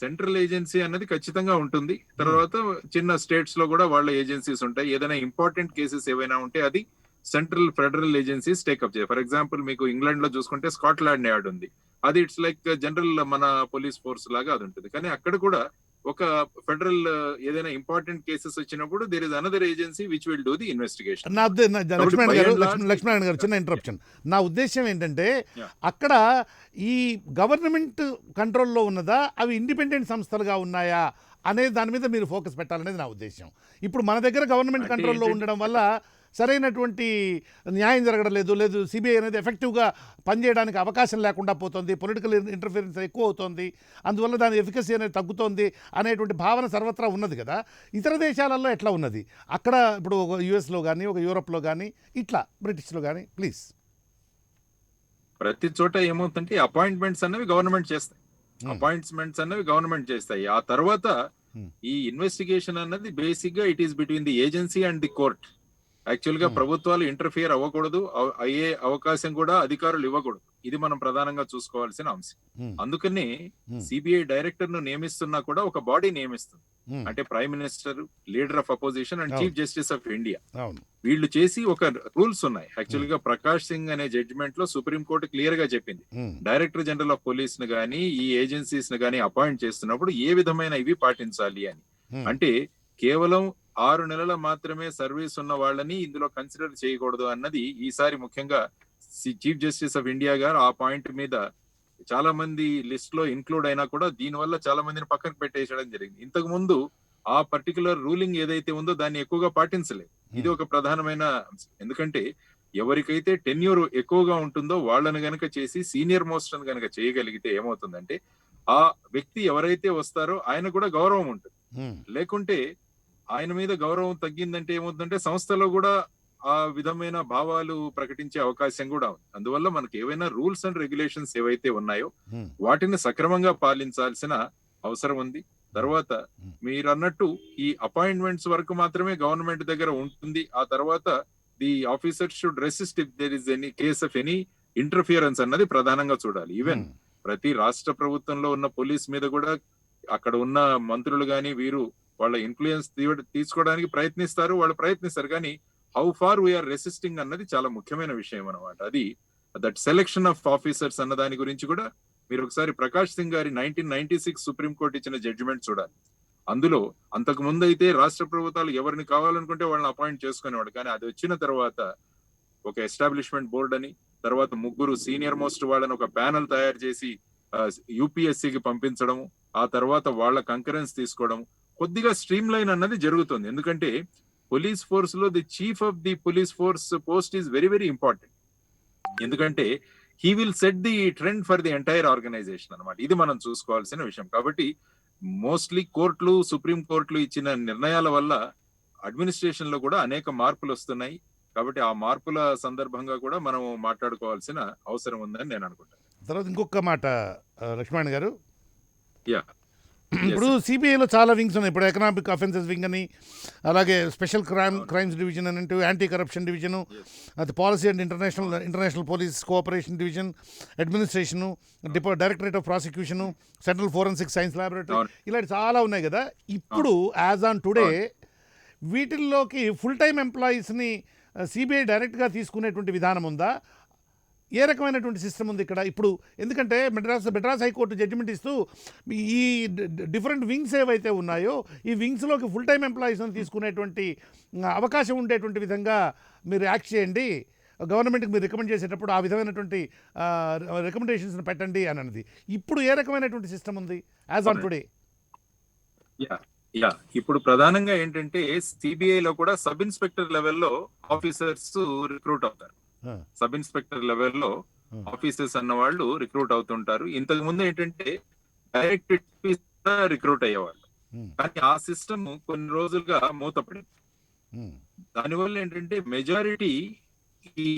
సెంట్రల్ ఏజెన్సీ అన్నది ఖచ్చితంగా ఉంటుంది. తర్వాత చిన్న స్టేట్స్ లో కూడా వాళ్ళ ఏజెన్సీస్ ఉంటాయి. ఏదైనా ఇంపార్టెంట్ కేసెస్ ఏవైనా ఉంటే అది సెంట్రల్ ఫెడరల్ ఏజెన్సీస్ టేకప్ చేయాలి. ఫర్ ఎగ్జాంపుల్ మీకు ఇంగ్లాండ్ లో చూసుకుంటే స్కాట్లాండ్ యార్డ్ ఉంది. అది ఇట్స్ లైక్ జనరల్ మన పోలీస్ ఫోర్స్ లాగా అది ఉంటుంది. కానీ అక్కడ కూడా ఒక ఫెడరల్ ఏదైనా ఇంపార్టెంట్ కేసెస్ వచ్చినప్పుడు there is another agency which will do the investigation. Lakshman గారు చిన్న ఇంటరప్షన్. నా ఉద్దేశం ఏంటంటే అక్కడ ఈ గవర్నమెంట్ కంట్రోల్లో ఉన్నదా, అవి ఇండిపెండెంట్ సంస్థలుగా ఉన్నాయా అనే దాని మీద మీరు ఫోకస్ పెట్టాలనేది నా ఉద్దేశం. ఇప్పుడు మన దగ్గర గవర్నమెంట్ కంట్రోల్లో ఉండడం వల్ల సరైనటువంటి న్యాయం జరగడం లేదు, సిబిఐ అనేది ఎఫెక్టివ్గా పనిచేయడానికి అవకాశం లేకుండా పోతుంది, పొలిటికల్ ఇంటర్ఫిరెన్స్ ఎక్కువ అవుతుంది, అందువల్ల దాని ఎఫికసీ అనేది తగ్గుతోంది అనేటువంటి భావన సర్వత్రా ఉన్నది కదా. ఇతర దేశాలలో ఎట్లా ఉన్నది? అక్కడ ఇప్పుడు ఒక యుఎస్లో కానీ ఒక యూరోప్లో కానీ ఇట్లా బ్రిటిష్లో కానీ ప్లీజ్. ప్రతి చోట ఏమవుతుందంటే అపాయింట్మెంట్స్ అన్నవి గవర్నమెంట్ చేస్తాయి. ఆ తర్వాత ఈ ఇన్వెస్టిగేషన్ అన్నది బేసిక్ గా it is between the agency and the court. Actual గా ప్రభుత్వాలు ఇంటర్ఫియర్ అవ్వకూడదు, అయ్యే అవకాశం కూడా అధికారులు ఇవ్వకూడదు. ఇది మనం ప్రధానంగా చూసుకోవాల్సిన అంశం. అందుకనే సిబిఐ డైరెక్టర్ ను నియమిస్తున్నా కూడా ఒక బాడీ నియమిస్తుంది. అంటే prime minister, leader of opposition and chief justice of India. వీళ్ళు చేసి ఒక రూల్స్ ఉన్నాయి. యాక్చువల్ గా ప్రకాష్ సింగ్ అనే జడ్జిమెంట్ లో సుప్రీం కోర్టు క్లియర్ గా చెప్పింది, డైరెక్టర్ జనరల్ ఆఫ్ పోలీస్ ను గానీ ఈ ఏజెన్సీస్ ను గానీ అపాయింట్ చేస్తున్నప్పుడు ఏ విధమైన ఇవి పాటించాలి అని. అంటే కేవలం 6 నెలల మాత్రమే సర్వీస్ ఉన్న వాళ్ళని ఇందులో కన్సిడర్ చేయకూడదు అన్నది ఈసారి ముఖ్యంగా చీఫ్ జస్టిస్ ఆఫ్ ఇండియా గారు ఆ పాయింట్ మీద చాలా మంది లిస్ట్ లో ఇన్క్లూడ్ అయినా కూడా దీనివల్ల చాలా మందిని పక్కన పెట్టేయడం జరిగింది. ఇంతకు ముందు ఆ పర్టికులర్ రూలింగ్ ఏదైతే ఉందో దాన్ని ఎక్కువగా పాటించలేదు. ఇది ఒక ప్రధానమైన అంశం. ఎందుకంటే ఎవరికైతే టెన్యూర్ ఎక్కువగా ఉంటుందో వాళ్ళని గనక చేసి సీనియర్ మోస్ట్ అని గనక చేయగలిగితే ఏమవుతుందంటే ఆ వ్యక్తి ఎవరైతే వస్తారో ఆయన కూడా గౌరవం ఉంటుంది. లేకుంటే ఆయన మీద గౌరవం తగ్గిందంటే ఏమవుతుందంటే సంస్థలో కూడా ఆ విధమైన భావాలు ప్రకటించే అవకాశం కూడా ఉంది. అందువల్ల మనకి ఏవైనా రూల్స్ అండ్ రెగ్యులేషన్స్ ఏవైతే ఉన్నాయో వాటిని సక్రమంగా పాలించాల్సిన అవసరం ఉంది. తర్వాత మీరు అన్నట్టు ఈ అపాయింట్మెంట్స్ వరకు మాత్రమే గవర్నమెంట్ దగ్గర ఉంటుంది. ఆ తర్వాత the officer should resist if there is any case of any interference అన్నది ప్రధానంగా చూడాలి. ఈవెన్ ప్రతి రాష్ట్ర ప్రభుత్వంలో ఉన్న పోలీస్ మీద కూడా అక్కడ ఉన్న మంత్రులు గాని వీరు వాళ్ళ ఇన్ఫ్లుయెన్స్ తీసుకోవడానికి ప్రయత్నిస్తారు కానీ హౌ ఫార్ వీఆర్ రెసిస్టింగ్ అన్నది చాలా ముఖ్యమైన విషయం అన్నమాట. అది దట్ సెలెక్షన్ ఆఫ్ ఆఫీసర్స్ అన్న దాని గురించి కూడా మీరు ఒకసారి ప్రకాష్ సింగ్ గారి 1996 సుప్రీం కోర్టు ఇచ్చిన జడ్జిమెంట్ చూడాలి. అందులో అంతకు ముందు అయితే రాష్ట్ర ప్రభుత్వాలు ఎవరిని కావాలనుకుంటే వాళ్ళని అపాయింట్ చేసుకునేవాడు. కానీ అది వచ్చిన తర్వాత ఒక ఎస్టాబ్లిష్మెంట్ బోర్డ్ అని, తర్వాత 3 సీనియర్ మోస్ట్ వాళ్ళని ఒక ప్యానల్ తయారు చేసి యూపీఎస్సీకి పంపించడం, ఆ తర్వాత వాళ్ళ కంకరెన్స్ తీసుకోవడం, కొద్దిగా స్ట్రీమ్ లైన్ అన్నది జరుగుతుంది. ఎందుకంటే పోలీస్ ఫోర్స్ లో the chief of the police force post is very very important. ఎందుకంటే he will set the trend for the entire organisation అన్నమాట. ఇది మనం చూసుకోవాల్సిన విషయం. కాబట్టి మోస్ట్లీ కోర్టులు, సుప్రీం కోర్టులు ఇచ్చిన నిర్ణయాల వల్ల అడ్మినిస్ట్రేషన్ లో కూడా అనేక మార్పులు వస్తున్నాయి. కాబట్టి ఆ మార్పుల సందర్భంగా కూడా మనం మాట్లాడుకోవాల్సిన అవసరం ఉందని నేను అనుకుంటాను. తర్వాత ఇంకొక మాట లక్ష్మణ్ గారు, యా ఇప్పుడు సిబిఐలో చాలా వింగ్స్ ఉన్నాయి. ఇప్పుడు ఎకనామిక్ అఫెన్సెస్ వింగ్ అని, అలాగే స్పెషల్ క్రైమ్స్ డివిజన్ అని, యాంటీ కరప్షన్ డివిజను, అది policy and international police cooperation division, administration, directorate of prosecution, central forensic science laboratory, ఇలాంటి చాలా ఉన్నాయి కదా. ఇప్పుడు యాజ్ ఆన్ టుడే వీటిల్లోకి ఫుల్ టైం ఎంప్లాయీస్ని సిబిఐ డైరెక్ట్గా తీసుకునేటువంటి విధానం ఉందా? ఏ రకమైనటువంటి సిస్టమ్ ఉంది ఇక్కడ ఇప్పుడు? ఎందుకంటే మెడ్రాస్ హైకోర్టు జడ్జిమెంట్ ఇస్తూ ఈ డిఫరెంట్ వింగ్స్ ఏవైతే ఉన్నాయో ఈ వింగ్స్లోకి ఫుల్ టైం ఎంప్లాయీస్ని తీసుకునేటువంటి అవకాశం ఉండేటువంటి విధంగా మీరు యాక్ట్ చేయండి, గవర్నమెంట్కి మీరు రికమెండ్ చేసేటప్పుడు ఆ విధమైనటువంటి రికమెండేషన్స్ని పెట్టండి అని అన్నది. ఇప్పుడు ఏ రకమైనటువంటి సిస్టమ్ ఉంది యాజ్ ఆన్ టుడే? ఇప్పుడు ప్రధానంగా ఏంటంటే సిబిఐ లో కూడా సబ్ ఇన్స్పెక్టర్ లెవెల్లో ఆఫీసర్స్ రిక్రూట్ అవుతారు. సబ్ ఇన్స్పెక్టర్ లెవెల్లో ఆఫీసర్స్ అన్న వాళ్ళు రిక్రూట్ అవుతుంటారు. ఇంతకు ముందు ఏంటంటే డైరెక్ట్ రిక్రూట్ అయ్యేవాళ్ళు, కానీ ఆ సిస్టమ్ కొన్ని రోజులుగా మూతపడింది. దానివల్ల ఏంటంటే మెజారిటీ ఈ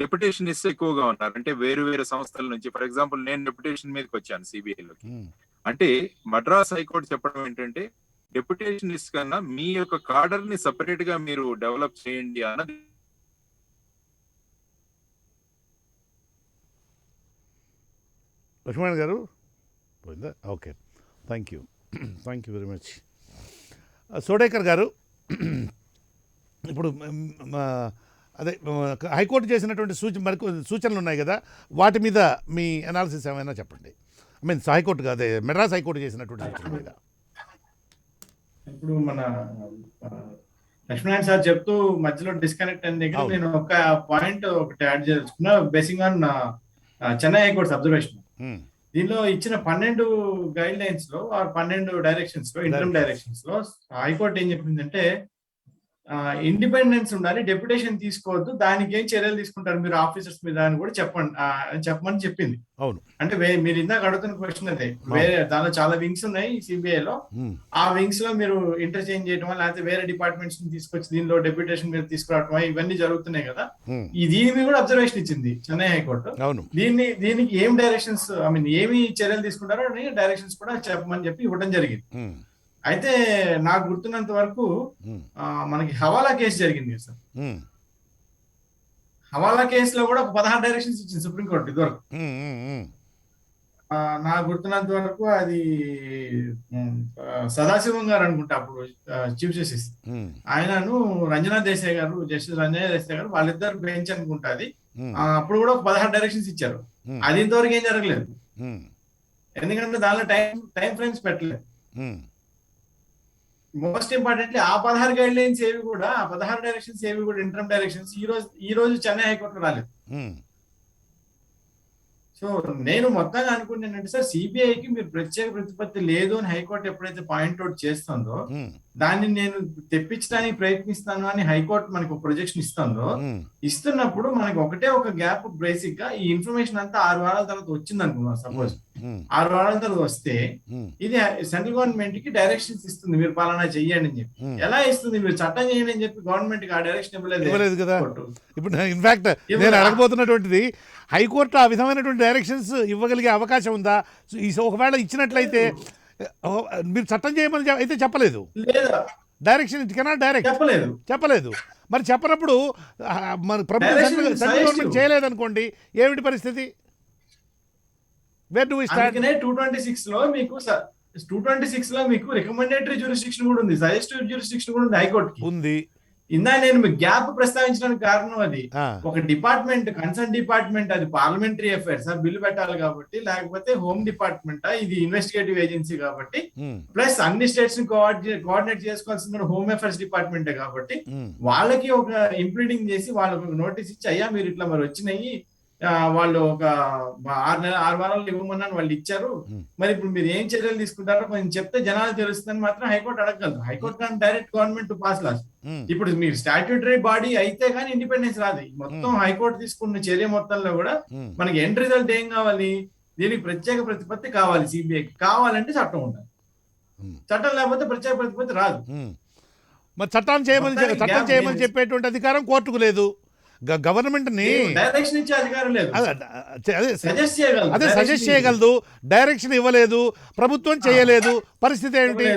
డెప్యుటేషనిస్ట్ ఎక్కువగా ఉన్నారు. అంటే వేరు వేరు సంస్థల నుంచి, ఫర్ ఎగ్జాంపుల్ నేను డెప్యుటేషన్ మీదకి వచ్చాను సిబిఐలోకి. అంటే మద్రాస్ హైకోర్టు చెప్పడం ఏంటంటే డెప్యుటేషనిస్ట్ కన్నా మీ యొక్క కార్డర్ ని సెపరేట్ గా మీరు డెవలప్ చేయండి అన్నది. లక్ష్మణ్ గారు పోయిందా? Okay, thank you very much. Sodekar గారు, ఇప్పుడు అదే హైకోర్టు చేసినటువంటి సూచనలు ఉన్నాయి కదా, వాటి మీద మీ అనాలిసిస్ ఏమైనా చెప్పండి. ఐ మీన్ హైకోర్టు కాదే, మెడ్రాస్ హైకోర్టు చేసినటువంటి సూచనల మీద. ఇప్పుడు మన లక్ష్మీనారాయణ సార్ చెప్తూ మధ్యలో డిస్కనెక్ట్ అయిన దగ్గర నేను ఒక పాయింట్ ఒకటి యాడ్ చేసుకున్నా, basing on Chennai high court observation. దీనిలో ఇచ్చిన 12 గైడ్ లైన్స్ లో 12 డైరెక్షన్స్ లో, ఇంటర్మ్ డైరెక్షన్స్ లో హైకోర్టు ఏం చెప్పిందంటే ఇండిపెండెన్స్ ఉండాలి, డెప్యుటేషన్ తీసుకోవద్దు, దానికి ఏం చర్యలు తీసుకుంటారు మీరు ఆఫీసర్స్ మీద అని కూడా చెప్పమని చెప్పింది. అవును, అంటే మీరు ఇందాక అడుగుతున్న క్వశ్చన్ అదే, వేరే దానిలో చాలా వింగ్స్ ఉన్నాయి సిబిఐ లో, ఆ వింగ్స్ లో మీరు ఇంటర్చేంజ్ చేయడం లేకపోతే వేరే డిపార్ట్మెంట్స్ ని తీసుకొచ్చి దీనిలో డెప్యుటేషన్ మీద తీసుకురావడం ఇవన్నీ జరుగుతున్నాయి కదా. దీని మీద కూడా అబ్జర్వేషన్ ఇచ్చింది చెన్నై హైకోర్టు. దీనికి ఏం డైరెక్షన్స్, ఐ మీన్ ఏమి చర్యలు తీసుకుంటారో అని డైరెక్షన్స్ కూడా చెప్పమని చెప్పి ఇవ్వడం జరిగింది. అయితే నాకు గుర్తున్నంత వరకు మనకి హవాలా కేసు జరిగింది సార్. హవాలా కేసులో కూడా 16 డైరెక్షన్స్ ఇచ్చింది సుప్రీంకోర్టు ఇదివరకు. నాకు గుర్తున్నంత వరకు అది సదాశివం గారు అనుకుంటా అప్పుడు చీఫ్ జస్టిస్, ఆయనను రంజనా దేశాయ్ గారు, జస్టిస్ రంజనా దేశాయ్ గారు, వాళ్ళిద్దరు బెంచ్ అనుకుంటా అది. అప్పుడు కూడా 16 డైరెక్షన్స్ ఇచ్చారు. అది ఇంతవరకు ఏం జరగలేదు, ఎందుకంటే దానిలో టైం ఫ్రేమ్స్ పెట్టలేదు. మోస్ట్ ఇంపార్టెంట్లీ ఆ 16 గైడ్ లైన్స్ ఏవి కూడా, ఆ 16 డైరెక్షన్స్ ఏవి కూడా ఇంటర్మ్ డైరెక్షన్స్ ఈ రోజు చెన్నై హైకోర్టులో రాలేదు. సో నేను మొత్తంగా అనుకుంటున్నానంటే సార్, సిబిఐకి మీరు ప్రత్యేక ప్రతిపత్తి లేదు అని హైకోర్టు ఎప్పుడైతే పాయింట్అవుట్ చేస్తుందో దాన్ని నేను తెప్పించడానికి ప్రయత్నిస్తాను అని హైకోర్టు మనకు ఒక ప్రొజెక్షన్ ఇస్తున్నప్పుడు మనకి ఒకటే ఒక గ్యాప్, బేసిక్ గా ఈ ఇన్ఫర్మేషన్ అంతా 6 వారాల తర్వాత వచ్చింది అనుకున్నాం. సపోజ్ 6 వారాల తర్వాత వస్తే ఇది సెంట్రల్ గవర్నమెంట్ కి డైరెక్షన్స్ ఇస్తుంది, మీరు పాలనా చెయ్యండి అని చెప్పి. ఎలా ఇస్తుంది? మీరు చట్టం చేయండి అని చెప్పి గవర్నమెంట్ కి ఆ డైరెక్షన్ ఇవ్వలేదు కదా. ఇప్పుడు ఇన్ఫాక్ట్ నేను అడగబోతున్నటువంటిది, హైకోర్టు ఆ విధమైనటువంటి డైరెక్షన్స్ ఇవ్వగలిగే అవకాశం ఉందా? ఒకవేళ ఇచ్చినట్లయితే మీరు చట్టం చేయమని అయితే చెప్పలేదు, డైరెక్షన్ ఇట్ కెనాట్ డైరెక్ట్ చెప్పలేదు. మరి చెప్పనప్పుడు మన ప్రభుత్వం సెంట్రల్ గవర్నమెంట్ చేయలేదనుకోండి, ఏమిటి పరిస్థితి? Wear do we stand? 226 లో మీకు 226 లో మీకు రికమెండేటరీ జ్యూరిస్డిక్షన్ కూడా ఉంది, సజెస్టివ్ జ్యూరిస్డిక్షన్ కూడా ఉంది హైకోర్టుకి ఉంది. ఇందా నేను మీకు గ్యాప్ ప్రస్తావించడానికి కారణం అది, ఒక డిపార్ట్మెంట్, కన్సర్న్ డిపార్ట్మెంట్, అది పార్లమెంటరీ అఫైర్స్ బిల్లు పెట్టాలి కాబట్టి, లేకపోతే హోమ్ డిపార్ట్మెంట్, ఇది ఇన్వెస్టిగేటివ్ ఏజెన్సీ కాబట్టి, ప్లస్ అన్ని స్టేట్స్ ని కోఆర్డినేట్ చేసుకోవాల్సిన హోమ్ అఫైర్స్ డిపార్ట్మెంటే కాబట్టి, వాళ్ళకి ఒక ఇంప్లీడింగ్ చేసి వాళ్ళకి నోటీస్ ఇచ్చి, అయ్యా మీరు ఇట్లా మరి వచ్చినాయి, వాళ్ళు ఒక 6 వారాలు ఇవ్వమన్నాను, వాళ్ళు ఇచ్చారు, మరి ఇప్పుడు మీరు ఏం చర్యలు తీసుకుంటారో కొంచెం చెప్తే జనాలు తెలుస్తుందని మాత్రం హైకోర్టు అడగగలదు. హైకోర్టు కానీ డైరెక్ట్ గవర్నమెంట్ పాస్ లాస్. ఇప్పుడు మీరు స్టాట్యూటరీ బాడీ అయితే కానీ ఇండిపెండెన్స్ రాదు. మొత్తం హైకోర్టు తీసుకున్న చర్య మొత్తంలో కూడా మనకి ఎండ్ రిజల్ట్ ఏం కావాలి? దీనికి ప్రత్యేక ప్రతిపత్తి కావాలి. సిబిఐకి కావాలంటే చట్టం ఉండాలి, చట్టం లేకపోతే ప్రత్యేక ప్రతిపత్తి రాదు. మరి చట్టం చేయమని చెప్పేటువంటి అధికారం కోర్టుకు లేదు, గవర్నమెంట్ ని డైరెక్షన్ ఇచ్చే అధికారం లేదు, అదే సజెస్ట్ చేయగలదు, డైరెక్షన్ ఇవ్వలేదు, ప్రభుత్వం చేయలేదు. పరిస్థితి ఏంటి?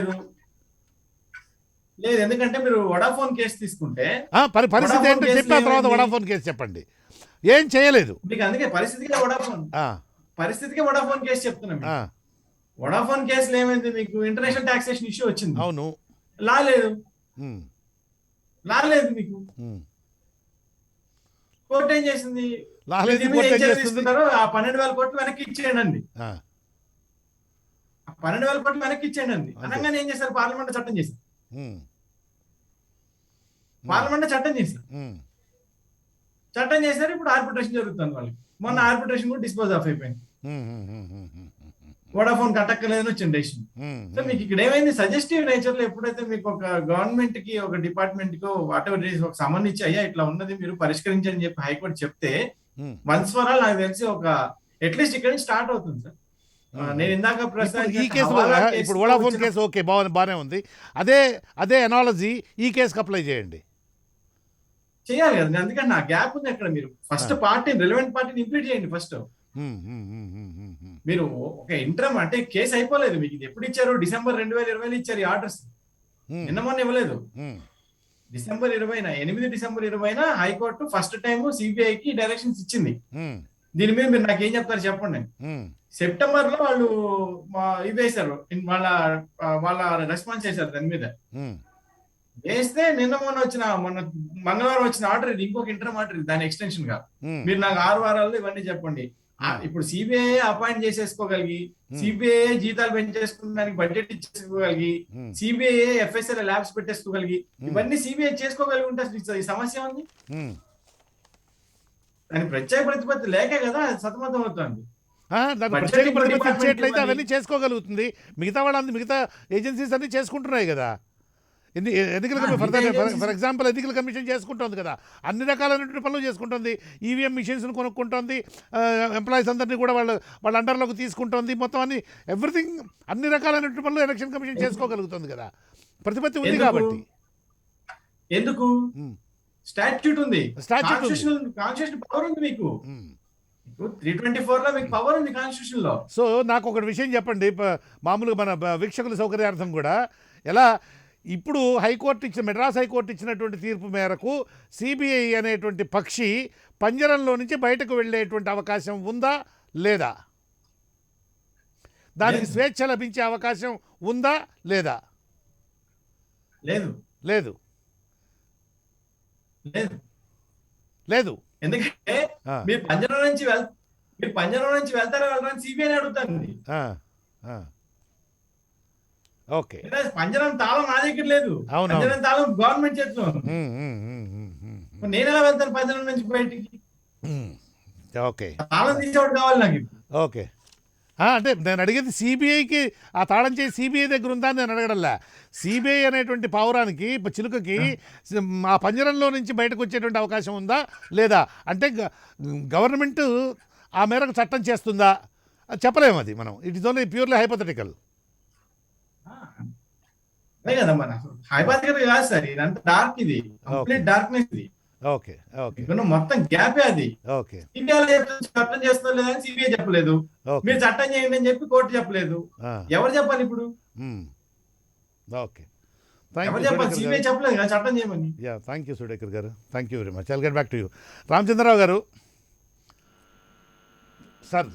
లేదు, ఎందుకంటే మీరు వడాఫోన్ కేసు తీసుకుంటే పరిస్థితి ఏంటో చెప్పిన తర్వాత వడాఫోన్ కేసు చెప్పండి. ఏం చేయలేదు మీకు, అందుకే పరిస్థితికి వడాఫోన్ కేసు చెప్తున్నాం. వడాఫోన్ కేసులో ఏమైంది? మీకు ఇంటర్నేషనల్ టాక్సేషన్ ఇష్యూ వచ్చింది, అవును, లాలేదు మీకు. కోర్టు ఏం చేసింది? లాలేదు దీని మీద కోర్టు ఏం ఏం చర్య చేస్తుంది? తీసుకుంటారో ఆ 12,000 కోట్లు వెనక్కి ఇచ్చేయండి. ఆ, 12,000 కోట్లు వెనక్కి ఇచ్చేయండి అంతే. అనగానే ఏం చేశారు? పార్లమెంట్ చట్టం చేశారు. ఉమ్, పార్లమెంట్ చట్టం చేశారు. ఉమ్, చట్టం చేశారు. ఇప్పుడు ఆర్బిట్రేషన్ జరుగుతుంది వాళ్ళకి. మొన్న ఆర్బిట్రేషన్ కూడా డిస్పోజ్ ఆఫ్ అయిపోయింది. ఉమ్, ఉమ్, ఉమ్, ఉమ్, ఉమ్, వోడాఫోన్ కట్టక్కలేదని వచ్చింది డెసిషన్. ఉమ్, సో మీకు ఇక్కడ ఏమైంది? సజెస్టివ్ నేచర్ లో ఎప్పుడైతే మీకు ఒక గవర్నమెంట్ కి, ఒక డిపార్ట్మెంట్ కి వాట్ ఎవర్ ఒక సమన్ ఇచ్చి అయ్యా ఇట్లా ఉన్నది మీరు పరిష్కరించని చెప్పి హైకోర్టు చెప్తే ఉమ్. వన్స్ ఫర్ ఆల్ నాకు తెలిసి ఒక అట్లీస్ట్ ఇక్కడ నుంచి స్టార్ట్ అవుతుంది సార్. నేను ఇందాక ఇప్పుడు ఈ కేసు ఇప్పుడు వోడాఫోన్ కేసు ఓకే బాగానే ఉంది. అదే ఎనాలజీ ఈ కేసుకి అప్లై చేయండి. చేయాలి కదా. అందుకని నా గ్యాప్ ఉంది అక్కడ. మీరు ఫస్ట్ పార్టీని, రిలవెంట్ పార్టీని ఇంప్లీట్ చేయండి ఫస్ట్. ఉమ్, ఉమ్, ఉమ్, ఉమ్, ఉమ్, ఉమ్. మీరు ఒక ఇంటర్మ్ అంటే కేసు అయిపోలేదు. మీకు ఇది ఎప్పుడు ఇచ్చారు? డిసెంబర్ 2020 ఇచ్చారు ఈ ఆర్డర్స్. ఉమ్, నిన్న మొన్న ఇవ్వలేదు. ఉమ్, డిసెంబర్ 20 హైకోర్టు ఫస్ట్ టైం సిబిఐకి డైరెక్షన్స్ ఇచ్చింది. ఉమ్, దీని మీద మీరు నాకేం చెప్తారు చెప్పండి. ఉమ్, సెప్టెంబర్ లో వాళ్ళు ఇవి వేశారు, వాళ్ళ రెస్పాన్స్ చేశారు దాని మీద. ఉమ్, వేస్తే మొన్న మంగళవారం వచ్చిన ఆర్డర్ ఇది, ఇంకొక ఇంటర్మ్ ఆర్డర్ ఇది, దాని ఎక్స్టెన్షన్ గా. ఉమ్. మీరు నాకు 6 వారాల్లో ఇవన్నీ చెప్పండి. ఇప్పుడు సిబిఐ అపాయింట్ చేసేసుకోగలిగి, సిబిఐ జీతాలు పెంచేసుకోవడానికి బడ్జెట్ ఇచ్చేసుకోగలిగి, సిబిఐ ఎఫ్ఎస్ఎల్ ల్యాబ్స్ పెట్టేసుకోగలిగి, ఇవన్నీ సిబిఐ చేసుకోగలిగి ఉంటే అసలు ఈ సమస్య ఉంది. ఉమ్. దాని ప్రత్యేక ప్రతిపత్తి లేకే కదా సతమతం అవుతుంది. దాని ప్రత్యేక ప్రతిపత్తి ఇచ్చేట్లయితే అవన్నీ చేసుకోగలుగుతుంది. మిగతా ఏజెన్సీస్ అన్ని చేసుకుంటున్నాయి కదా. ఎన్నికల కమిషన్ ఫర్ ఎగ్జాంపుల్ ఎన్నికల కమిషన్ చేసుకుంటుంది కదా, అన్ని రకాలైనటువంటి పనులు చేసుకుంటుంది. ఈవీఎం మిషన్స్ను కొనుక్కుంటుంది, ఎంప్లాయీస్ అందరినీ కూడా వాళ్ళ అండర్లోకి తీసుకుంటుంది. మొత్తం ఎవ్రీథింగ్ అన్ని రకాలైనటువంటి పనులు ఎలక్షన్ కమిషన్ చేసుకోగలుగుతుంది కదా, ప్రతిపత్తి ఉంది కాబట్టి. ఎందుకు? స్టాట్యూట్ ఉంది, కాన్స్టిట్యూషన్ పవర్ ఉంది మీకు. 324 లో మీకు పవర్ ఉంది కాన్స్టిట్యూషన్ లో. సో నాకు ఒకటి విషయం చెప్పండి, మామూలుగా మన వీక్షకుల సౌకర్యార్థం కూడా, ఎలా ఇప్పుడు మెడ్రాస్ హైకోర్టు ఇచ్చినటువంటి తీర్పు మేరకు సిబిఐ అనేటువంటి పక్షి పంజరంలో నుంచి బయటకు వెళ్ళేటువంటి అవకాశం ఉందా లేదా? దానికి స్వేచ్ఛ లభించే అవకాశం ఉందా లేదా? లేదు లేదు లేదు లేదు. ఎందుకంటే మీరు పంజరం నుంచి వెళ్తారా వెళ్ళరా సిబిఐ అడుగుతాను. ఓకే, పంజరం తాళం నా దగ్గర లేదు, పంజరం తాళం గవర్నమెంట్ చేతిలో. నేను ఎలా వెళ్తాను పంజరం నుంచి బయటికి? ఓకే, తాళం తీసేవాడు కావాలి నాకు. ఓకే, అంటే నేను అడిగేది సిబిఐకి ఆ తాళం చేసి సిబిఐ దగ్గర ఉందా అని నేను అడగడంలా. సిబిఐ అనేటువంటి పావురానికి, చిలుకకి ఆ పంజరంలో నుంచి బయటకు వచ్చేటువంటి అవకాశం ఉందా లేదా అంటే గవర్నమెంట్ ఆ మేరకు చట్టం చేస్తుందా చెప్పలేము. అది మనం it is only purely hypothetical. అదే కదా మన హైపోథెటికల్ కాదు సార్, ఇదంతా డార్క్, ఇది కంప్లీట్ డార్క్నెస్ ఇది. ఓకే ఓకే, మొత్తం గ్యాపే అది. ఓకే, చట్టం చేస్తున్నా లేదని సిబిఐ చెప్పలేదు, మీరు చట్టం చేయండి అని చెప్పి కోర్టు చెప్పలేదు. ఎవరు చెప్పాలి ఇప్పుడు? ఓకే, ఎవరు చెప్పాలి? సిబిఐ చెప్పలేదు కదా చట్టం చేయమని. థ్యాంక్ యూ సుడేకర్ గారు, thank you very much. I'll get back to you. Ramachandrarao గారు సార్,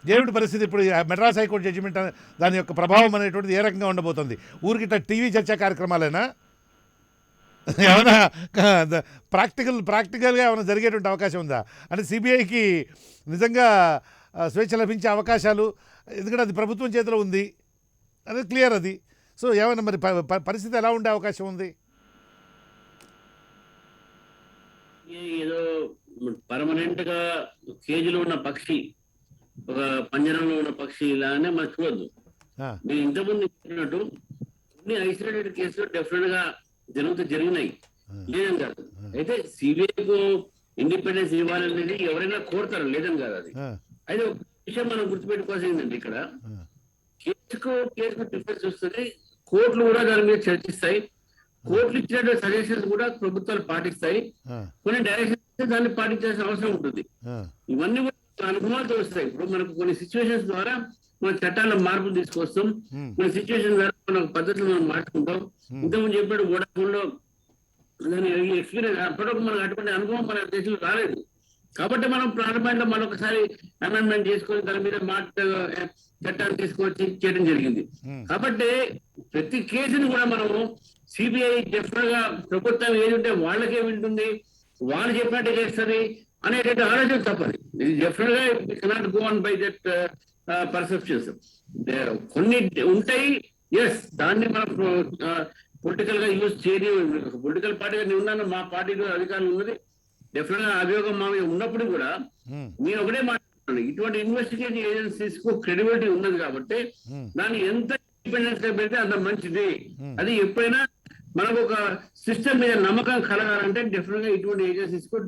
ఏమిటి పరిస్థితి ఇప్పుడు? మెడ్రాస్ హైకోర్టు జడ్జిమెంట్ దాని యొక్క ప్రభావం అనేటువంటిది ఏ రకంగా ఉండబోతుంది? ఊరికి ఇట్లా టీవీ చర్చా కార్యక్రమాలేనా, ఏమైనా ప్రాక్టికల్గా ఏమైనా జరిగేటువంటి అవకాశం ఉందా? అంటే సిబిఐకి నిజంగా స్వేచ్ఛ లభించే అవకాశాలు, ఎందుకంటే అది ప్రభుత్వం చేతిలో ఉంది, అది క్లియర్ అది. సో ఏమైనా మరి పరిస్థితి ఎలా ఉండే అవకాశం ఉంది? ఏదో పర్మనెంట్ గా కేజీలో ఉన్న పక్షి, ఒక పంజరంలో ఉన్న పక్షి ఇలానే మనం చూడొద్దు. మీరు ఇంతకుముందు చెప్పినట్టు కొన్ని ఐసోలేటెడ్ కేసులు డెఫినెట్ గా జరిగినాయి, లేదని కాదు. అయితే సిబిఐకు ఇండిపెండెన్స్ ఇవ్వాలనేది ఎవరైనా కోరుతారు, లేదని కాదు అది. అయితే ఒక విషయం మనం గుర్తుపెట్టుకోవాల్సింది ఏంటంటే, ఇక్కడ కేసుకు డిఫరెన్స్ వస్తుంది. కోర్టులు కూడా దాని మీద చర్చిస్తాయి, కోర్టులు ఇచ్చినటువంటి సజెషన్స్ కూడా ప్రభుత్వాలు పాటిస్తాయి, కొన్ని డైరెక్షన్స్ దాన్ని పాటించాల్సిన అవసరం ఉంటుంది. ఇవన్నీ కూడా అనుభవాలతో వస్తాయి. ఇప్పుడు మనకు కొన్ని సిచ్యువేషన్స్ ద్వారా మన చట్టాల్లో మార్పులు తీసుకొస్తాం, కొన్ని సిచ్యువేషన్ ద్వారా మన పద్ధతులు మనం మార్చుకుంటాం. ఇంతకుముందు చెప్పాడు వోడాఫోన్ లో దాని ఎక్స్పీరియన్స్, అప్పటికి మనకు అటువంటి అనుభవం మన దేశంలో రాలేదు. కాబట్టి మనం పార్లమెంట్ లో మరొకసారి అమెండ్మెంట్ చేసుకొని దాని మీద చట్టాలు తీసుకొచ్చి చేయడం జరిగింది. కాబట్టి ప్రతి కేసుని కూడా మనము సిబిఐ డెఫినెట్ గా ప్రభుత్వం ఏది ఉంటే వాళ్ళకే వింటుంది, వాళ్ళు చెప్పినట్టు చేస్తుంది అనేటువంటి ఆలోచన తప్పది. ఇది డెఫినెట్ గా cannot go on by that perceptions. కొన్ని ఉంటాయి, ఎస్, దాన్ని మనం పొలిటికల్ గా యూజ్ చేయని పొలిటికల్ పార్టీగా నేను ఉన్నాను, మా పార్టీలో అధికారులు ఉన్నది, డెఫినెట్ గా అభియోగం మా మీద ఉన్నప్పుడు కూడా నేను ఒకటే మాట్లాడుతున్నాను, ఇటువంటి ఇన్వెస్టిగేషన్ ఏజెన్సీస్ కు క్రెడిబిలిటీ ఉన్నది కాబట్టి దాన్ని ఎంత ఇండిపెండెన్స్ గా పెడితే అంత మంచిది. అది ఎప్పుడైనా మనకు ఒక సిస్టమ్ మీద నమ్మకం కలగాలంటే డెఫినెట్ గా ఇటువంటి ఏజెన్సీస్ కు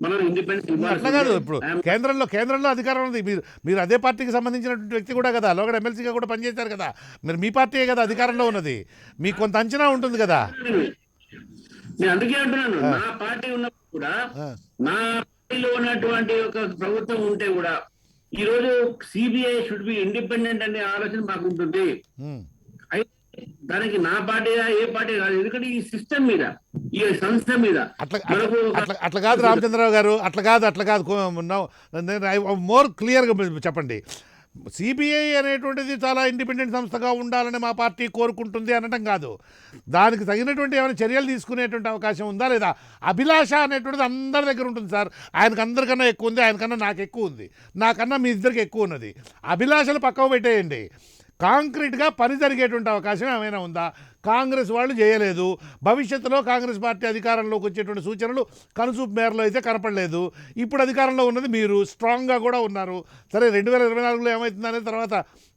మనం ఇండిపెండెన్స్ అట్లా కాదు, ఇప్పుడు కేంద్రంలో అధికారం ఉంది. మీరు అదే పార్టీకి సంబంధించినటువంటి వ్యక్తి కూడా కదా, లోగడ ఎమ్మెల్సీగా కూడా పనిచేశారు కదా, మీరు మీ పార్టీయే కదా అధికారంలో ఉన్నది, మీకు కొంత అంచనా ఉంటుంది కదా. నేను అందుకే అంటున్నాను, నా పార్టీ ఉన్నప్పుడు కూడా, నా పార్టీలో ఉన్నటువంటి ఒక ప్రభుత్వం ఉంటే కూడా ఈ రోజు సిబిఐ షుడ్ బి ఇండిపెండెంట్ అనే ఆలోచన మాకు ఉంటుంది. అయితే దానికి నా పార్టీ ఏ పార్టీ కాదు, ఎందుకంటే ఈ సిస్టమ్ మీద, ఈ సంస్థ మీద అట్లా కాదు రామచంద్రరావు గారు, అట్లా కాదు. మోర్ క్లియర్గా చెప్పండి. సిబిఐ అనేటువంటిది చాలా ఇండిపెండెంట్ సంస్థగా ఉండాలని మా పార్టీ కోరుకుంటుంది అనటం కాదు, దానికి తగినటువంటి ఏమైనా చర్యలు తీసుకునేటువంటి అవకాశం ఉందా లేదా? అభిలాష అనేటువంటిది అందరి దగ్గర ఉంటుంది సార్. ఆయనకు అందరికన్నా ఎక్కువ ఉంది, ఆయనకన్నా నాకు ఎక్కువ ఉంది, నాకన్నా మీ ఇద్దరికి ఎక్కువ ఉన్నది. అభిలాషలు పక్కకు పెట్టేయండి. కాంక్రీట్గా పని జరిగేటువంటి అవకాశం ఏమైనా ఉందా? కాంగ్రెస్ వాళ్ళు చేయలేదు. భవిష్యత్తులో కాంగ్రెస్ పార్టీ అధికారంలోకి వచ్చేటువంటి సూచనలు కనుసూపు మేరలో అయితే కనపడలేదు. ఇప్పుడు అధికారంలో ఉన్నది మీరు, స్ట్రాంగ్గా కూడా ఉన్నారు. సరే 2024లో ఏమవుతుంది అనేది తర్వాత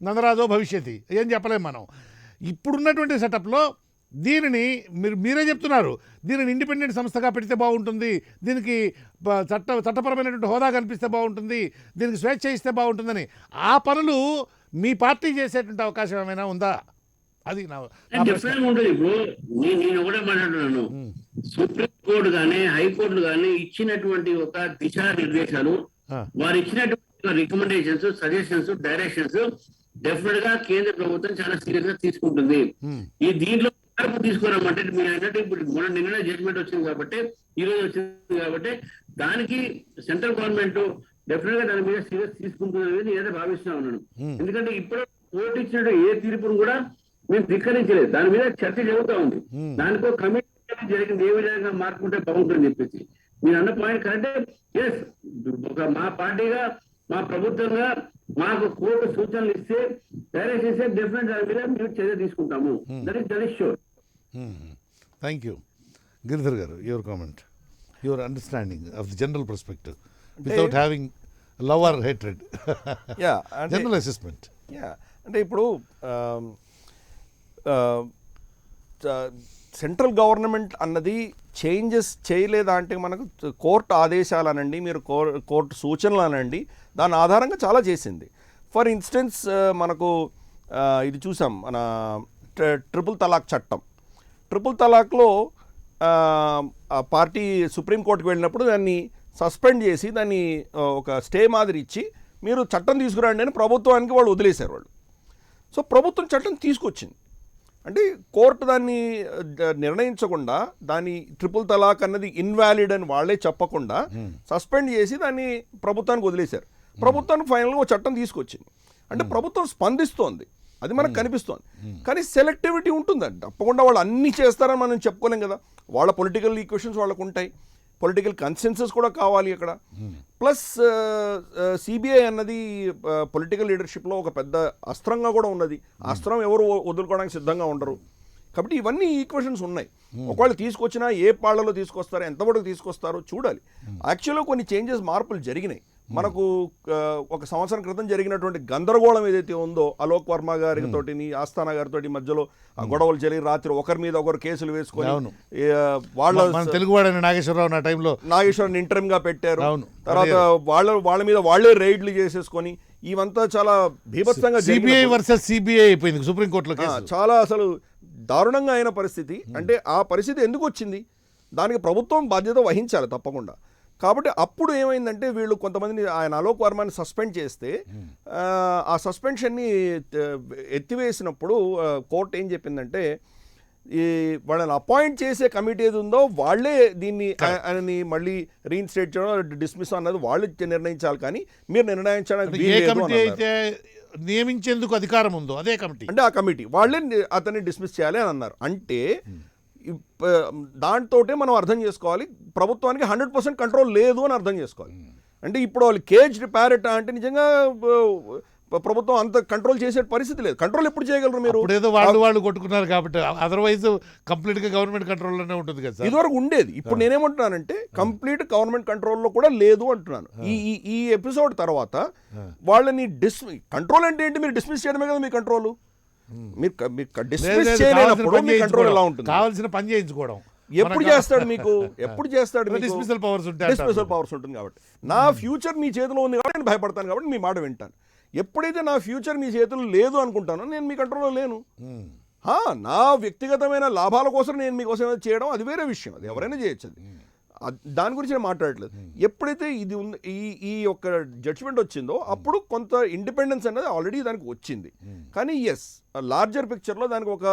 నందరాజో భవిష్యత్తు ఏం చెప్పలేము మనం. ఇప్పుడున్నటువంటి సెటప్లో దీనిని మీరే చెప్తున్నారు, దీనిని ఇండిపెండెంట్ సంస్థగా పెడితే బాగుంటుంది, దీనికి చట్టపరమైనటువంటి హోదా కనిపిస్తే బాగుంటుంది, దీనికి స్వేచ్ఛ ఇస్తే బాగుంటుందని. ఆ పనులు మీ పార్టీ చేసేటువంటి అవకాశం ఏమైనా ఉందా? అది డెఫినెట్ ఉంటుంది. ఇప్పుడు నేను ఒకటే మాట్లాడుతున్నాను, సుప్రీం కోర్టు గానీ హైకోర్టులు గానీ ఇచ్చినటువంటి ఒక దిశా నిర్దేశాలు, వారు ఇచ్చినటువంటి రికమెండేషన్స్, సజెషన్స్, డైరెక్షన్స్ డెఫినెట్ గా కేంద్ర ప్రభుత్వం చాలా సీరియస్ గా తీసుకుంటుంది. ఈ దీంట్లో మార్పు తీసుకురామంటే మీరు అన్నట్టు ఇప్పుడు నిన్న జడ్జిమెంట్ వచ్చింది కాబట్టి, ఈ రోజు వచ్చింది కాబట్టి, దానికి సెంట్రల్ గవర్నమెంట్ డెఫినెట్ గా దాని మీద సీరియస్ తీసుకుంటుందని నేనైతే భావిస్తున్నా ఉన్నాను. ఎందుకంటే ఇప్పుడు కోర్టు ఇచ్చిన ఏ తీర్పును కూడా మేము ధిక్కరించలేదు, దాని మీద చర్చ జరుగుతూ ఉంది. దానికో కమిటీ జరిగింది, ఏ విధంగా మార్పుకుంటే బాగుంటుందని చెప్పేసి మీరు అన్న పాయింట్ కరెక్టే. ఎస్, ఒక మా పార్టీగా, మా ప్రభుత్వంగా మాకు కోర్టు సూచనలు ఇస్తే, డైరెక్ట్ చేస్తే డెఫినెట్ దాని మీద మేము చర్య తీసుకుంటాము. That is sure. Thank you. Giridhar గారు, your comment, your understanding of the general perspective without having love or hatred. General assessment. అంటే ఇప్పుడు సెంట్రల్ గవర్నమెంట్ అన్నది చేంజెస్ చేయలేదా అంటే, మనకు కోర్టు ఆదేశాలు అనండి, మీరు కోర్టు సూచనలు అనండి, దాని ఆధారంగా చాలా చేసింది. ఫర్ ఇన్స్టెన్స్ మనకు ఇది చూసాం, మన ట్రిపుల్ తలాక్ చట్టం. ట్రిపుల్ తలాక్లో పార్టీ సుప్రీంకోర్టుకు వెళ్ళినప్పుడు దాన్ని సస్పెండ్ చేసి, దాన్ని ఒక స్టే మాదిరి ఇచ్చి, మీరు చట్టం తీసుకురండి అని ప్రభుత్వానికి వాళ్ళు వదిలేశారు వాళ్ళు. సో ప్రభుత్వం చట్టం తీసుకొచ్చింది. అంటే కోర్టు దాన్ని నిర్ణయించకుండా, దాని ట్రిపుల్ తలాక్ అన్నది ఇన్వాలిడ్ అని వాళ్ళే చెప్పకుండా సస్పెండ్ చేసి దాన్ని ప్రభుత్వానికి వదిలేశారు. ప్రభుత్వానికి ఫైనల్గా ఒక చట్టం తీసుకొచ్చింది. అంటే ప్రభుత్వం స్పందిస్తోంది, అది మనకు కనిపిస్తోంది. కానీ సెలెక్టివిటీ ఉంటుందండి. తప్పకుండా వాళ్ళు అన్నీ చేస్తారని మనం చెప్పుకోలేం కదా. వాళ్ళ పొలిటికల్ ఈక్వేషన్స్ వాళ్ళకు ఉంటాయి, పొలిటికల్ కన్సెన్సస్ కూడా కావాలి అక్కడ. ప్లస్ సిబిఐ అన్నది పొలిటికల్ లీడర్షిప్లో ఒక పెద్ద అస్త్రంగా కూడా ఉన్నది. అస్త్రం ఎవరు వదులుకోవడానికి సిద్ధంగా ఉండరు. కాబట్టి ఇవన్నీ ఈక్వేషన్స్ ఉన్నాయి. ఒకవేళ తీసుకొచ్చినా ఏ పాళ్లలో తీసుకొస్తారో, ఎంతవరకు తీసుకొస్తారో చూడాలి. యాక్చువల్గా కొన్ని చేంజెస్, మార్పులు జరిగినాయి. మనకు ఒక సంవత్సరం క్రితం జరిగినటువంటి గందరగోళం ఏదైతే ఉందో, అలోక్ వర్మ గారితో ఆస్థానా గారితో మధ్యలో ఆ గొడవలు జరిగి రాత్రి ఒకరి మీద ఒకరు కేసులు వేసుకొని వాళ్ళ తెలుగువాడని నాగేశ్వరరావు ఇంటర్మ్ గా పెట్టారు. తర్వాత వాళ్ళ మీద వాళ్ళే రైడ్లు చేసేసుకొని ఇవంతా చాలా బీభత్సంగా సిబిఐ అయిపోయింది సుప్రీంకోర్టులో. చాలా అసలు దారుణంగా అయిన పరిస్థితి. అంటే ఆ పరిస్థితి ఎందుకు వచ్చింది, దానికి ప్రభుత్వం బాధ్యత వహించాలి తప్పకుండా. కాబట్టి అప్పుడు ఏమైందంటే, వీళ్ళు కొంతమందిని, ఆయన అలోక్ వర్మని సస్పెండ్ చేస్తే ఆ సస్పెన్షన్ని ఎత్తివేసినప్పుడు కోర్టు ఏం చెప్పిందంటే, ఈ వాళ్ళని అపాయింట్ చేసే కమిటీ ఏది ఉందో వాళ్ళే దీన్ని ఆయనని మళ్ళీ రీఇన్స్టేట్ చేయడం, డిస్మిస్ అన్నది వాళ్ళు నిర్ణయించాలి, కానీ మీరు నిర్ణయించడానికి నియమించేందుకు అధికారం ఉందో అదే కమిటీ, అంటే ఆ కమిటీ వాళ్ళే అతన్ని డిస్మిస్ చేయాలి అని అన్నారు. అంటే దాంతోటే మనం అర్థం చేసుకోవాలి ప్రభుత్వానికి 100% కంట్రోల్ లేదు అని అర్థం చేసుకోవాలి. అంటే ఇప్పుడు వాళ్ళు కేజ్డ్ ప్యారెట్ అంటే నిజంగా ప్రభుత్వం అంత కంట్రోల్ చేసే పరిస్థితి లేదు. కంట్రోల్ ఎప్పుడు చేయగలరు మీరు? ఏదో వాళ్ళు కొట్టుకున్నారు కాబట్టి, అదర్వైజ్ కంప్లీట్ గా గవర్నమెంట్ కంట్రోల్లోనే ఉంటుంది కదా సార్. ఇదివరకు ఉండేది. ఇప్పుడు నేనేమంటున్నానంటే కంప్లీట్ గవర్నమెంట్ కంట్రోల్లో కూడా లేదు అంటున్నాను. ఈ ఎపిసోడ్ తర్వాత వాళ్ళని కంట్రోల్ అంటే ఏంటి? మీరు డిస్మిస్ చేయడమే కదా మీ కంట్రోల్. మీరు డిస్మిస్ చేయలేనప్పుడు మీ కంట్రోల్ ఎలా ఉంటుంది? కావాల్సిన పని చేయించుకోవడం ఎప్పుడు చేస్తాడు మీకు? ఎప్పుడు చేస్తాడు? డిస్మిసల్ పవర్స్ ఉంటాయి. డిస్మిసల్ పవర్స్ ఉంటుంది కాబట్టి నా ఫ్యూచర్ మీ చేతిలో ఉంది కాబట్టి నేను భయపడతాను కాబట్టి మీ మాట వింటాను. ఎప్పుడైతే నా ఫ్యూచర్ మీ చేతుల్లో లేదు అనుకుంటానో నేను మీ కంట్రోల్లో లేను. నా వ్యక్తిగతమైన లాభాల కోసం నేను మీకోసం ఏమైనా చేయడం అది వేరే విషయం. అది ఎవరైనా చేయొచ్చు. అది దాని గురించి నేను మాట్లాడట్లేదు. ఎప్పుడైతే ఇది ఉంది ఈ యొక్క జడ్జ్మెంట్ వచ్చిందో అప్పుడు కొంత ఇండిపెండెన్స్ అనేది ఆల్రెడీ దానికి వచ్చింది. కానీ ఎస్, లార్జర్ పిక్చర్లో దానికి ఒక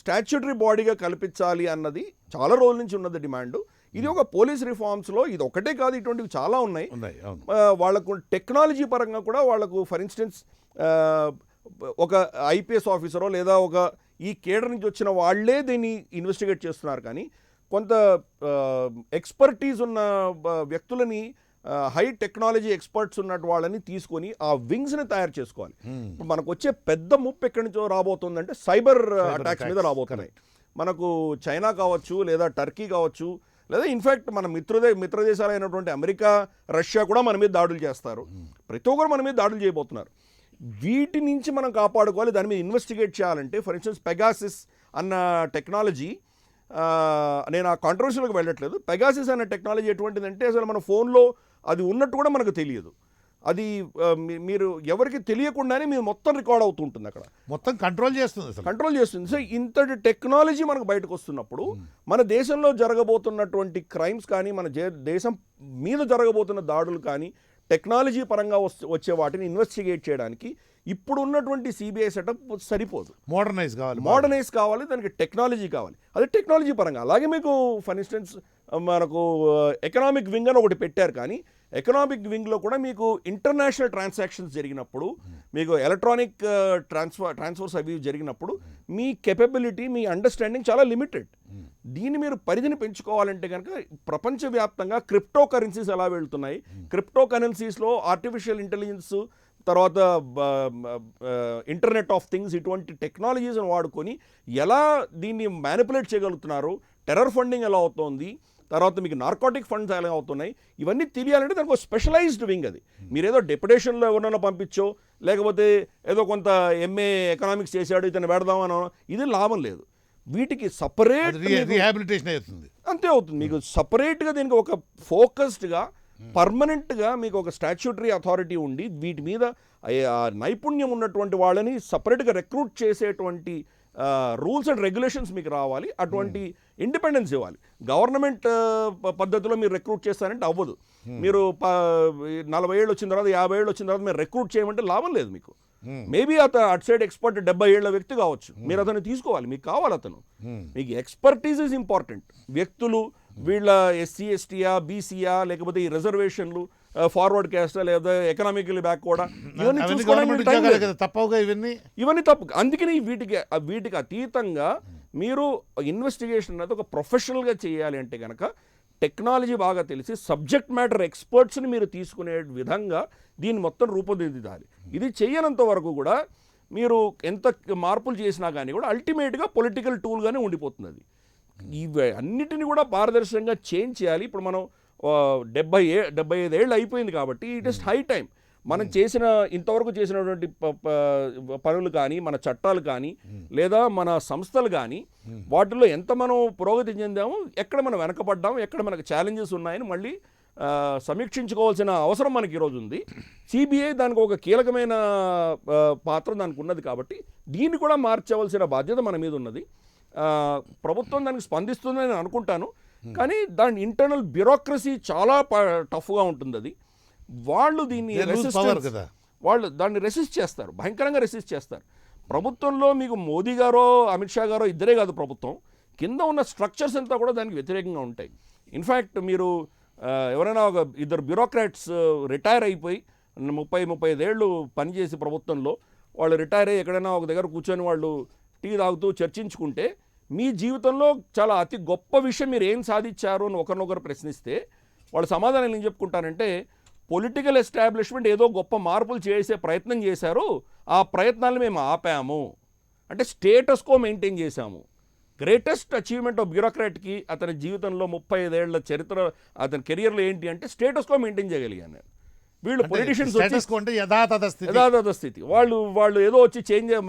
స్టాచ్యూటరీ బాడీగా కల్పించాలి అన్నది చాలా రోజుల నుంచి ఉన్నది డిమాండ్. ఇది ఒక పోలీస్ రిఫార్మ్స్లో ఇది ఒకటే కాదు, ఇటువంటివి చాలా ఉన్నాయి. వాళ్ళకు టెక్నాలజీ పరంగా కూడా వాళ్ళకు ఫర్ ఇన్స్టెన్స్ ఒక ఐపీఎస్ ఆఫీసరో లేదా ఒక ఈ కేడర్ నుంచి వచ్చిన వాళ్ళే దీన్ని ఇన్వెస్టిగేట్ చేస్తున్నారు. కానీ కొంత ఎక్స్పర్టీస్ ఉన్న వ్యక్తులని, హై టెక్నాలజీ ఎక్స్పర్ట్స్ ఉన్నట్టు వాళ్ళని తీసుకొని ఆ వింగ్స్ని తయారు చేసుకోవాలి. ఇప్పుడు మనకు వచ్చే పెద్ద ముప్పు ఎక్కడి నుంచో రాబోతుందంటే సైబర్ అటాక్స్ మీద రాబోతున్నాయి. మనకు చైనా కావచ్చు, లేదా టర్కీ కావచ్చు, లేదా ఇన్ఫ్యాక్ట్ మన మిత్ర దేశాలైనటువంటి అమెరికా, రష్యా కూడా మన మీద దాడులు చేస్తారు. ప్రతి ఒక్కరు మన మీద దాడులు చేయబోతున్నారు. వీటి నుంచి మనం కాపాడుకోవాలి. దాని మీద ఇన్వెస్టిగేట్ చేయాలంటే ఫర్ ఇన్స్టెన్స్ పెగాసిస్ అన్న టెక్నాలజీ, నేను ఆ కాంట్రవర్షియల్కి వెళ్ళట్లేదు. పెగాసిస్ అనే టెక్నాలజీ ఎటువంటిదంటే అసలు మన ఫోన్లో అది ఉన్నట్టు కూడా మనకు తెలియదు. అది మీరు ఎవరికి తెలియకుండానే మీరు మొత్తం రికార్డ్ అవుతుంటుంది, అక్కడ మొత్తం కంట్రోల్ చేస్తుంది. సో ఇంతటి టెక్నాలజీ మనకు బయటకు వస్తున్నప్పుడు మన దేశంలో జరగబోతున్నటువంటి క్రైమ్స్ కానీ, మన దేశం మీద జరగబోతున్న దాడులు కానీ టెక్నాలజీ పరంగా వచ్చే వాటిని ఇన్వెస్టిగేట్ చేయడానికి ఇప్పుడు ఉన్నటువంటి సిబిఐ సెటప్ సరిపోదు. మోడర్నైజ్ కావాలి, దానికి టెక్నాలజీ కావాలి. అది టెక్నాలజీ పరంగా. అలాగే మీకు ఫర్ ఇన్స్టెన్స్ మనకు ఎకనామిక్ వింగ్ అని ఒకటి పెట్టారు. కానీ ఎకనామిక్ వింగ్లో కూడా మీకు ఇంటర్నేషనల్ ట్రాన్సాక్షన్స్ జరిగినప్పుడు, మీకు ఎలక్ట్రానిక్ ట్రాన్స్ఫర్స్ అవి జరిగినప్పుడు మీ కెపబిలిటీ, మీ అండర్స్టాండింగ్ చాలా లిమిటెడ్. దీన్ని మీరు పరిధిని పెంచుకోవాలంటే కనుక ప్రపంచవ్యాప్తంగా క్రిప్టో కరెన్సీస్ ఎలా వెళ్తున్నాయి, క్రిప్టో కరెన్సీస్లో ఆర్టిఫిషియల్ ఇంటెలిజెన్స్, తర్వాత ఇంటర్నెట్ ఆఫ్ థింగ్స్, ఇటువంటి టెక్నాలజీస్ని వాడుకొని ఎలా దీన్ని మ్యానిపులేట్ చేయగలుగుతున్నారు, టెర్రర్ ఫండింగ్ ఎలా అవుతోంది, తర్వాత మీకు నార్కోటిక్ ఫండ్స్ ఎలా అవుతున్నాయి, ఇవన్నీ తెలియాలంటే దానికి ఒక స్పెషలైజ్డ్ వింగ్. అది మీరేదో డెప్యుటేషన్లో ఎవరైనా పంపించో, లేకపోతే ఏదో కొంత ఎంఏ ఎకనామిక్స్ చేశాడు ఇతను పెడదామనో, ఇది లాభం లేదు. వీటికి సపరేట్ రీహాబిలిటేషన్ అవుతుంది, అంతే అవుతుంది. మీకు సపరేట్గా దీనికి ఒక ఫోకస్డ్గా పర్మనెంట్గా మీకు ఒక స్టాచ్యూటరీ అథారిటీ ఉండి వీటి మీద నైపుణ్యం ఉన్నటువంటి వాళ్ళని సపరేట్గా రిక్రూట్ చేసేటువంటి రూల్స్ అండ్ రెగ్యులేషన్స్ మీకు రావాలి. అటువంటి ఇండిపెండెన్స్ ఇవ్వాలి. గవర్నమెంట్ పద్ధతిలో మీరు రిక్రూట్ చేస్తారంటే అవ్వదు. మీరు 40 ఏళ్ళు వచ్చిన తర్వాత, 50 ఏళ్ళు వచ్చిన తర్వాత మీరు రిక్రూట్ చేయమంటే లాభం లేదు మీకు. మేబీ అటు సైడ్ ఎక్స్పర్ట్ 70 ఏళ్ల వ్యక్తి కావచ్చు, మీరు అతను తీసుకోవాలి, మీకు కావాలి అతను. మీకు ఎక్స్పర్టీజ్ ఇస్ ఇంపార్టెంట్. వ్యక్తులు వీళ్ళ ఎస్సీ ఎస్టీయా, బీసీయా, లేకపోతే ఈ రిజర్వేషన్లు, ఫార్వర్డ్ క్యాస్ట్, లేదా ఎకనామికలీ బ్యాక్ కూడా, ఇవన్నీ తప్పు. అందుకని వీటికి అతీతంగా మీరు ఇన్వెస్టిగేషన్ అనేది ఒక ప్రొఫెషనల్గా చేయాలి అంటే కనుక టెక్నాలజీ బాగా తెలిసి సబ్జెక్ట్ మ్యాటర్ ఎక్స్పర్ట్స్ని మీరు తీసుకునే విధంగా దీన్ని మొత్తం రూపుదిద్దాలి. ఇది చేయనంత వరకు కూడా మీరు ఎంత మార్పులు చేసినా కానీ కూడా అల్టిమేట్గా పొలిటికల్ టూల్గానే ఉండిపోతుంది. అది ఇవి అన్నిటిని కూడా పారదర్శకంగా చేంజ్ చేయాలి. ఇప్పుడు మనం 75 ఏళ్ళు అయిపోయింది కాబట్టి ఇట్ ఇస్ హై టైం. మనం ఇంతవరకు చేసినటువంటి పనులు కానీ, మన చట్టాలు కానీ, లేదా మన సంస్థలు కానీ, వాటిల్లో ఎంత మనం పురోగతి చెందాము, ఎక్కడ మనం వెనకబడ్డాము, ఎక్కడ మనకు ఛాలెంజెస్ ఉన్నాయని మళ్ళీ సమీక్షించుకోవాల్సిన అవసరం మనకి ఈరోజు ఉంది. సిబిఐ దానికి ఒక కీలకమైన పాత్ర దానికి ఉన్నది కాబట్టి దీన్ని కూడా మార్చవలసిన బాధ్యత మన మీద ఉన్నది. ప్రభుత్వం దానికి స్పందిస్తుందని నేను అనుకుంటాను. కానీ దాని ఇంటర్నల్ బ్యూరోక్రసీ చాలా టఫ్గా ఉంటుంది. అది వాళ్ళు దీన్ని దాన్ని రెసిస్ట్ చేస్తారు, భయంకరంగా రెసిస్ట్ చేస్తారు. ప్రభుత్వంలో మీకు మోదీ గారో అమిత్ షా గారో ఇద్దరే కాదు, ప్రభుత్వం కింద ఉన్న స్ట్రక్చర్స్ అంతా కూడా దానికి వ్యతిరేకంగా ఉంటాయి. ఇన్ఫ్యాక్ట్ మీరు ఎవరైనా ఒక ఇద్దరు బ్యూరోక్రాట్స్ రిటైర్ అయిపోయి 30-35 ఏళ్ళు పనిచేసి ప్రభుత్వంలో వాళ్ళు రిటైర్ అయ్యి ఎక్కడైనా ఒక దగ్గర కూర్చొని వాళ్ళు టీ తాగుతూ చర్చించుకుంటే మీ జీవితంలో చాలా అతి గొప్ప విషయం మీరు ఏం సాధించారు అని ఒకరినొకరు ప్రశ్నిస్తే వాళ్ళ సమాధానం ఏం చెప్పుకుంటారంటే పొలిటికల్ ఎస్టాబ్లిష్మెంట్ ఏదో గొప్ప మార్పులు చేసే ప్రయత్నం చేశారు, ఆ ప్రయత్నాలు మేము ఆపాము అంటే స్టేటస్ కో మెయింటైన్ చేశాము. గ్రేటెస్ట్ అచీవ్మెంట్ ఆఫ్ బ్యూరోక్రాట్కి అతని జీవితంలో 35 ఏళ్ల చరిత్ర అతని కెరియర్లో ఏంటి అంటే స్టేటస్ కో మెయింటైన్ చేయగలిగాను నేను. వీళ్ళు పొలిటీషియన్స్ అంటే యథాతథ స్థితి వాళ్ళు ఏదో వచ్చి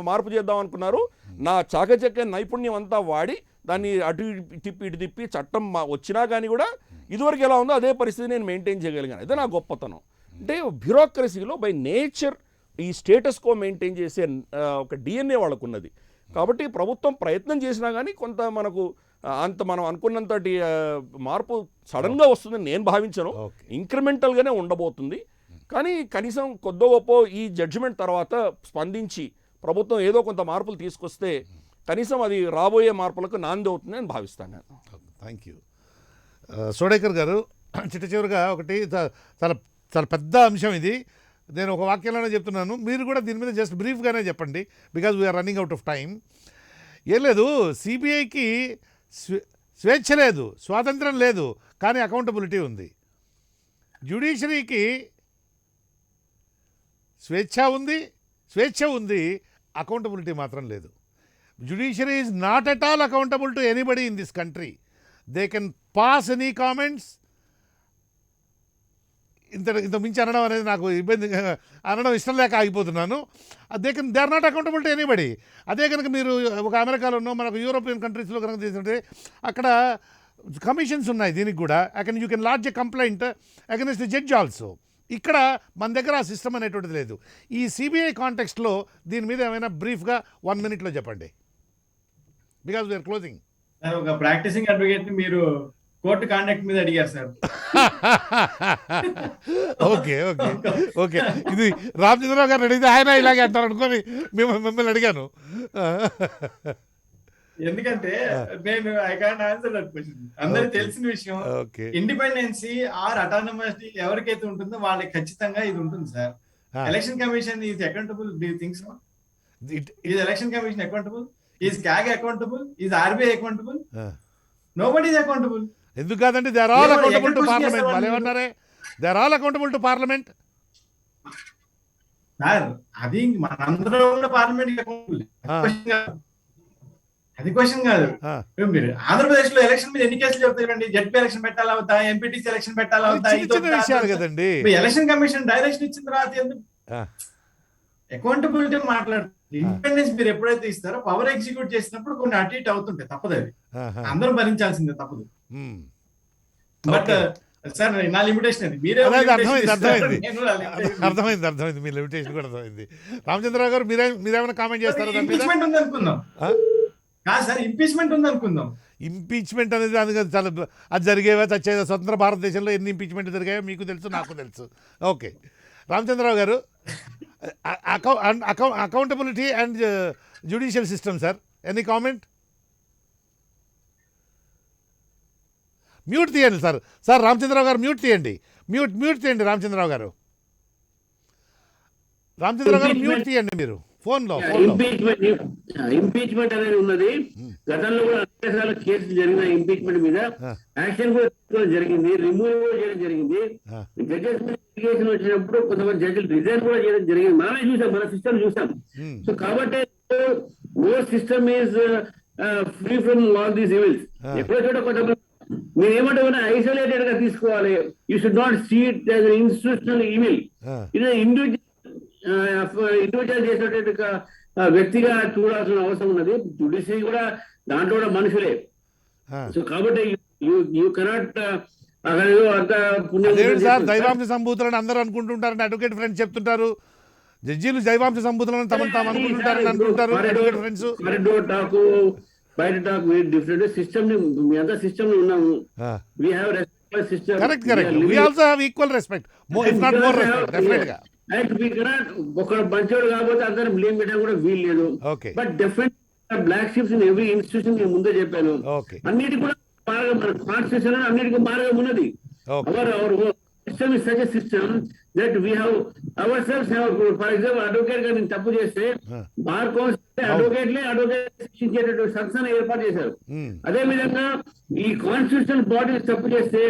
మార్పు చేద్దాం అనుకున్నారు. నా చాకచక్య నైపుణ్యం అంతా వాడి దాన్ని అటు ఇటు తిప్పి చట్టం వచ్చినా కానీ కూడా ఇదివరకు ఎలా ఉందో అదే పరిస్థితి నేను మెయింటైన్ చేయగలిగాను. అదే నా గొప్పతనం. అంటే బ్యూరోక్రసీలో బై నేచర్ ఈ స్టేటస్ కో మెయింటైన్ చేసే ఒక డిఎన్ఏ వాళ్ళకు ఉన్నది. కాబట్టి ప్రభుత్వం ప్రయత్నం చేసినా కానీ కొంత మనకు అంత మనం అనుకున్నంతటి మార్పు సడన్గా వస్తుందని నేను భావించను. ఇంక్రిమెంటల్గానే ఉండబోతుంది. కానీ కనీసం కొద్దో గొప్ప ఈ జడ్జిమెంట్ తర్వాత స్పందించి ప్రభుత్వం ఏదో కొంత మార్పులు తీసుకొస్తే కనీసం అది రాబోయే మార్పులకు నాంది అవుతుంది అని భావిస్తాను. Thank you. సోడేకర్ గారు, చిట్ట చివరిగా ఒకటి చాలా చాలా పెద్ద అంశం ఇది, నేను ఒక వాక్యంలోనే చెప్తున్నాను, మీరు కూడా దీని మీద జస్ట్ బ్రీఫ్గానే చెప్పండి because we're running out of time. ఏం లేదు, సిబిఐకి స్వేచ్ఛ లేదు, స్వాతంత్రం లేదు, కానీ అకౌంటబిలిటీ ఉంది. జ్యుడిషియరీకి స్వేచ్ఛ ఉంది, అకౌంటబిలిటీ మాత్రం లేదు. Judiciary is not at all accountable to anybody in this country. They can pass any comments. ఇంత మించి అనడం అనేది నాకు ఇబ్బంది, అనడం ఇష్టం లేక ఆగిపోతున్నాను. They are not accountable to anybody. అదే కనుక మీరు ఒక అమెరికాలో ఉన్నో మనకు యూరోపియన్ కంట్రీస్లో కనుక తీసుకుంటే అక్కడ కమిషన్స్ ఉన్నాయి దీనికి కూడా. You can lodge a complaint against the judge also. ఇక్కడ మన దగ్గర ఆ సిస్టమ్ అనేటువంటిది లేదు. ఈ సిబిఐ కాంటెక్స్ట్లో దీని మీద ఏమైనా బ్రీఫ్గా 1 minute చెప్పండి, బికాజ్ వీఆర్ క్లోజింగ్. ఒక ప్రాక్టీసింగ్ అడ్వకేట్ ని మీరు కోర్టు కాండక్ట్ మీద అడిగారు సార్. ఓకే ఓకే ఓకే, ఇది రామచంద్రరావు గారు అడిగితే ఆయన ఇలాగే అంటారు అనుకొని మిమ్మల్ని అడిగాను. ఎందుకంటే నేను I can't answer that question. అందరికి తెలిసిన విషయం, ఇండిపెండెన్సీ ఆర్ అటానమస్ ఎవరికైతే ఉంటుందో వాళ్ళకి ఖచ్చితంగా ఇది ఉంటుంది sir. Election commission is accountable. Do you think so? Is election commission accountable? Is CAG accountable? Is RBI accountable? Nobody is accountable. ఎందుకు కాదండి, they are all accountable to parliament. వాళ్ళు ఏమన్నారే, they are all accountable to parliament. Sir అది మనందరూ ఉన్న parliament accountable, అది question కాదు. మీరు ఆంధ్రప్రదేశ్ లో ఎలక్షన్ మీద ఎన్ని కేసులు చెప్తారండి? జడ్పీ ఎలక్షన్ పెట్టాలా అవుతా, ఎంపీటీసీ ఎలక్షన్ పెట్టాలా అవుతా, కదండి. ఎలక్షన్ కమిషన్ డైరెక్షన్ ఇచ్చిన తర్వాత ఎందుకు అకౌంటబిలిటీ మాట్లాడుతుంది? ఇండిపెండెన్స్ మీరు ఎప్పుడైతే ఇస్తారో పవర్ ఎగ్జిక్యూట్ చేసినప్పుడు కొన్ని అటు ఇటు అవుతుంటాయి, తప్పదు. అది అందరూ భరించాల్సిందే, తప్పదు. బట్ సార్ నా లిమిటేషన్ అది. మీరే అర్థమైంది మీ లిమిటేషన్ కూడా అర్థమైంది. రామచంద్రరావు గారు మీరేమైనా కామెంట్ చేస్తారా? ఇంపీచ్మెంట్ ఉంది అనుకుందాం. కాదు సార్, ఇంపీచ్మెంట్ ఉంది అనుకుందాం. ఇంపీచ్మెంట్ అనేది చాలా అది జరిగేవా చచ్చేదా? స్వతంత్ర భారతదేశంలో ఎన్ని ఇంపీచ్మెంట్ జరిగాయో మీకు తెలుసు, నాకు తెలుసు. ఓకే రామచంద్రరావు గారు, accountability and judicial system sir, any comment? Mute తీయండి సార్. సార్ రామచంద్రరావు గారు మ్యూట్ తీయండి, మ్యూట్ తీయండి రామచంద్రరావు గారు. మ్యూట్ తీయండి మీరు ఫోన్లో. ఇంపీచ్మెంట్ అనేది ఉన్నది. గతంలో కూడా అనేక కేసులు జరిగిన ఇంపీచ్మెంట్ మీద యాక్షన్ కూడా జరిగింది, రిమూవ్ కూడా చేయడం జరిగింది. జడ్జెస్ మీద వచ్చినప్పుడు కొంతమంది జడ్జిలు రిజైన్ కూడా చేయడం జరిగింది. మనమే చూసాం, మన సిస్టమ్ చూసాం. సో కాబట్టి no system is free from all these evils. ఎక్కడో చోట కొంతమంది మీరు ఏమంటే ఐసోలేటెడ్ గా తీసుకోవాలి. You should not see it as institutional evil. ఇది ఇండివిజువల్ చేసేటువంటి వ్యక్తిగా చూడాల్సిన అవసరం ఉన్నది. జుడిషియరీ కూడా దాంట్లో కూడా మనుషులే. సో కాబట్టి యూ కెనాట్ సార్ దైవాంశ సంభూతులను అందరూ అనుకుంటుంటారని అడ్వకేట్ ఫ్రెండ్స్ చెప్తుంటారు. జడ్జీలు దైవాంశ సంభూతులను తమను తాము అనుకుంటుంటారని అనుకుంటారు అడ్వకేట్ ఫ్రెండ్స్. బయట టాక్ వెరీ డిఫరెంట్. సిస్టమ్ ని మీ అంతా సిస్టమ్ లో ఉన్నాము. We have respect system. Correct. We also have equal respect, if not more respect definite గా. అండ్ వి కెనాట్ ఒక మంచోడు కాకపోతే అందరూ బ్లేమ్ పెట్టడం కూడా వీలు లేదు. But definite black sheeps in every institution నేను ముందే చెప్పాను. అన్నిటి కూడా కాన్స్టిట్యూషన్ అన్నిటికీ మార్గం ఉన్నది. Our system is such a system that we have ourselves have, for example, advocate గా నేను తప్పు చేస్తే బార్ కౌన్సిల్ అడ్వకేట్ శిక్షించేటటువంటి సంస్థను ఏర్పాటు చేశారు. అదే విధంగా ఈ కాన్స్టిట్యూషనల్ బాడీస్ తప్పు చేస్తే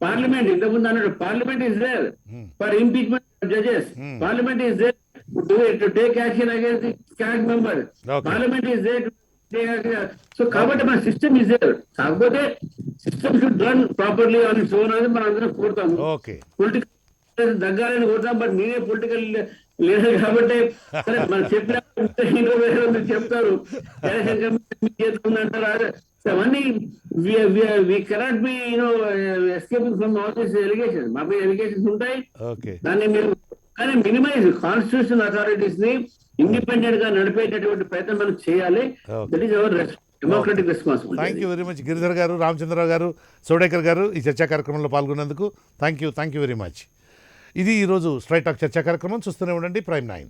పార్లమెంట్, ఇంతకుముందు అన్నాడు parliament is there for impeachment judges, parliament is there to take action against the CAG member, parliament is there. So కాబట్టి మన సిస్టమ్ ఇస్ దేర్, కాకపోతే system should run properly on its own అనేది మనం అందరం కోరుతాము. Political దగ్గరని కోరుతాం, but నేనే పొలిటికల్ లీడర్ కాబట్టి సరే మనం చెప్పిన చెప్తారు అంటారు అవన్నీ. we cannot be escaping from all these allegations. మా మీద ఎలిగేషన్స్ ఉంటాయి, దాన్ని మీరు కానీ మినిమైజ్ కాన్స్టిట్యూషన్ అథారిటీస్ ని ఇండిపెండెంట్ గా నడిపేటటువంటి ప్రయత్నం మనం చేయాలి. That is our democratic responsibility. Thank you very much Giridhar గారు, రామచంద్రరావు గారు, సోడేకర్ గారు ఈ చర్చా కార్యక్రమంలో పాల్గొన్నందుకు థ్యాంక్ యూ వెరీ మచ్. ఇది ఈరోజు స్ట్రైట్ టాక్ చర్చా కార్యక్రమం. చూస్తూనే ఉండండి ప్రైమ్ 9.